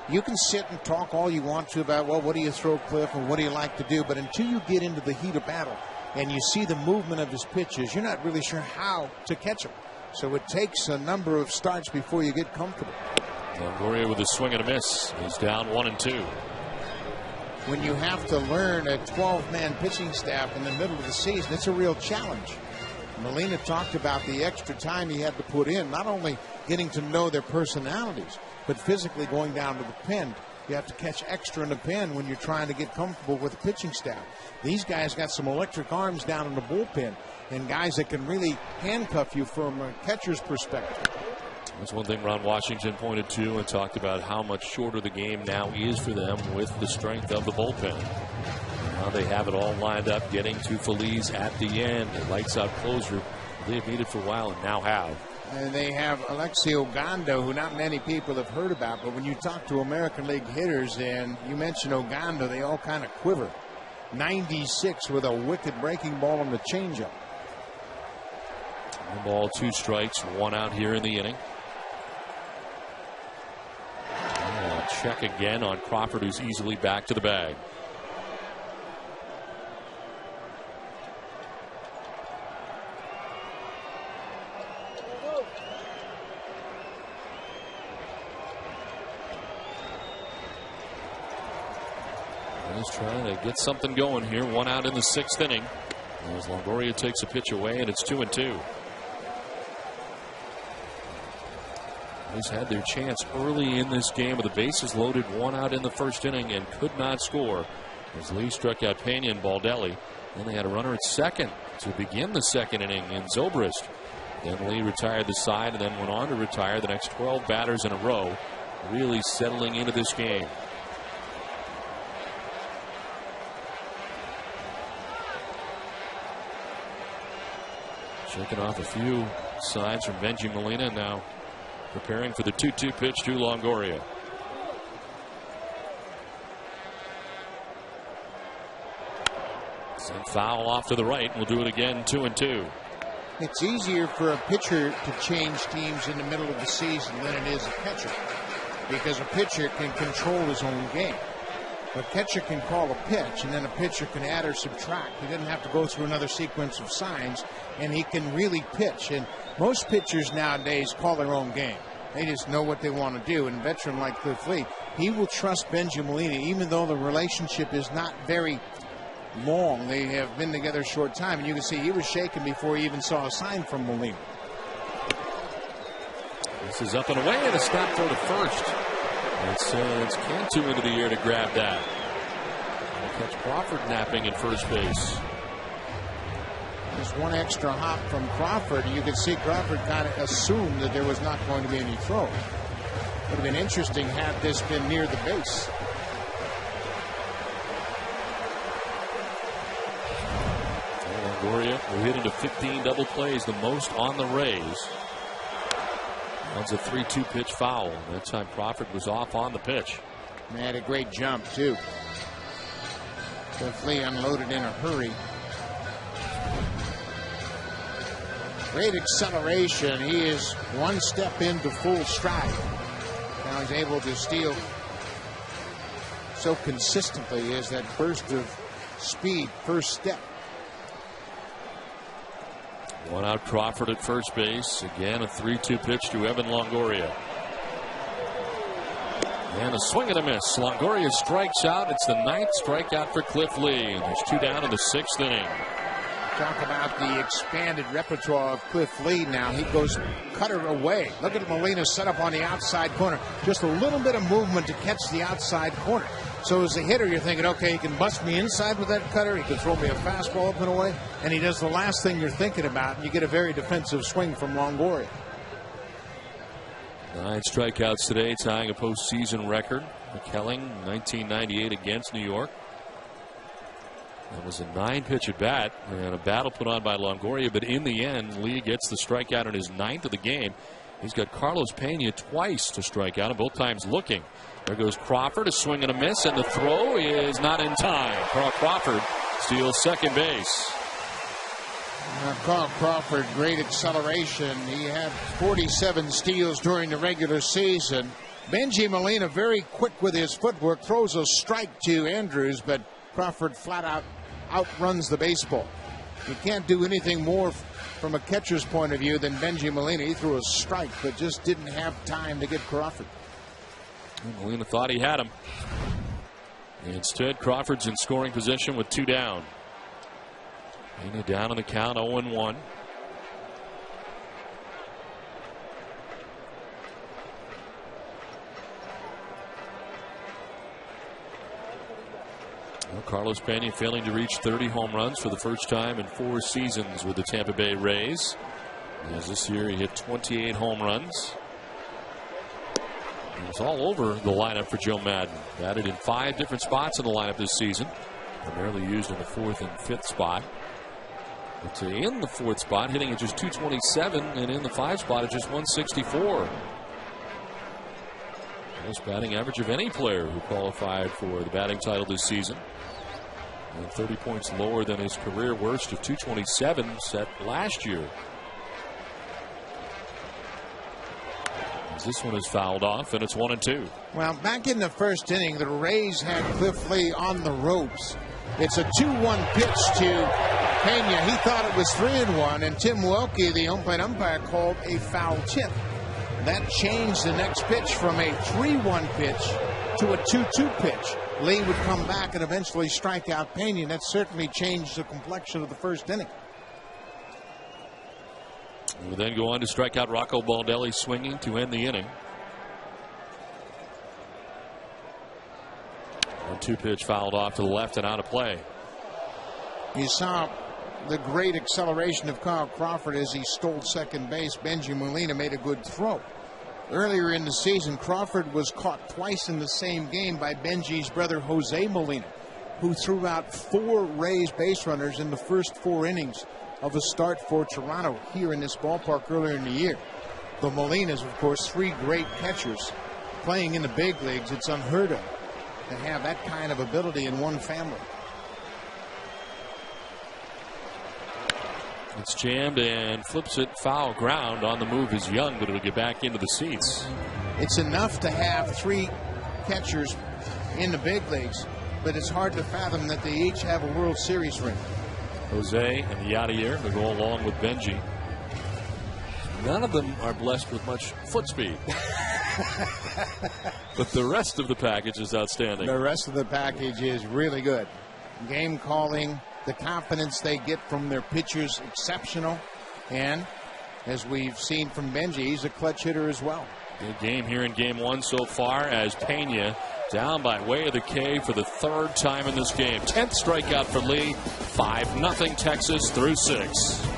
You can sit and talk all you want to about, well, what do you throw, Cliff, and what do you like to do? But until you get into the heat of battle and you see the movement of his pitches, you're not really sure how to catch him. So it takes a number of starts before you get comfortable. Longoria with a swing and a miss. He's down 1 and 2. When you have to learn a 12-man pitching staff in the middle of the season, it's a real challenge. Molina talked about the extra time he had to put in, not only getting to know their personalities, but physically going down to the pen. You have to catch extra in the pen when you're trying to get comfortable with the pitching staff. These guys got some electric arms down in the bullpen, and guys that can really handcuff you from a catcher's perspective. That's one thing Ron Washington pointed to and talked about how much shorter the game now is for them with the strength of the bullpen. Now they have it all lined up, getting to Feliz at the end. A lights out closer they've needed for a while and now have. And they have Alexi Ogando, who not many people have heard about, but when you talk to American League hitters and you mention Ogando, they all kind of quiver. 96 with a wicked breaking ball on the changeup. 1 ball, 2 strikes, 1 out here in the inning. And check again on Crawford, who's easily back to the bag. He's trying to get something going here. 1 out in the 6th inning. As Longoria takes a pitch away, and it's 2-2. He's had their chance early in this game with the bases loaded, 1 out in the 1st inning, and could not score as Lee struck out Pena and Baldelli. Then they had a runner at second to begin the 2nd inning in Zobrist. Then Lee retired the side and then went on to retire the next 12 batters in a row, really settling into this game. Shaking off a few signs from Benji Molina, now preparing for the 2-2 pitch to Longoria. Sent foul off to the right. We'll do it again, 2-2. It's easier for a pitcher to change teams in the middle of the season than it is a catcher, because a pitcher can control his own game. A catcher can call a pitch, and then a pitcher can add or subtract. He doesn't have to go through another sequence of signs, and he can really pitch. And most pitchers nowadays call their own game. They just know what they want to do. And a veteran like Cliff Lee, he will trust Benji Molina, even though the relationship is not very long. They have been together a short time, and you can see he was shaken before he even saw a sign from Molina. This is up and away, and a stop for the first. It's Cantu into the air to grab that. And catch Crawford napping at first base. Just one extra hop from Crawford. You can see Crawford kind of assumed that there was not going to be any throw. Would have been interesting had this been near the base. Longoria will hit into 15 double plays, the most on the Rays. That's a 3-2 pitch foul. That time Crawford was off on the pitch. And had a great jump, too. Cliff Lee unloaded in a hurry. Great acceleration. He is one step into full stride. Now he's able to steal so consistently as that burst of speed, first step. 1 out Crawford at first base. Again, a 3-2 pitch to Evan Longoria. And a swing and a miss. Longoria strikes out. It's the 9th strikeout for Cliff Lee. And there's 2 down in the 6th inning. Talk about the expanded repertoire of Cliff Lee now. He goes cutter away. Look at Molina set up on the outside corner. Just a little bit of movement to catch the outside corner. So as a hitter, you're thinking, okay, he can bust me inside with that cutter. He can throw me a fastball up and away. And he does the last thing you're thinking about. And you get a very defensive swing from Longoria. 9 strikeouts today, tying a postseason record. McKelling, 1998 against New York. That was a 9-pitch at bat and a battle put on by Longoria, but in the end, Lee gets the strikeout in his 9th of the game. He's got Carlos Pena twice to strike out, and both times looking. There goes Crawford, a swing and a miss, and the throw is not in time. Carl Crawford steals second base. Carl Crawford, great acceleration. He had 47 steals during the regular season. Benji Molina very quick with his footwork, throws a strike to Andrews, but Crawford flat out outruns the baseball. You can't do anything more from a catcher's point of view than Benji Molina. He threw a strike, but just didn't have time to get Crawford. Molina thought he had him. Instead, Crawford's in scoring position with 2 down. Molina down on the count, 0-1. Carlos Pena failing to reach 30 home runs for the first time in 4 seasons with the Tampa Bay Rays. As this year he hit 28 home runs. It's all over the lineup for Joe Madden. Batted in 5 different spots in the lineup this season. Primarily used in the 4th and 5th spot. But in the 4th spot, hitting at just 227, and in the 5 spot at just 164. Most batting average of any player who qualified for the batting title this season. And 30 points lower than his career worst of 227 set last year. As this one is fouled off, and it's 1-2. Well, back in the first inning, the Rays had Cliff Lee on the ropes. It's a 2-1 pitch to Pena. He thought it was 3-1, and Tim Welke, the home plate umpire, called a foul tip. That changed the next pitch from a 3-1 pitch to a 2-2 pitch. Lee would come back and eventually strike out Pena. That certainly changed the complexion of the first inning. We'll then go on to strike out Rocco Baldelli swinging to end the inning. 1-2 pitch fouled off to the left and out of play. You saw the great acceleration of Kyle Crawford as he stole second base. Benji Molina made a good throw. Earlier in the season, Crawford was caught twice in the same game by Benji's brother Jose Molina, who threw out 4 Rays base runners in the first 4 innings of a start for Toronto here in this ballpark earlier in the year. The Molinas, of course, 3 great catchers playing in the big leagues. It's unheard of to have that kind of ability in one family. It's jammed and flips it foul ground. On the move is Young, but it'll get back into the seats. It's enough to have 3 catchers in the big leagues, but it's hard to fathom that they each have a World Series ring. Jose and Yadier, they go along with Benji. None of them are blessed with much foot speed. But the rest of the package is outstanding. The rest of the package is really good. Game calling, the confidence they get from their pitchers, exceptional. And as we've seen from Benji, he's a clutch hitter as well. Good game here in game 1 so far as Pena down by way of the K for the 3rd time in this game. 10th strikeout for Lee. 5-0 Texas through 6.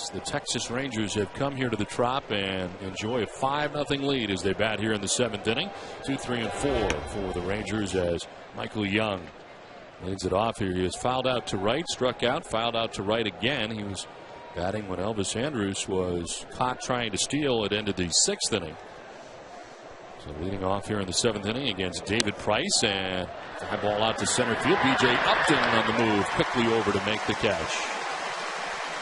as the Texas Rangers have come here to the Trop and enjoy a 5-0 lead as they bat here in the 7th inning. 2, 3, and 4 for the Rangers as Michael Young leads it off here. He is fouled out to right, struck out, fouled out to right again. He was batting when Elvis Andrus was caught trying to steal. It ended the 6th inning. So leading off here in the 7th inning against David Price, and fly ball out to center field. B.J. Upton on the move, quickly over to make the catch.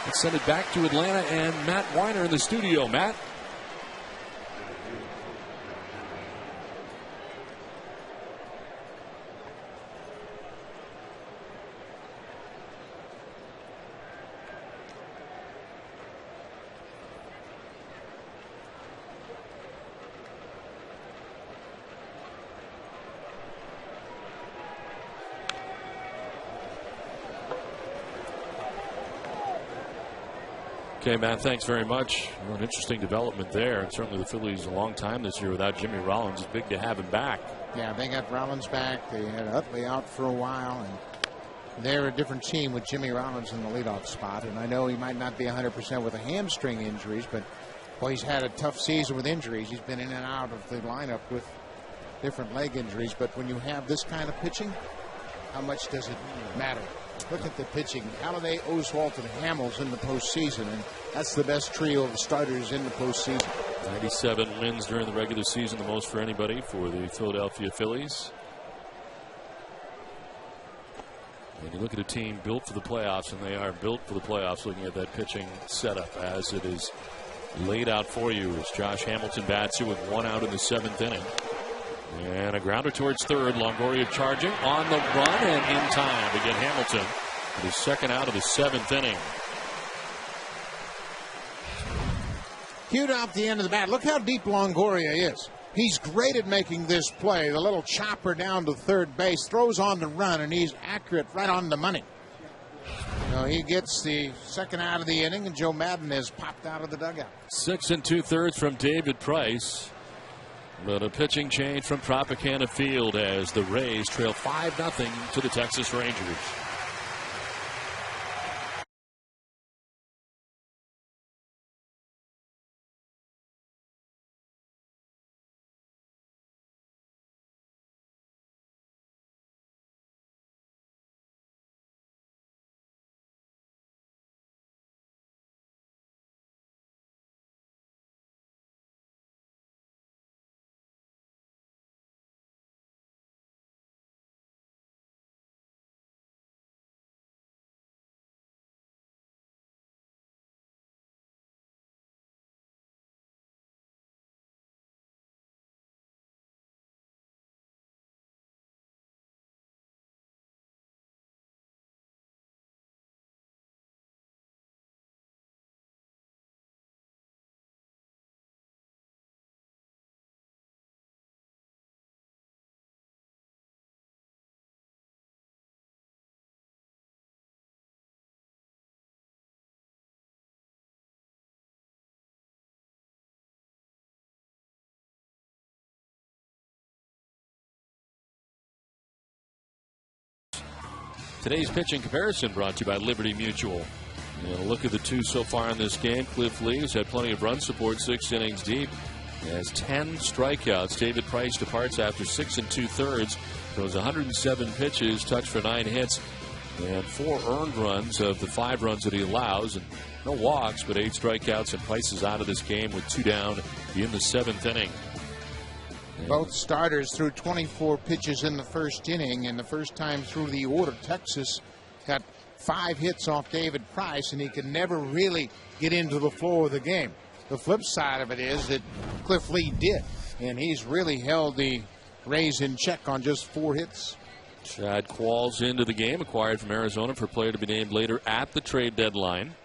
Let's send it back to Atlanta and Matt Weiner in the studio. Matt. Okay, Matt, thanks very much. Well, an interesting development there. And certainly the Phillies a long time this year without Jimmy Rollins. It's big to have him back. Yeah, they got Rollins back. They had Utley out for a while, and they're a different team with Jimmy Rollins in the leadoff spot. And I know he might not be 100% with the hamstring injuries, but boy, he's had a tough season with injuries. He's been in and out of the lineup with different leg injuries. But when you have this kind of pitching, how much does it matter? Look at the pitching. Halladay, Oswalt, and Hamels in the postseason, and that's the best trio of starters in the postseason. 97 wins during the regular season, the most for anybody for the Philadelphia Phillies. And you look at a team built for the playoffs, and they are built for the playoffs looking at that pitching setup as it is laid out for you as Josh Hamilton bats you with 1 out in the 7th inning. And a grounder towards third. Longoria charging on the run and in time to get Hamilton with his 2nd out of the 7th inning. Cued out the end of the bat. Look how deep Longoria is. He's great at making this play. The little chopper down to third base, throws on the run, and he's accurate right on the money. So he gets the 2nd out of the inning, and Joe Madden has popped out of the dugout. 6 2/3 from David Price. But a pitching change from Tropicana Field as the Rays trail 5-0 to the Texas Rangers. Today's pitching comparison brought to you by Liberty Mutual. And a look at the two so far in this game. Cliff Lee has had plenty of run support, 6 innings deep. He has 10 strikeouts. David Price departs after 6 2/3. Throws 107 pitches, touched for 9 hits, and 4 earned runs of the 5 runs that he allows. And no walks, but 8 strikeouts, and Price is out of this game with 2 down in the 7th inning. Both starters threw 24 pitches in the 1st inning, and the first time through the order, Texas got 5 hits off David Price, and he could never really get into the flow of the game. The flip side of it is that Cliff Lee did, and he's really held the Rays in check on just 4 hits. Chad Qualls into the game, acquired from Arizona for a player to be named later at the trade deadline.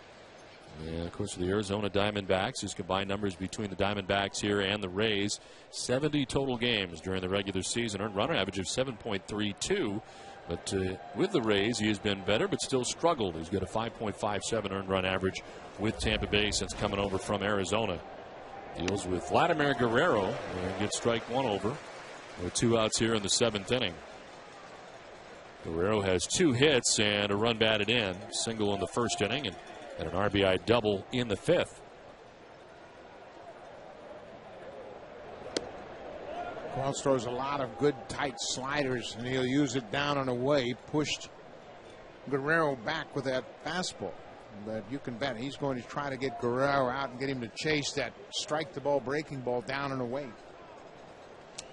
And, of course, the Arizona Diamondbacks, his combined numbers between the Diamondbacks here and the Rays, 70 total games during the regular season. Earned run average of 7.32. But with the Rays, he has been better, but still struggled. He's got a 5.57 earned run average with Tampa Bay since coming over from Arizona. Deals with Vladimir Guerrero and gets strike 1 over with 2 outs here in the 7th inning. Guerrero has 2 hits and a run batted in. Single in the 1st inning, and and an RBI double in the 5th. Cruz throws a lot of good tight sliders, and he'll use it down and away. Pushed Guerrero back with that fastball. But you can bet he's going to try to get Guerrero out and get him to chase that strike the ball breaking ball down and away.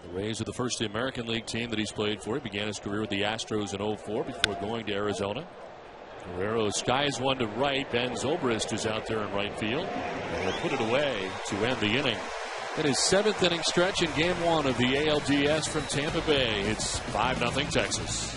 The Rays are the first American League team that he's played for. He began his career with the Astros in 2004 before going to Arizona. Guerrero skies one to right. Ben Zobrist is out there in right field. And he'll put it away to end the inning. In his 7th inning stretch in Game 1 of the ALDS from Tampa Bay, it's 5-0 Texas.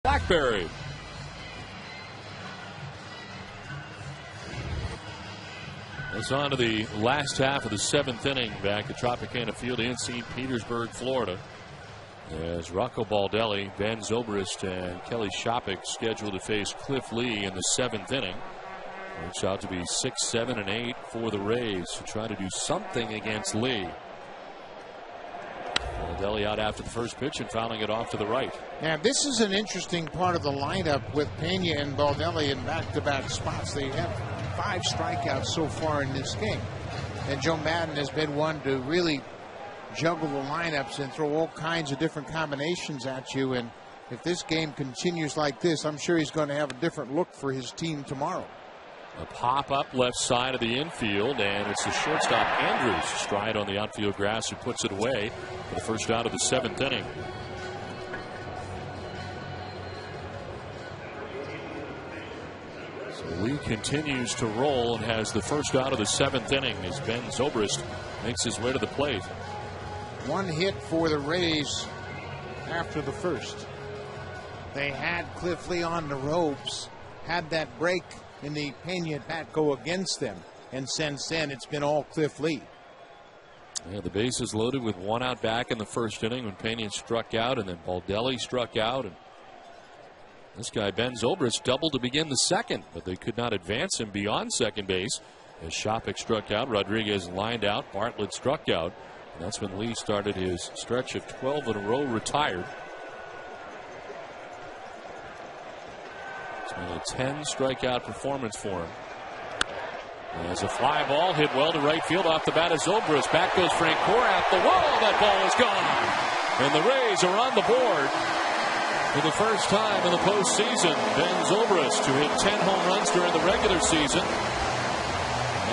Blackberry. It's on to the last half of the 7th inning back at Tropicana Field in St. Petersburg, Florida. As Rocco Baldelli, Ben Zobrist, and Kelly Shopik scheduled to face Cliff Lee in the 7th inning. Works out to be 6, 7, and 8 for the Rays to try to do something against Lee. Baldelli out after the first pitch and fouling it off to the right. Now, this is an interesting part of the lineup with Pena and Baldelli in back-to-back spots. They have 5 strikeouts so far in this game. And Joe Madden has been one to really juggle the lineups and throw all kinds of different combinations at you. And if this game continues like this, I'm sure he's going to have a different look for his team tomorrow. A pop-up left side of the infield, and it's the shortstop Andrews. Stride on the outfield grass who puts it away for the first out of the 7th inning. So Lee continues to roll and has the first out of the 7th inning as Ben Zobrist makes his way to the plate. 1 hit for the Rays after the first. They had Cliff Lee on the ropes, had that break in the Pena bat go against them, and since then it's been all Cliff Lee. Yeah, the bases loaded with 1 out back in the first inning when Pena struck out, and then Baldelli struck out, and this guy Ben Zobrist doubled to begin the 2nd, but they could not advance him beyond second base As Shopik struck out, Rodriguez lined out, Bartlett struck out. And that's when Lee started his stretch of 12 in a row, retired. It's been a 10 strikeout performance for him. As a fly ball hit well to right field off the bat of Zobrist. Back goes Francoeur at the wall. That ball is gone. And the Rays are on the board for the first time in the postseason. Ben Zobrist, who hit 10 home runs during the regular season,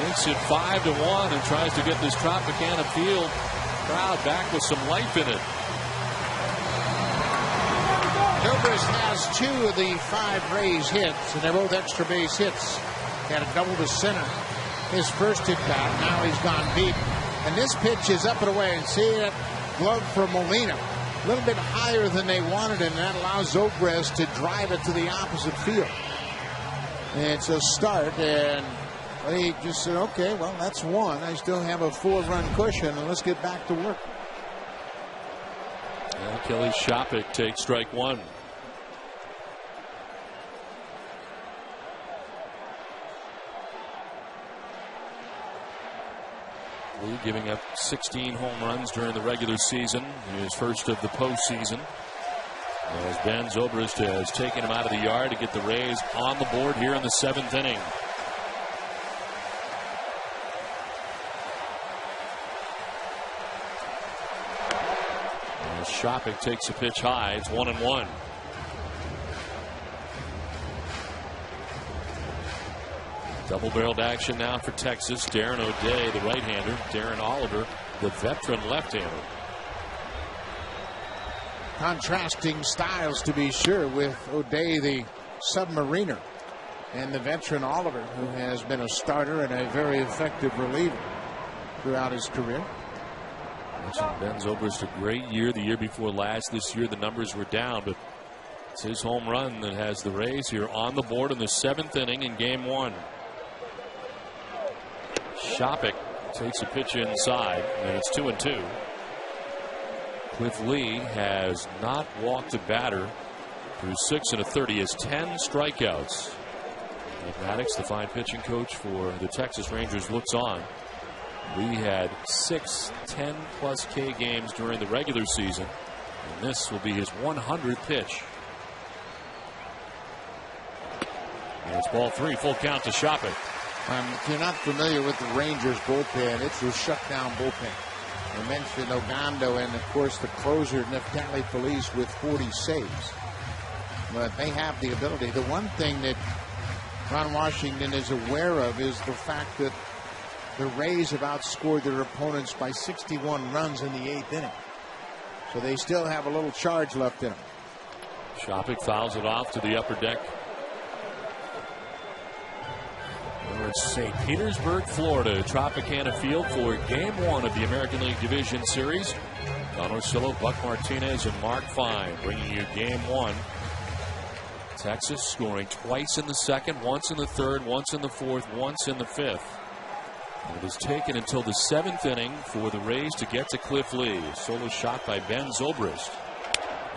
makes it 5-1 and tries to get this Tropicana Field crowd back with some life in it. Zobrist has 2 of the 5 Rays hits, and they're both extra base hits. He had a double to center his first at bat. Now he's gone deep. And this pitch is up and away. And see that glove for Molina. A little bit higher than they wanted, and that allows Zobrist to drive it to the opposite field. And it's a start, and they just said, okay, well, that's 1. I still have a 4-run cushion, and let's get back to work. And Kelly Shopik takes strike 1. Lee giving up 16 home runs during the regular season, his first of the postseason. As Ben Zobrist has taken him out of the yard to get the Rays on the board here in the 7th inning. As Shopik takes a pitch high, it's 1-1. Double-barreled action now for Texas. Darren O'Day, the right-hander. Darren Oliver, the veteran left-hander. Contrasting styles, to be sure, with O'Day, the submariner, and the veteran Oliver, who has been a starter and a very effective reliever throughout his career. Ben Zobrist, a great year the year before last. This year the numbers were down, but it's his home run that has the Rays here on the board in the 7th inning in Game 1. Shopik takes a pitch inside, and it's 2-2. Cliff Lee has not walked a batter through 6 1/3. He has 10 strikeouts. Nick Maddox, the fine pitching coach for the Texas Rangers, looks on. Lee had 6 10+ K games during the regular season, and this will be his 100th pitch. And it's ball 3, full count to Shopik. If you're not familiar with the Rangers bullpen, it's your shutdown bullpen. I mentioned Ogando and, of course, the closer, Neftali Feliz, with 40 saves. But they have the ability. The one thing that Ron Washington is aware of is the fact that the Rays have outscored their opponents by 61 runs in the 8th inning. So they still have a little charge left in them. Shopik fouls it off to the upper deck. It's St. Petersburg, Florida, Tropicana Field for Game 1 of the American League Division Series. Don Orsillo, Buck Martinez, and Mark Fine bringing you Game 1. Texas scoring twice in the 2nd, once in the 3rd, once in the 4th, once in the 5th. And it has taken until the 7th inning for the Rays to get to Cliff Lee. A solo shot by Ben Zobrist.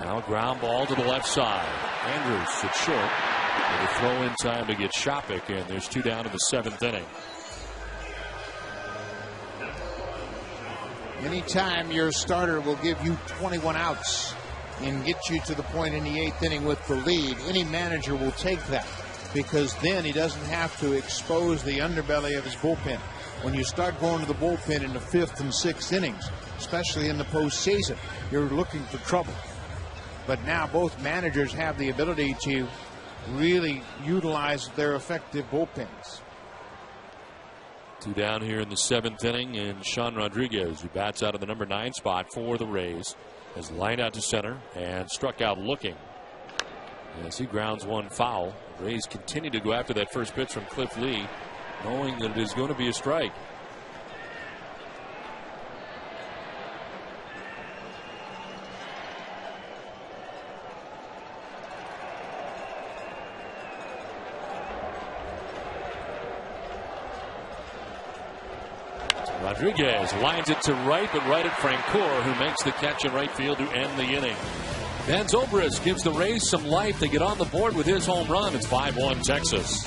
Now a ground ball to the left side. Andrews at short. With a throw in time to get Shopik, and there's 2 down in the 7th inning. Anytime your starter will give you 21 outs and get you to the point in the 8th inning with the lead, any manager will take that, because then he doesn't have to expose the underbelly of his bullpen. When you start going to the bullpen in the 5th and 6th innings, especially in the postseason, you're looking for trouble. But now both managers have the ability to really utilize their effective bullpens. 2 down here in the 7th inning, and Sean Rodriguez, who bats out of the number 9 spot for the Rays, has lined out to center and struck out looking. As he grounds one foul, Rays continue to go after that first pitch from Cliff Lee, knowing that it is going to be a strike. Rodriguez lines it to right, but right at Francoeur, who makes the catch in right field to end the inning. Ben Zobrist gives the Rays some life. They get on the board with his home run. It's 5-1 Texas.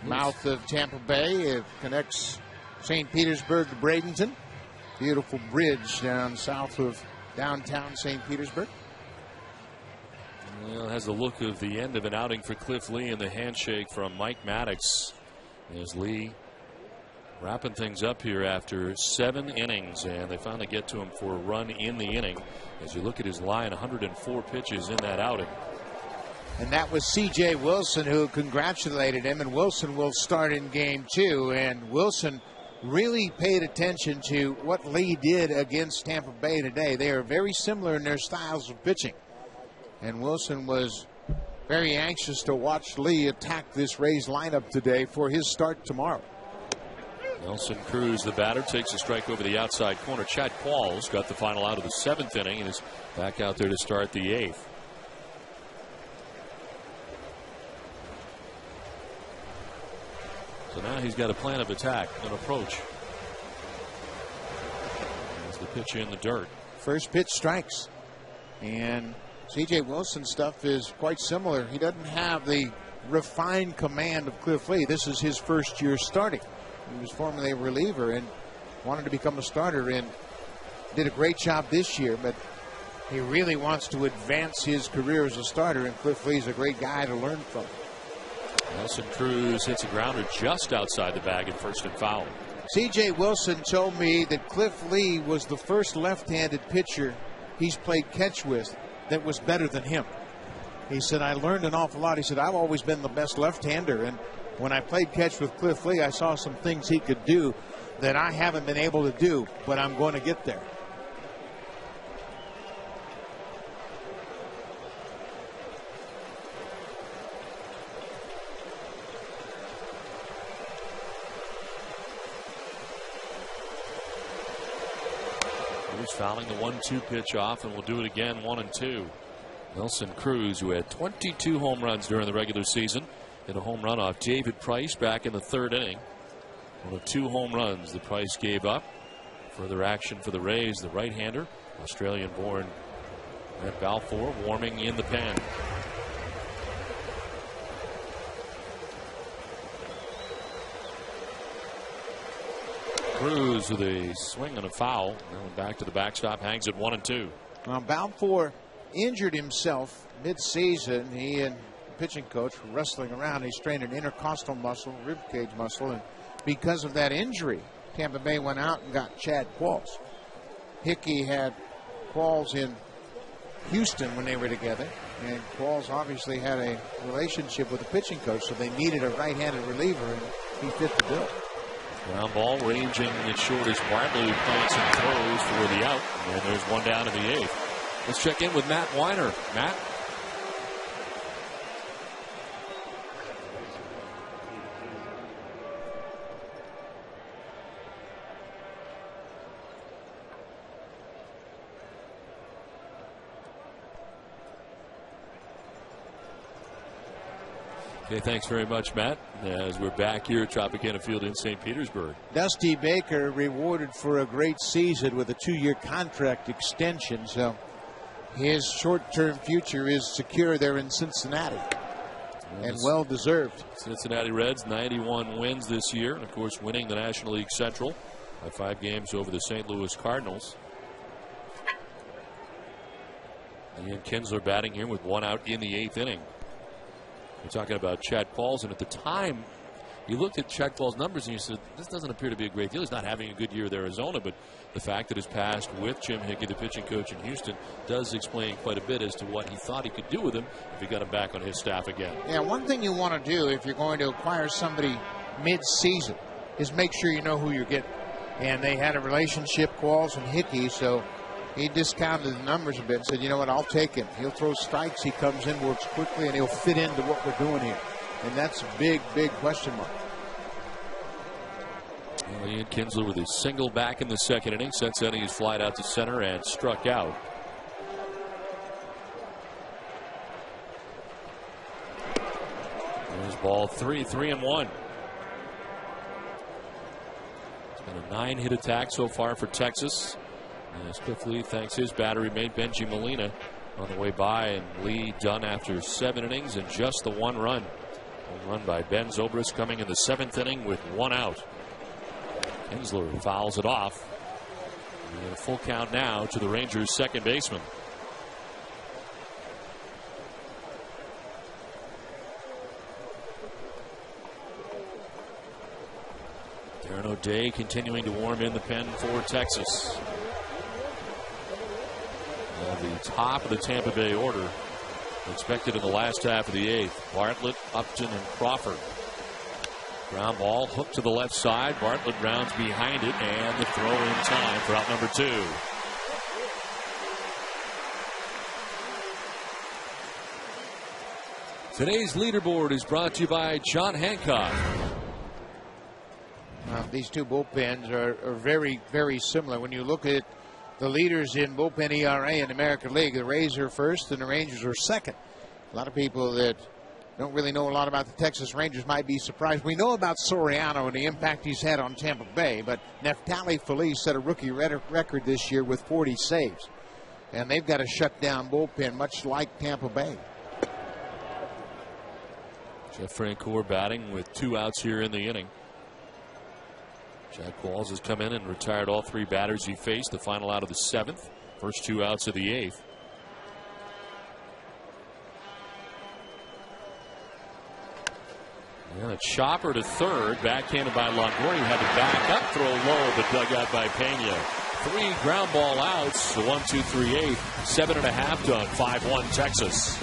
mouth of Tampa Bay. It connects St. Petersburg to Bradenton. Beautiful bridge down south of downtown St. Petersburg. Well, it has the look of the end of an outing for Cliff Lee and the handshake from Mike Maddox. As Lee wrapping things up here after 7 innings, and they finally get to him for a run in the inning. As you look at his line, 104 pitches in that outing. And that was C.J. Wilson who congratulated him, and Wilson will start in game 2. And Wilson really paid attention to what Lee did against Tampa Bay today. They are very similar in their styles of pitching. And Wilson was very anxious to watch Lee attack this Rays lineup today for his start tomorrow. Nelson Cruz, the batter, takes a strike over the outside corner. Chad Qualls got the final out of the 7th inning and is back out there to start the 8th. So now he's got a plan of attack, an approach. As the pitch in the dirt. First pitch strikes. And C.J. Wilson's stuff is quite similar. He doesn't have the refined command of Cliff Lee. This is his first year starting. He was formerly a reliever and wanted to become a starter and did a great job this year, but he really wants to advance his career as a starter, and Cliff Lee's a great guy to learn from. Nelson Cruz hits a grounder just outside the bag at first and foul. C.J. Wilson told me that Cliff Lee was the first left-handed pitcher he's played catch with that was better than him. He said, I learned an awful lot. He said, I've always been the best left-hander, and when I played catch with Cliff Lee, I saw some things he could do that I haven't been able to do, but I'm going to get there. Cruz fouling the 1-2 pitch off, and we'll do it again, 1-2. Nelson Cruz, who had 22 home runs during the regular season, hit a home run off David Price back in the 3rd inning. One of 2 home runs the Price gave up. Further action for the Rays, the right-hander, Australian-born Matt Balfour, warming in the pen. Cruz with a swing and a foul. Going back to the backstop, hangs at 1-2. Well, Balfour injured himself mid-season. He and the pitching coach were wrestling around. He strained an intercostal muscle, rib cage muscle, and because of that injury, Tampa Bay went out and got Chad Qualls. Hickey had Qualls in Houston when they were together, and Qualls obviously had a relationship with the pitching coach, so they needed a right-handed reliever, and he fit the bill. Ground ball ranging as short as Bartley plants and throws for the out, and there's one down in the 8th. Let's check in with Matt Weiner. Matt? Okay, thanks very much, Matt. As we're back here at Tropicana Field in St. Petersburg. Dusty Baker rewarded for a great season with a 2-year contract extension, so his short-term future is secure there in Cincinnati, and well-deserved. Cincinnati Reds, 91 wins this year, and of course winning the National League Central by 5 games over the St. Louis Cardinals. Ian Kinsler batting here with 1 out in the 8th inning. We're talking about Chad Qualls, and at the time, you looked at Chad Qualls' numbers and you said, this doesn't appear to be a great deal. He's not having a good year with Arizona, but the fact that his past with Jim Hickey, the pitching coach in Houston, does explain quite a bit as to what he thought he could do with him if he got him back on his staff again. Yeah, one thing you want to do if you're going to acquire somebody mid-season is make sure you know who you're getting. And they had a relationship, Qualls and Hickey, so he discounted the numbers a bit and said, you know what, I'll take him. He'll throw strikes, he comes in, works quickly, and he'll fit into what we're doing here. And that's a big, big question mark. Well, Ian Kinsler with a single back in the 2nd inning. Sent his flight out to center and struck out. There's ball 3, 3-1. It's been a 9-hit attack so far for Texas. As Cliff Lee thanks his battery mate Benji Molina on the way by, and Lee done after 7 innings and just the 1 run. Home run by Ben Zobrist coming in the 7th inning with 1 out. Kinsler fouls it off. And a full count now to the Rangers' second baseman. Darren O'Day continuing to warm in the pen for Texas. The top of the Tampa Bay order expected in the last half of the 8th. Bartlett, Upton, and Crawford. Ground ball hooked to the left side. Bartlett rounds behind it, and the throw in time for out number 2. Today's leaderboard is brought to you by John Hancock. These two bullpens are very, very similar. When you look at the leaders in bullpen ERA in the American League, the Rays are first and the Rangers are second. A lot of people that don't really know a lot about the Texas Rangers might be surprised. We know about Soriano and the impact he's had on Tampa Bay, but Neftali Feliz set a rookie record this year with 40 saves. And they've got a shutdown bullpen, much like Tampa Bay. Jeff Francoeur batting with 2 outs here in the inning. Jack Qualls has come in and retired all 3 batters he faced. The final out of the 7th. First 2 outs of the 8th. And a chopper to third. Backhanded by Longoria. Had to back up, throw low, but dug out by Pena. 3 ground ball outs. The 1-2-3-8. 7.5 done. 5-1 Texas.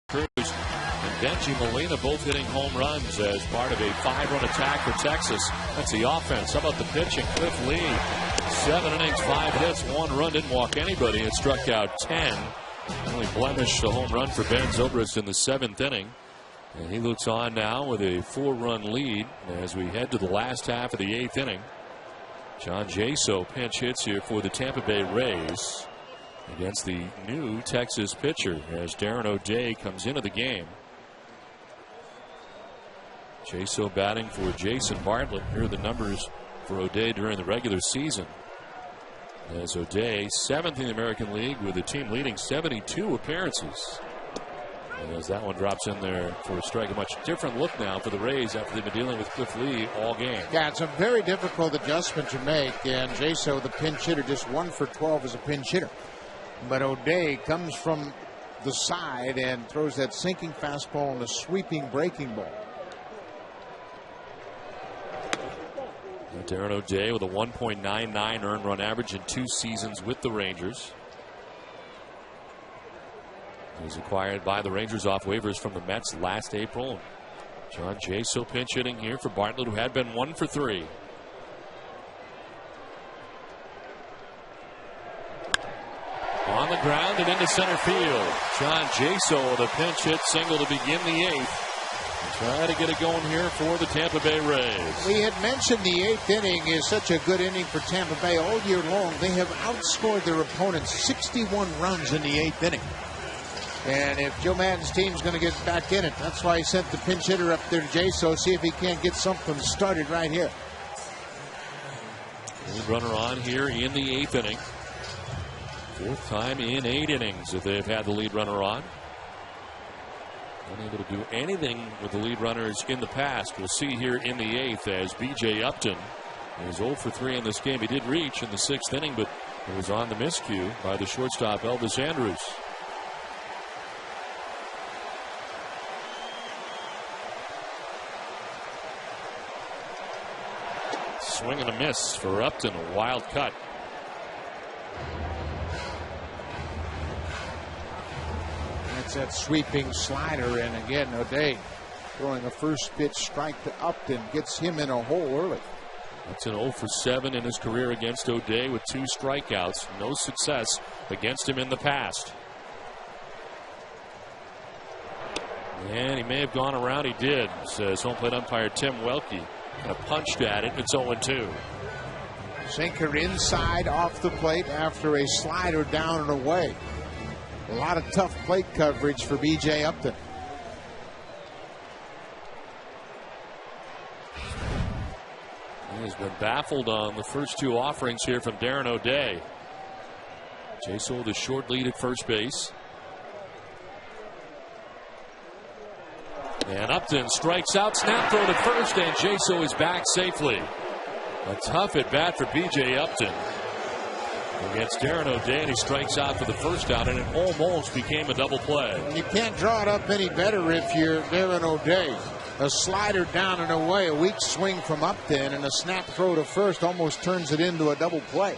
Cruz and Benji Molina both hitting home runs as part of a 5-run attack for Texas. That's the offense. How about the pitching? Cliff Lee, 7 innings, 5 hits, 1 run, didn't walk anybody, and struck out 10. Only blemished a home run for Ben Zobrist in the 7th inning. And he looks on now with a 4-run lead as we head to the last half of the 8th inning. John Jaso pinch hits here for the Tampa Bay Rays against the new Texas pitcher as Darren O'Day comes into the game. Jaso batting for Jason Bartlett. Here are the numbers for O'Day during the regular season. As O'Day, 7th in the American League with the team leading 72 appearances. And as that one drops in there for a strike, a much different look now for the Rays after they've been dealing with Cliff Lee all game. Yeah, it's a very difficult adjustment to make. And Jaso, the pinch hitter, just 1 for 12 as a pinch hitter. But O'Day comes from the side and throws that sinking fastball and a sweeping breaking ball. Darren O'Day with a 1.99 earned run average in 2 seasons with the Rangers. He was acquired by the Rangers off waivers from the Mets last April. John Jaso pinch hitting here for Bartlett, who had been 1 for 3. On the ground and into center field. John Jaso with a pinch hit single to begin the 8th. Try to get it going here for the Tampa Bay Rays. We had mentioned the 8th inning is such a good inning for Tampa Bay all year long. They have outscored their opponents 61 runs in the 8th inning. And if Joe Maddon's team's going to get back in it, that's why he sent the pinch hitter up there to Jaso, see if he can't get something started right here. Lead runner on here in the 8th inning. 4th time in 8 innings that they've had the lead runner on. Unable to do anything with the lead runners in the past. We'll see here in the 8th as B.J. Upton is 0 for 3 in this game. He did reach in the 6th inning, but it was on the miscue by the shortstop Elvis Andrus. Swing and a miss for Upton. A wild cut. That's that sweeping slider, and again O'Day throwing a first pitch strike to Upton gets him in a hole early. That's an 0 for 7 in his career against O'Day with 2 strikeouts. No success against him in the past. And he may have gone around. He did, says home plate umpire Tim Welke. Kind of punched at it. It's 0-2. Sinker inside off the plate after a slider down and away. A lot of tough plate coverage for B.J. Upton. He has been baffled on the first 2 offerings here from Darren O'Day. Jaso with a short lead at first base. And Upton strikes out, snap throw to first, and Jaso is back safely. A tough at bat for B.J. Upton against Darren O'Day, and he strikes out for the first out, and it almost became a double play. You can't draw it up any better if you're Darren O'Day. A slider down and away, a weak swing from Upton, and a snap throw to first almost turns it into a double play.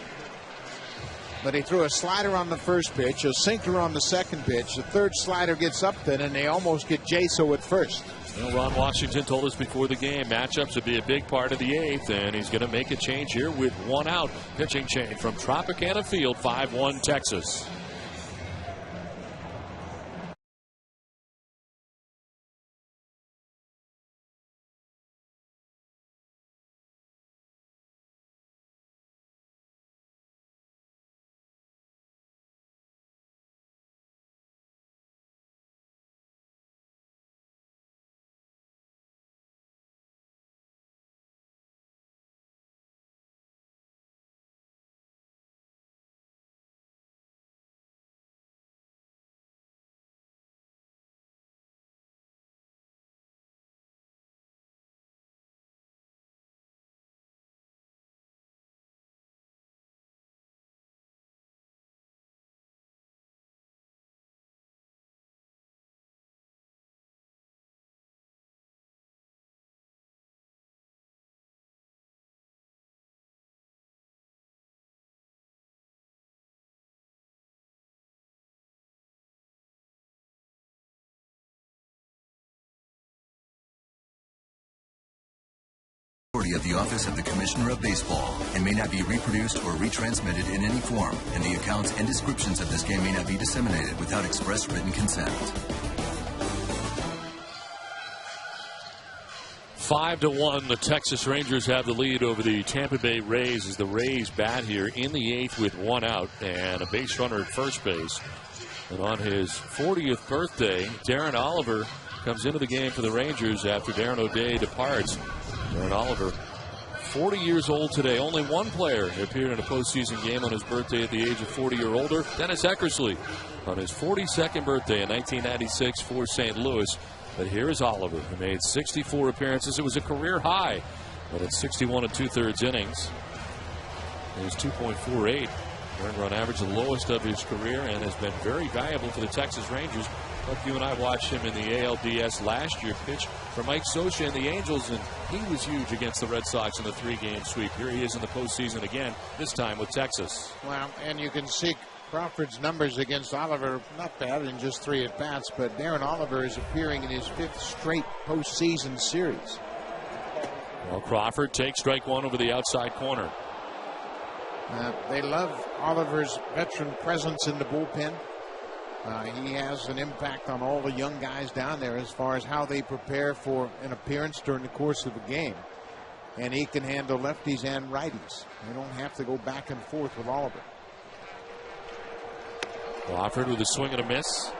But he threw a slider on the first pitch, a sinker on the second pitch, the third slider gets Upton, and they almost get Jaso at first. Well, Ron Washington told us before the game matchups would be a big part of the 8th, and he's going to make a change here with 1 out. Pitching change from Tropicana Field, 5-1 Texas. Of the Office of the Commissioner of Baseball and may not be reproduced or retransmitted in any form, and the accounts and descriptions of this game may not be disseminated without express written consent. 5-1, the Texas Rangers have the lead over the Tampa Bay Rays as the Rays bat here in the 8th with 1 out and a base runner at first base. And on his 40th birthday, Darren Oliver comes into the game for the Rangers after Darren O'Day departs. Darren Oliver, 40 years old today. Only one player appeared in a postseason game on his birthday at the age of 40 or older. Dennis Eckersley on his 42nd birthday in 1996 for St. Louis. But here is Oliver, who made 64 appearances. It was a career high, but in 61 2/3 innings. It was 2.48 earned run average, the lowest of his career, and has been very valuable for the Texas Rangers. Like you and I watched him in the ALDS last year pitch for Mike Scioscia and the Angels, and he was huge against the Red Sox in the 3-game sweep. Here he is in the postseason again, this time with Texas. Well, and you can see Crawford's numbers against Oliver, not bad in just 3 at-bats, but Darren Oliver is appearing in his 5th straight postseason series. Well, Crawford takes strike 1 over the outside corner. They love Oliver's veteran presence in the bullpen. He has an impact on all the young guys down there as far as how they prepare for an appearance during the course of a game. And he can handle lefties and righties. They don't have to go back and forth with Oliver. Crawford with a swing and a miss.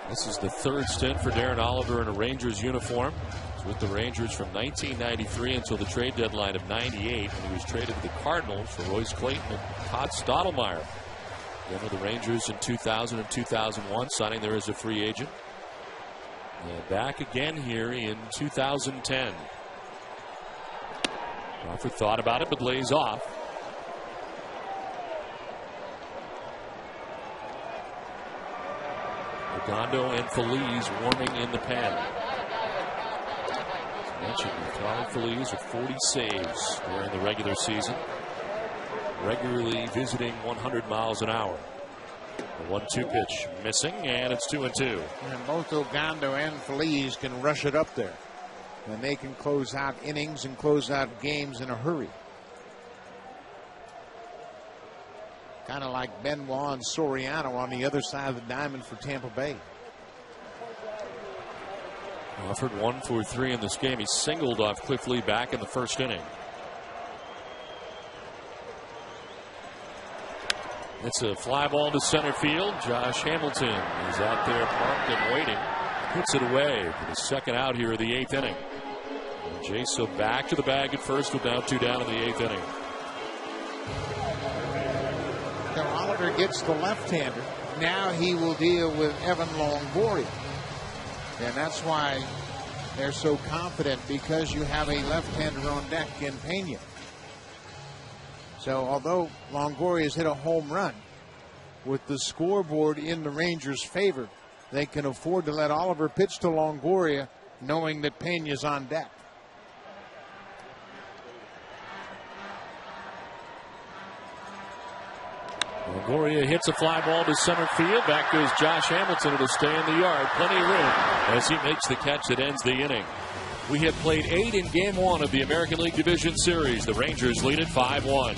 This is the 3rd stint for Darren Oliver in a Rangers uniform. He's with the Rangers from 1993 until the trade deadline of '98, when he was traded to the Cardinals for Royce Clayton and Todd Stottlemyre. Then with the Rangers in 2000 and 2001, signing there as a free agent. And back again here in 2010. Crawford thought about it, but lays off. Redondo and Feliz warming in the pen. As mentioned, Charlie Feliz with 40 saves during the regular season, regularly visiting 100 miles an hour. The 1-2 pitch missing, and it's 2-2. And both Ogando and Feliz can rush it up there. And they can close out innings and close out games in a hurry. Kind of like Benoit and Soriano on the other side of the diamond for Tampa Bay. Crawford 1 for 3 in this game. He singled off Cliff Lee back in the 1st inning. It's a fly ball to center field. Josh Hamilton is out there parked and waiting. Puts it away for the 2nd out here of the 8th inning. And Jaso back to the bag at first with now 2 down in the 8th inning. Oliver gets the left-hander. Now he will deal with Evan Longoria. And that's why they're so confident, because you have a left-hander on deck in Pena. So although Longoria has hit a home run, with the scoreboard in the Rangers' favor, they can afford to let Oliver pitch to Longoria, knowing that Pena's on deck. Longoria hits a fly ball to center field. Back goes Josh Hamilton. It'll stay in the yard. Plenty of room as he makes the catch that ends the inning. We have played 8 in Game 1 of the American League Division Series. The Rangers lead it 5-1.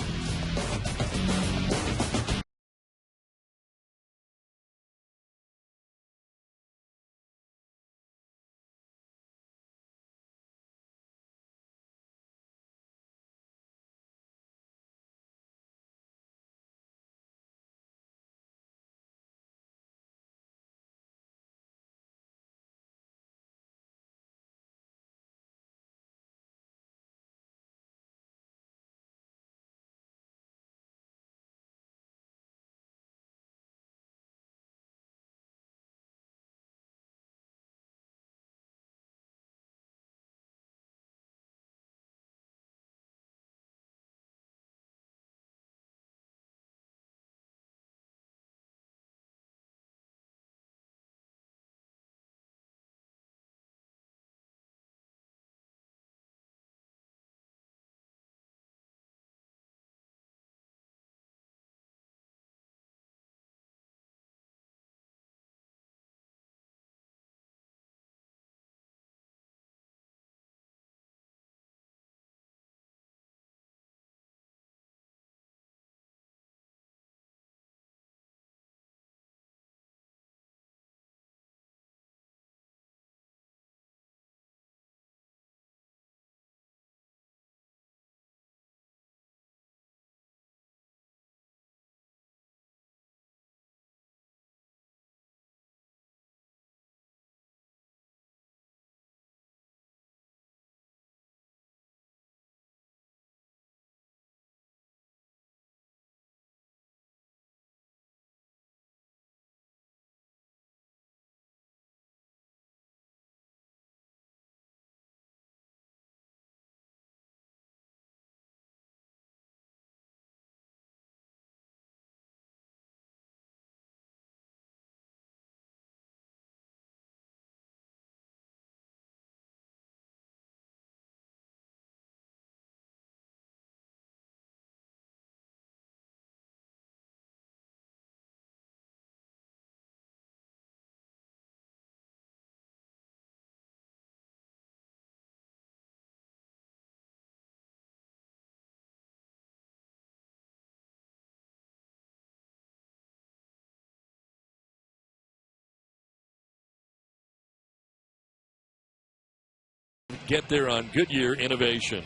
get there on Goodyear Innovation.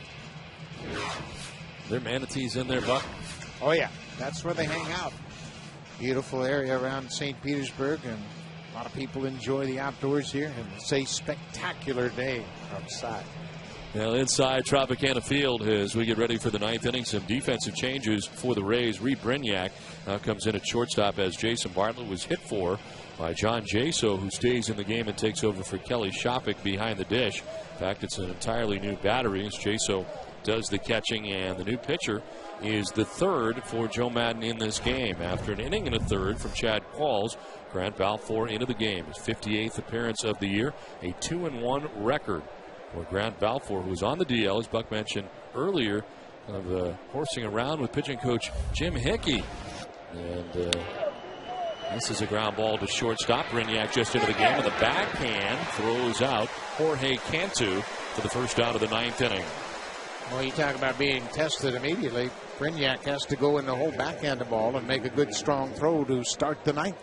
There are manatees in there, Buck? Oh, yeah. That's where they hang out. Beautiful area around St. Petersburg, and a lot of people enjoy the outdoors here, and it's a spectacular day outside. Well, inside Tropicana Field as we get ready for the ninth inning, some defensive changes for the Rays. Reed Brignac now comes in at shortstop as Jason Bartlett was hit for by John Jaso, who stays in the game and takes over for Kelly Shopik behind the dish. In fact, it's an entirely new battery as Jaso does the catching, and the new pitcher is the third for Joe Madden in this game. After an inning and a third from Chad Qualls, Grant Balfour into the game. His 58th appearance of the year, a 2-1 record for Grant Balfour, who was on the DL, as Buck mentioned earlier, of horsing around with pitching coach Jim Hickey. And this is a ground ball to shortstop. Brignac just into the game with a backhand, throws out Jorge Cantu for the first out of the ninth inning. Well, you talk about being tested immediately. Brignac has to go in the whole backhand of the ball and make a good strong throw to start the ninth.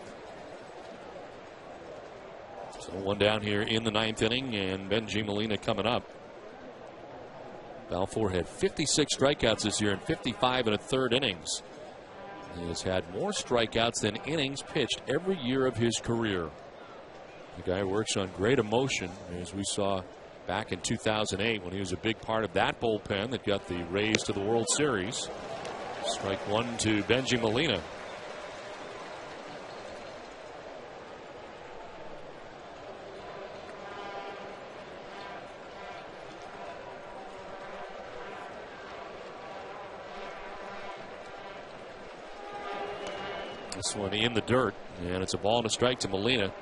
So one down here in the ninth inning, and Benji Molina coming up. Balfour had 56 strikeouts this year in 55 and a third innings. He has had more strikeouts than innings pitched every year of his career. The guy works on great emotion, as we saw back in 2008 when he was a big part of that bullpen that got the Rays to the World Series. Strike one to Benji Molina. This one in the dirt, and it's a ball and a strike to Molina,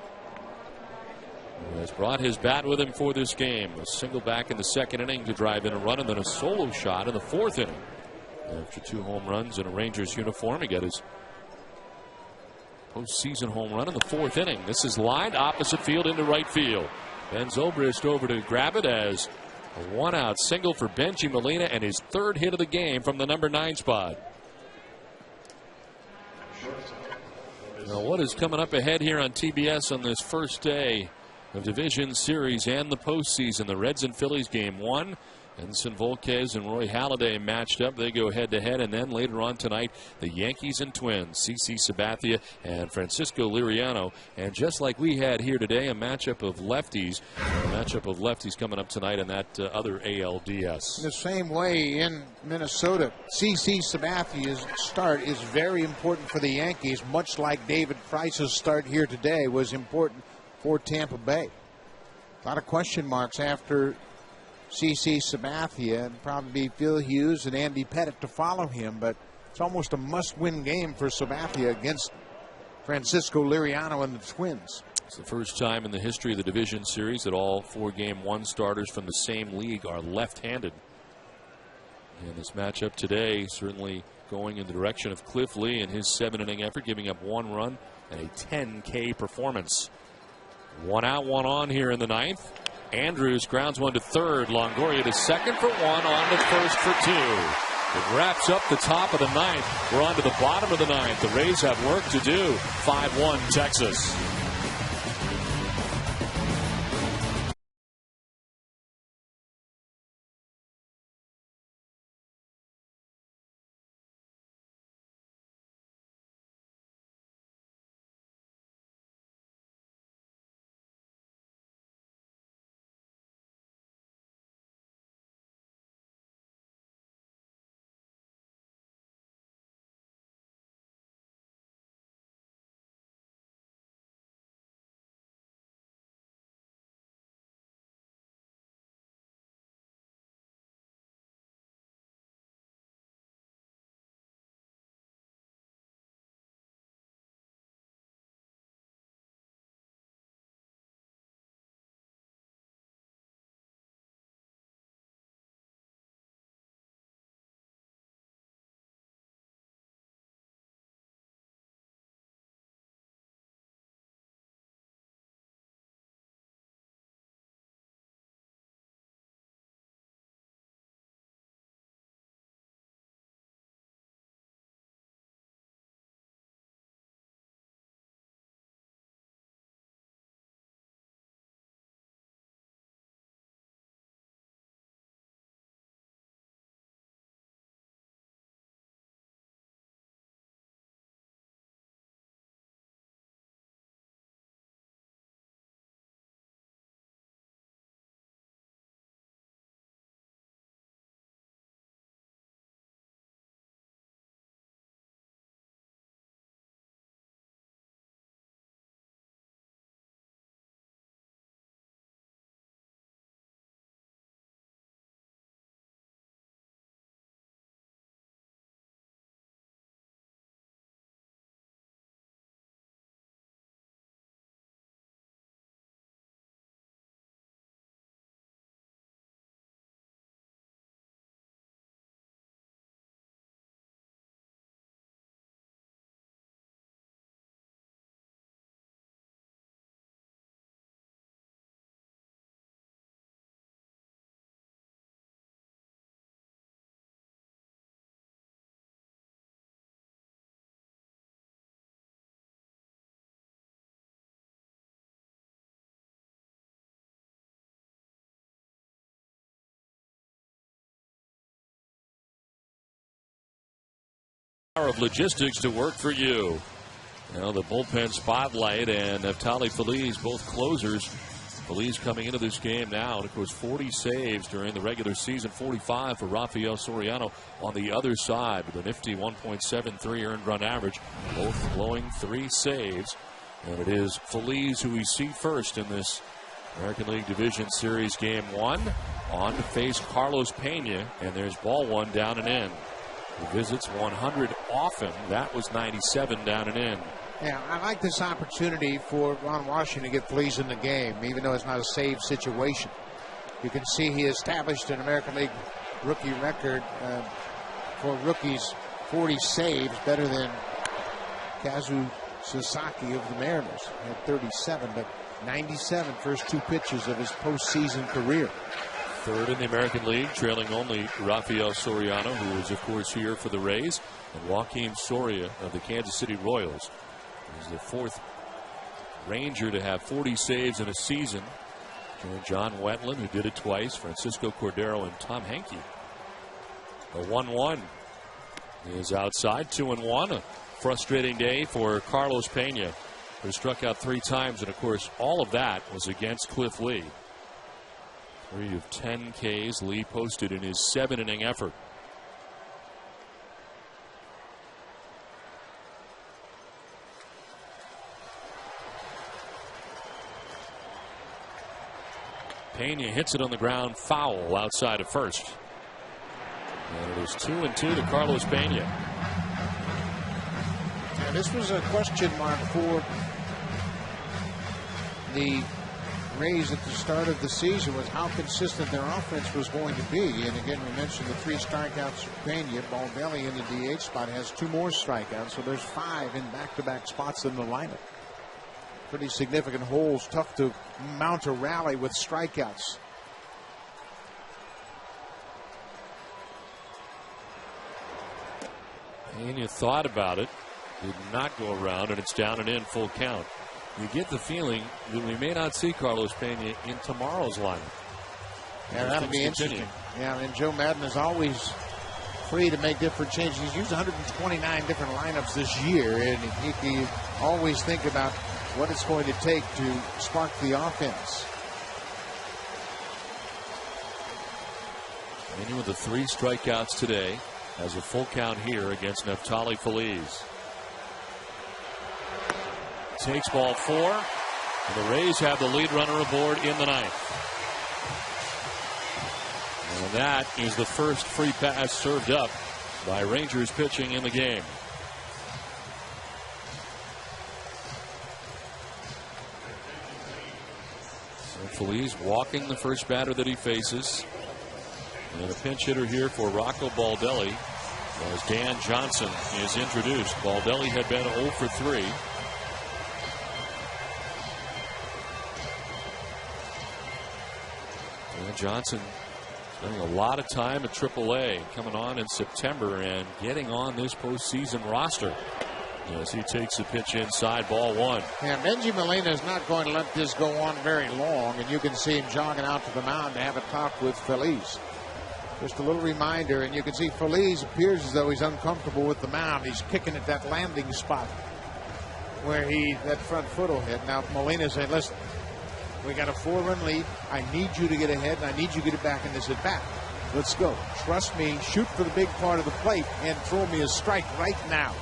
who has brought his bat with him for this game. A single back in the second inning to drive in a run, and then a solo shot in the fourth inning. After 2 home runs in a Rangers uniform, he got his postseason home run in the fourth inning. This is lined opposite field into right field. Ben Zobrist over to grab it as a 1-out single for Benji Molina, and his third hit of the game from the number 9 spot. Now, what is coming up ahead here on TBS on this first day of Division Series and the postseason? The Reds and Phillies game 1. Ensign Volquez and Roy Halladay matched up. They go head-to-head. And then later on tonight, the Yankees and Twins, CC Sabathia and Francisco Liriano. And just like we had here today, a matchup of lefties. Coming up tonight in that other ALDS. In the same way in Minnesota, CC Sabathia's start is very important for the Yankees, much like David Price's start here today was important for Tampa Bay. A lot of question marks after CC Sabathia, and probably Phil Hughes and Andy Pettitte to follow him, but it's almost a must-win game for Sabathia against Francisco Liriano and the Twins. It's the first time in the history of the Division Series that all 4 Game 1 starters from the same league are left-handed. And this matchup today certainly going in the direction of Cliff Lee in his 7-inning effort, giving up 1 run and a 10K performance. 1 out, 1 on here in the ninth. Andrews grounds one to third. Longoria to second for 1, on to first for 2. It wraps up the top of the ninth. We're on to the bottom of the ninth. The Rays have work to do. 5-1 Texas. of logistics to work for you. Now the bullpen spotlight and Neftali Feliz, both closers. Feliz coming into this game now, and of course 40 saves during the regular season, 45 for Rafael Soriano on the other side with a nifty 1.73 earned run average, both blowing 3 saves. And it is Feliz who we see first in this American League Division Series Game 1, on to face Carlos Pena, and there's ball 1 down and in. He visits 100 often. That was 97 down and in. Yeah, I like this opportunity for Ron Washington to get Feliz in the game, even though it's not a save situation. You can see he established an American League rookie record for rookies, 40 saves, better than Kazu Sasaki of the Mariners. He had 37, but 97 first 2 pitches of his postseason career. Third in the American League, trailing only Rafael Soriano, who is, of course, here for the Rays, and Joaquin Soria of the Kansas City Royals. He's the 4th Ranger to have 40 saves in a season. And John Wetland, who did it twice, Francisco Cordero, and Tom Henke. The 1-1 is outside, 2-1. A frustrating day for Carlos Pena, who struck out 3 times, and of course, all of that was against Cliff Lee. 3 of 10 Ks Lee posted in his 7-inning effort. Pena hits it on the ground, foul outside of first. And it is 2-2 to Carlos Pena. Yeah, this was a question mark for the Rays at the start of the season, was how consistent their offense was going to be. And again, we mentioned the 3 strikeouts for Pena. Baldelli in the DH spot has 2 more strikeouts, so there's 5 in back-to-back spots in the lineup. Pretty significant holes, tough to mount a rally with strikeouts. Pena thought about it, did not go around, and it's down and in, full count. You get the feeling that we may not see Carlos Pena in tomorrow's lineup. Yeah, that'll be interesting. Yeah, and Joe Madden is always free to make different changes. He's used 129 different lineups this year, and he can always think about what it's going to take to spark the offense. Pena with the 3 strikeouts today has a full count here against Neftali Feliz. Takes ball 4, and the Rays have the lead runner aboard in the 9th. And that is the first free pass served up by Rangers pitching in the game. So Feliz walking the first batter that he faces. And a pinch hitter here for Rocco Baldelli as Dan Johnson is introduced. Baldelli had been 0 for 3. Johnson spending a lot of time at AAA, coming on in September and getting on this postseason roster as he takes a pitch inside, ball 1. Yeah, Benji Molina is not going to let this go on very long, and you can see him jogging out to the mound to have a talk with Feliz. Just a little reminder, and you can see Feliz appears as though he's uncomfortable with the mound. He's kicking at that landing spot where that front foot will hit. Now Molina said, listen, we got a 4-run lead. I need you to get ahead, and I need you to get it back in this at bat. Let's go. Trust me. Shoot for the big part of the plate and throw me a strike right now.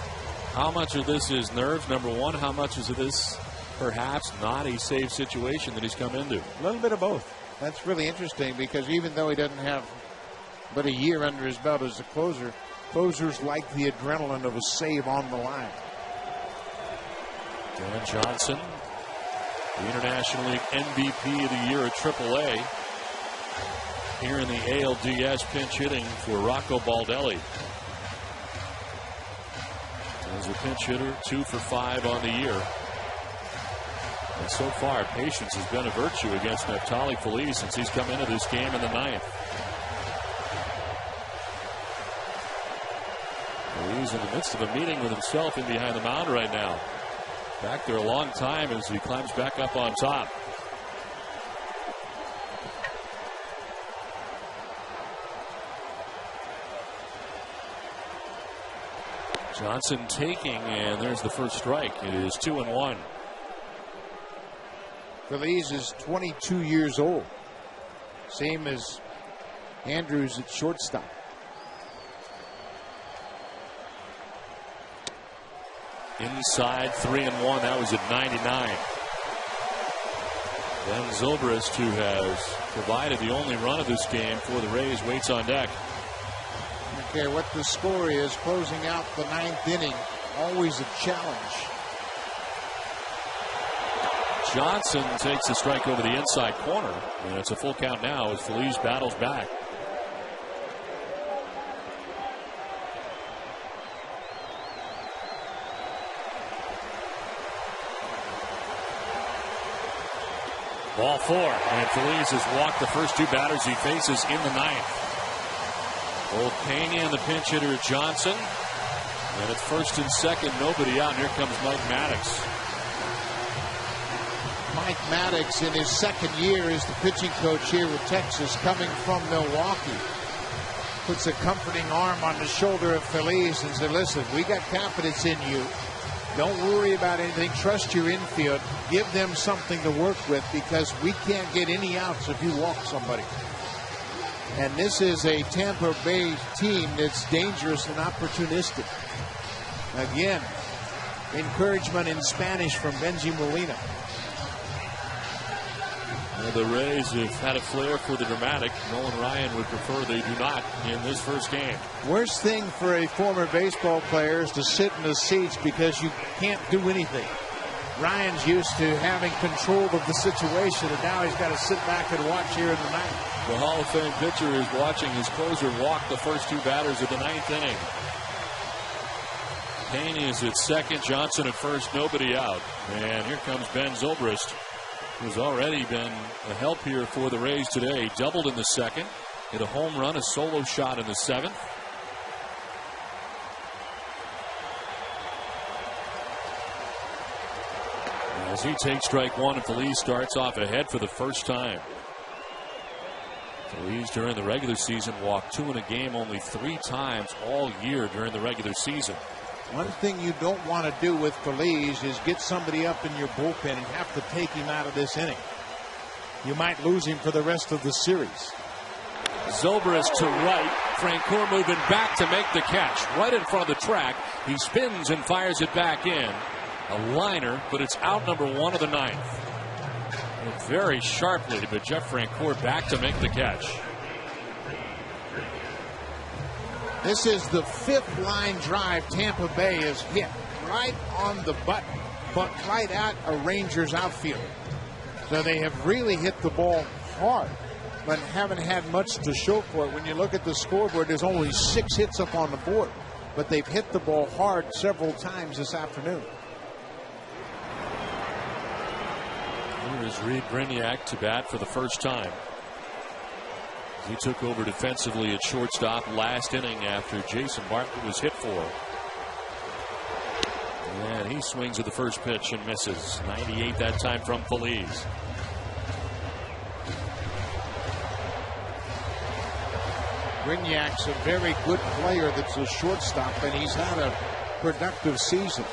How much of this is nerves, number one? How much is of this perhaps not a safe situation that he's come into? A little bit of both. That's really interesting because even though he doesn't have but a year under his belt as a closer, closers like the adrenaline of a save on the line. Dan Johnson, the International League MVP of the year at AAA. Here in the ALDS, pinch hitting for Rocco Baldelli. As a pinch hitter, 2 for 5 on the year. And so far, patience has been a virtue against Neftali Feliz since he's come into this game in the 9th. Feliz in the midst of a meeting with himself in behind the mound right now. Back there a long time as he climbs back up on top. Johnson taking, and there's the first strike. It is 2-1. Feliz is 22 years old. Same as Andrews at shortstop. Inside 3-1. That was at 99. Then Zobrist, who has provided the only run of this game for the Rays, waits on deck. I don't care what the score is, closing out the 9th inning, always a challenge. Johnson takes the strike over the inside corner, and it's a full count now as Feliz battles back. Ball 4, and Feliz has walked the first 2 batters he faces in the 9th. Both Pena and the pinch hitter Johnson. And it's first and second, nobody out. And here comes Mike Maddox. Mike Maddox, in his 2nd year as the pitching coach here with Texas, coming from Milwaukee, puts a comforting arm on the shoulder of Feliz and says, listen, we got confidence in you. Don't worry about anything. Trust your infield. Give them something to work with because we can't get any outs if you walk somebody. And this is a Tampa Bay team that's dangerous and opportunistic. Again, encouragement in Spanish from Benji Molina. Well, the Rays have had a flair for the dramatic. Nolan Ryan would prefer they do not in this first game. Worst thing for a former baseball player is to sit in the seats because you can't do anything. Ryan's used to having control of the situation, and now he's got to sit back and watch here in the 9th. The Hall of Fame pitcher is watching his closer walk the first 2 batters of the 9th inning. Payne is at second, Johnson at first, nobody out. And here comes Ben Zobrist, who's already been a help here for the Rays today. Doubled in the 2nd, hit a home run, a solo shot in the 7th. As he takes strike 1, and Feliz starts off ahead for the first time. Feliz during the regular season walked 2 in a game only 3 times all year during the regular season. One thing you don't want to do with Feliz is get somebody up in your bullpen and have to take him out of this inning. You might lose him for the rest of the series. Zobrist to right. Francoeur moving back to make the catch. Right in front of the track. He spins and fires it back in. A liner, but it's out number 1 of the 9th. And very sharply, but Jeff Francoeur back to make the catch. This is the 5th line drive Tampa Bay has hit right on the button, but right at a Rangers outfield. So they have really hit the ball hard, but haven't had much to show for it. When you look at the scoreboard, there's only 6 hits up on the board, but they've hit the ball hard several times this afternoon. Here is Reed Brignac to bat for the first time. He took over defensively at shortstop last inning after Jason Bartlett was hit for. And he swings at the first pitch and misses. 98 that time from Feliz. Brignac's a very good player that's a shortstop, and he's had a productive season.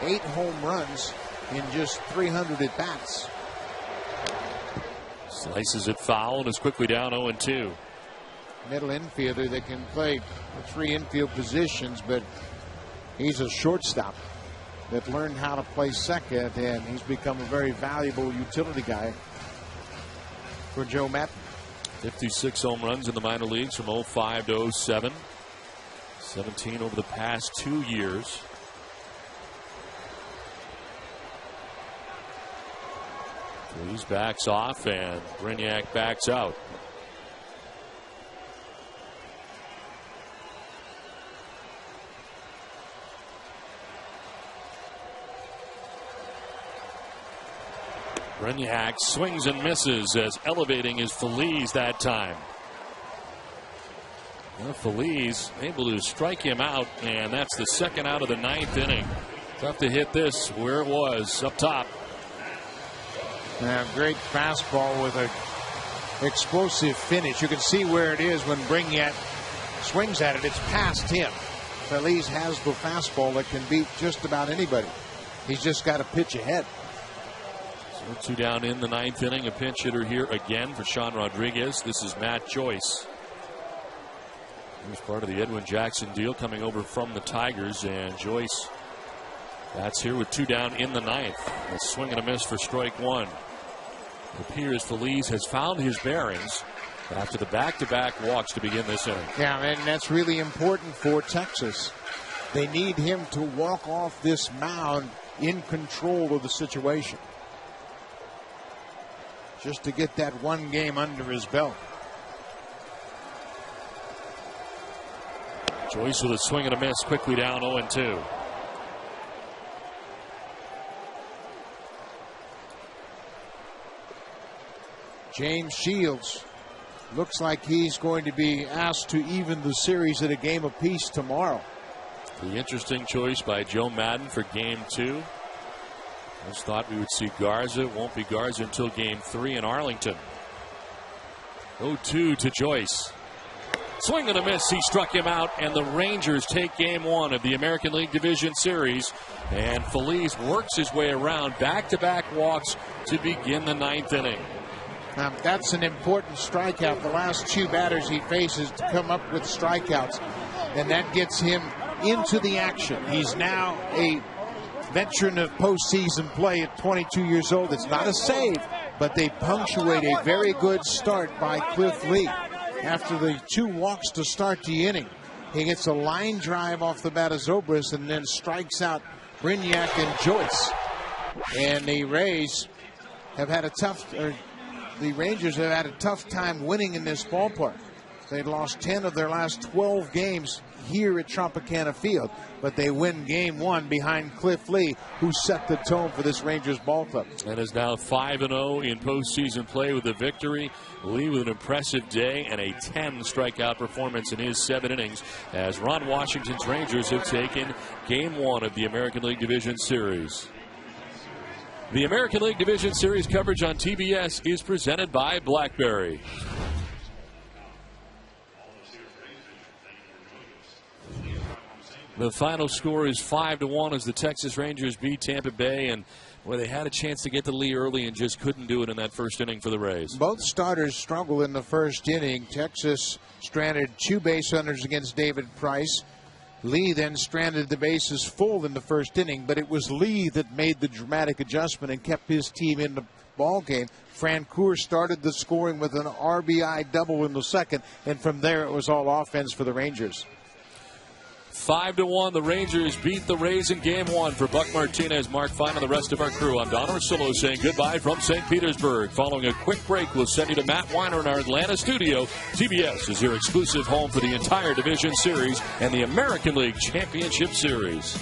8 home runs in just 300 at-bats. Slices it foul and is quickly down 0-2. Middle infielder that can play 3 infield positions, but he's a shortstop that learned how to play second, and he's become a very valuable utility guy for Joe Maton. 56 home runs in the minor leagues from 05 to 07. 17 over the past 2 years. Cruz backs off and Brignac backs out. Brignac swings and misses as elevating is Feliz that time. Well, Feliz able to strike him out, and that's the 2nd out of the 9th inning. Tough to hit this where it was up top. Great fastball with an explosive finish. You can see where it is when Brignac swings at it. It's past him. Feliz has the fastball that can beat just about anybody. He's just got to pitch ahead. So 2 down in the 9th inning. A pinch hitter here again for Sean Rodriguez. This is Matt Joyce. He was part of the Edwin Jackson deal coming over from the Tigers. And Joyce, that's here with 2 down in the 9th. A swing and a miss for strike 1. It appears Feliz has found his bearings after the back-to-back walks to begin this inning. Yeah, and that's really important for Texas. They need him to walk off this mound in control of the situation, just to get that one game under his belt. Joyce with a swing and a miss, quickly down 0-2. James Shields looks like he's going to be asked to even the series at a game apiece tomorrow. The interesting choice by Joe Madden for game 2. Just thought we would see Garza. Won't be Garza until game 3 in Arlington. 0-2 to Joyce. Swing and a miss. He struck him out, and the Rangers take game 1 of the American League Division Series. And Feliz works his way around back-to-back walks to begin the 9th inning. Now, that's an important strikeout. The last 2 batters he faces to come up with strikeouts, and that gets him into the action. He's now a veteran of postseason play at 22 years old. It's not a save, but they punctuate a very good start by Cliff Lee. After the 2 walks to start the inning, he gets a line drive off the bat of Zobrist and then strikes out Brignac and Joyce. And the Rangers have had a tough time winning in this ballpark. They'd lost 10 of their last 12 games here at Tropicana Field, but they win game 1 behind Cliff Lee, who set the tone for this Rangers ball club. And is now 5-0 in postseason play with a victory. Lee with an impressive day and a 10 strikeout performance in his 7 innings as Ron Washington's Rangers have taken game 1 of the American League Division Series. The American League Division Series coverage on TBS is presented by BlackBerry. The final score is 5-1 as the Texas Rangers beat Tampa Bay, and where they had a chance to get the lead early and just couldn't do it in that first inning for the Rays. Both starters struggled in the first inning. Texas stranded 2 base runners against David Price. Lee then stranded the bases full in the first inning, but it was Lee that made the dramatic adjustment and kept his team in the ball game. Francoeur started the scoring with an RBI double in the second, and from there it was all offense for the Rangers. 5-1, the Rangers beat the Rays in game 1. For Buck Martinez, Mark Fine, and the rest of our crew, I'm Don Orsillo saying goodbye from St. Petersburg. Following a quick break, we'll send you to Matt Weiner in our Atlanta studio. TBS is your exclusive home for the entire Division Series and the American League Championship Series.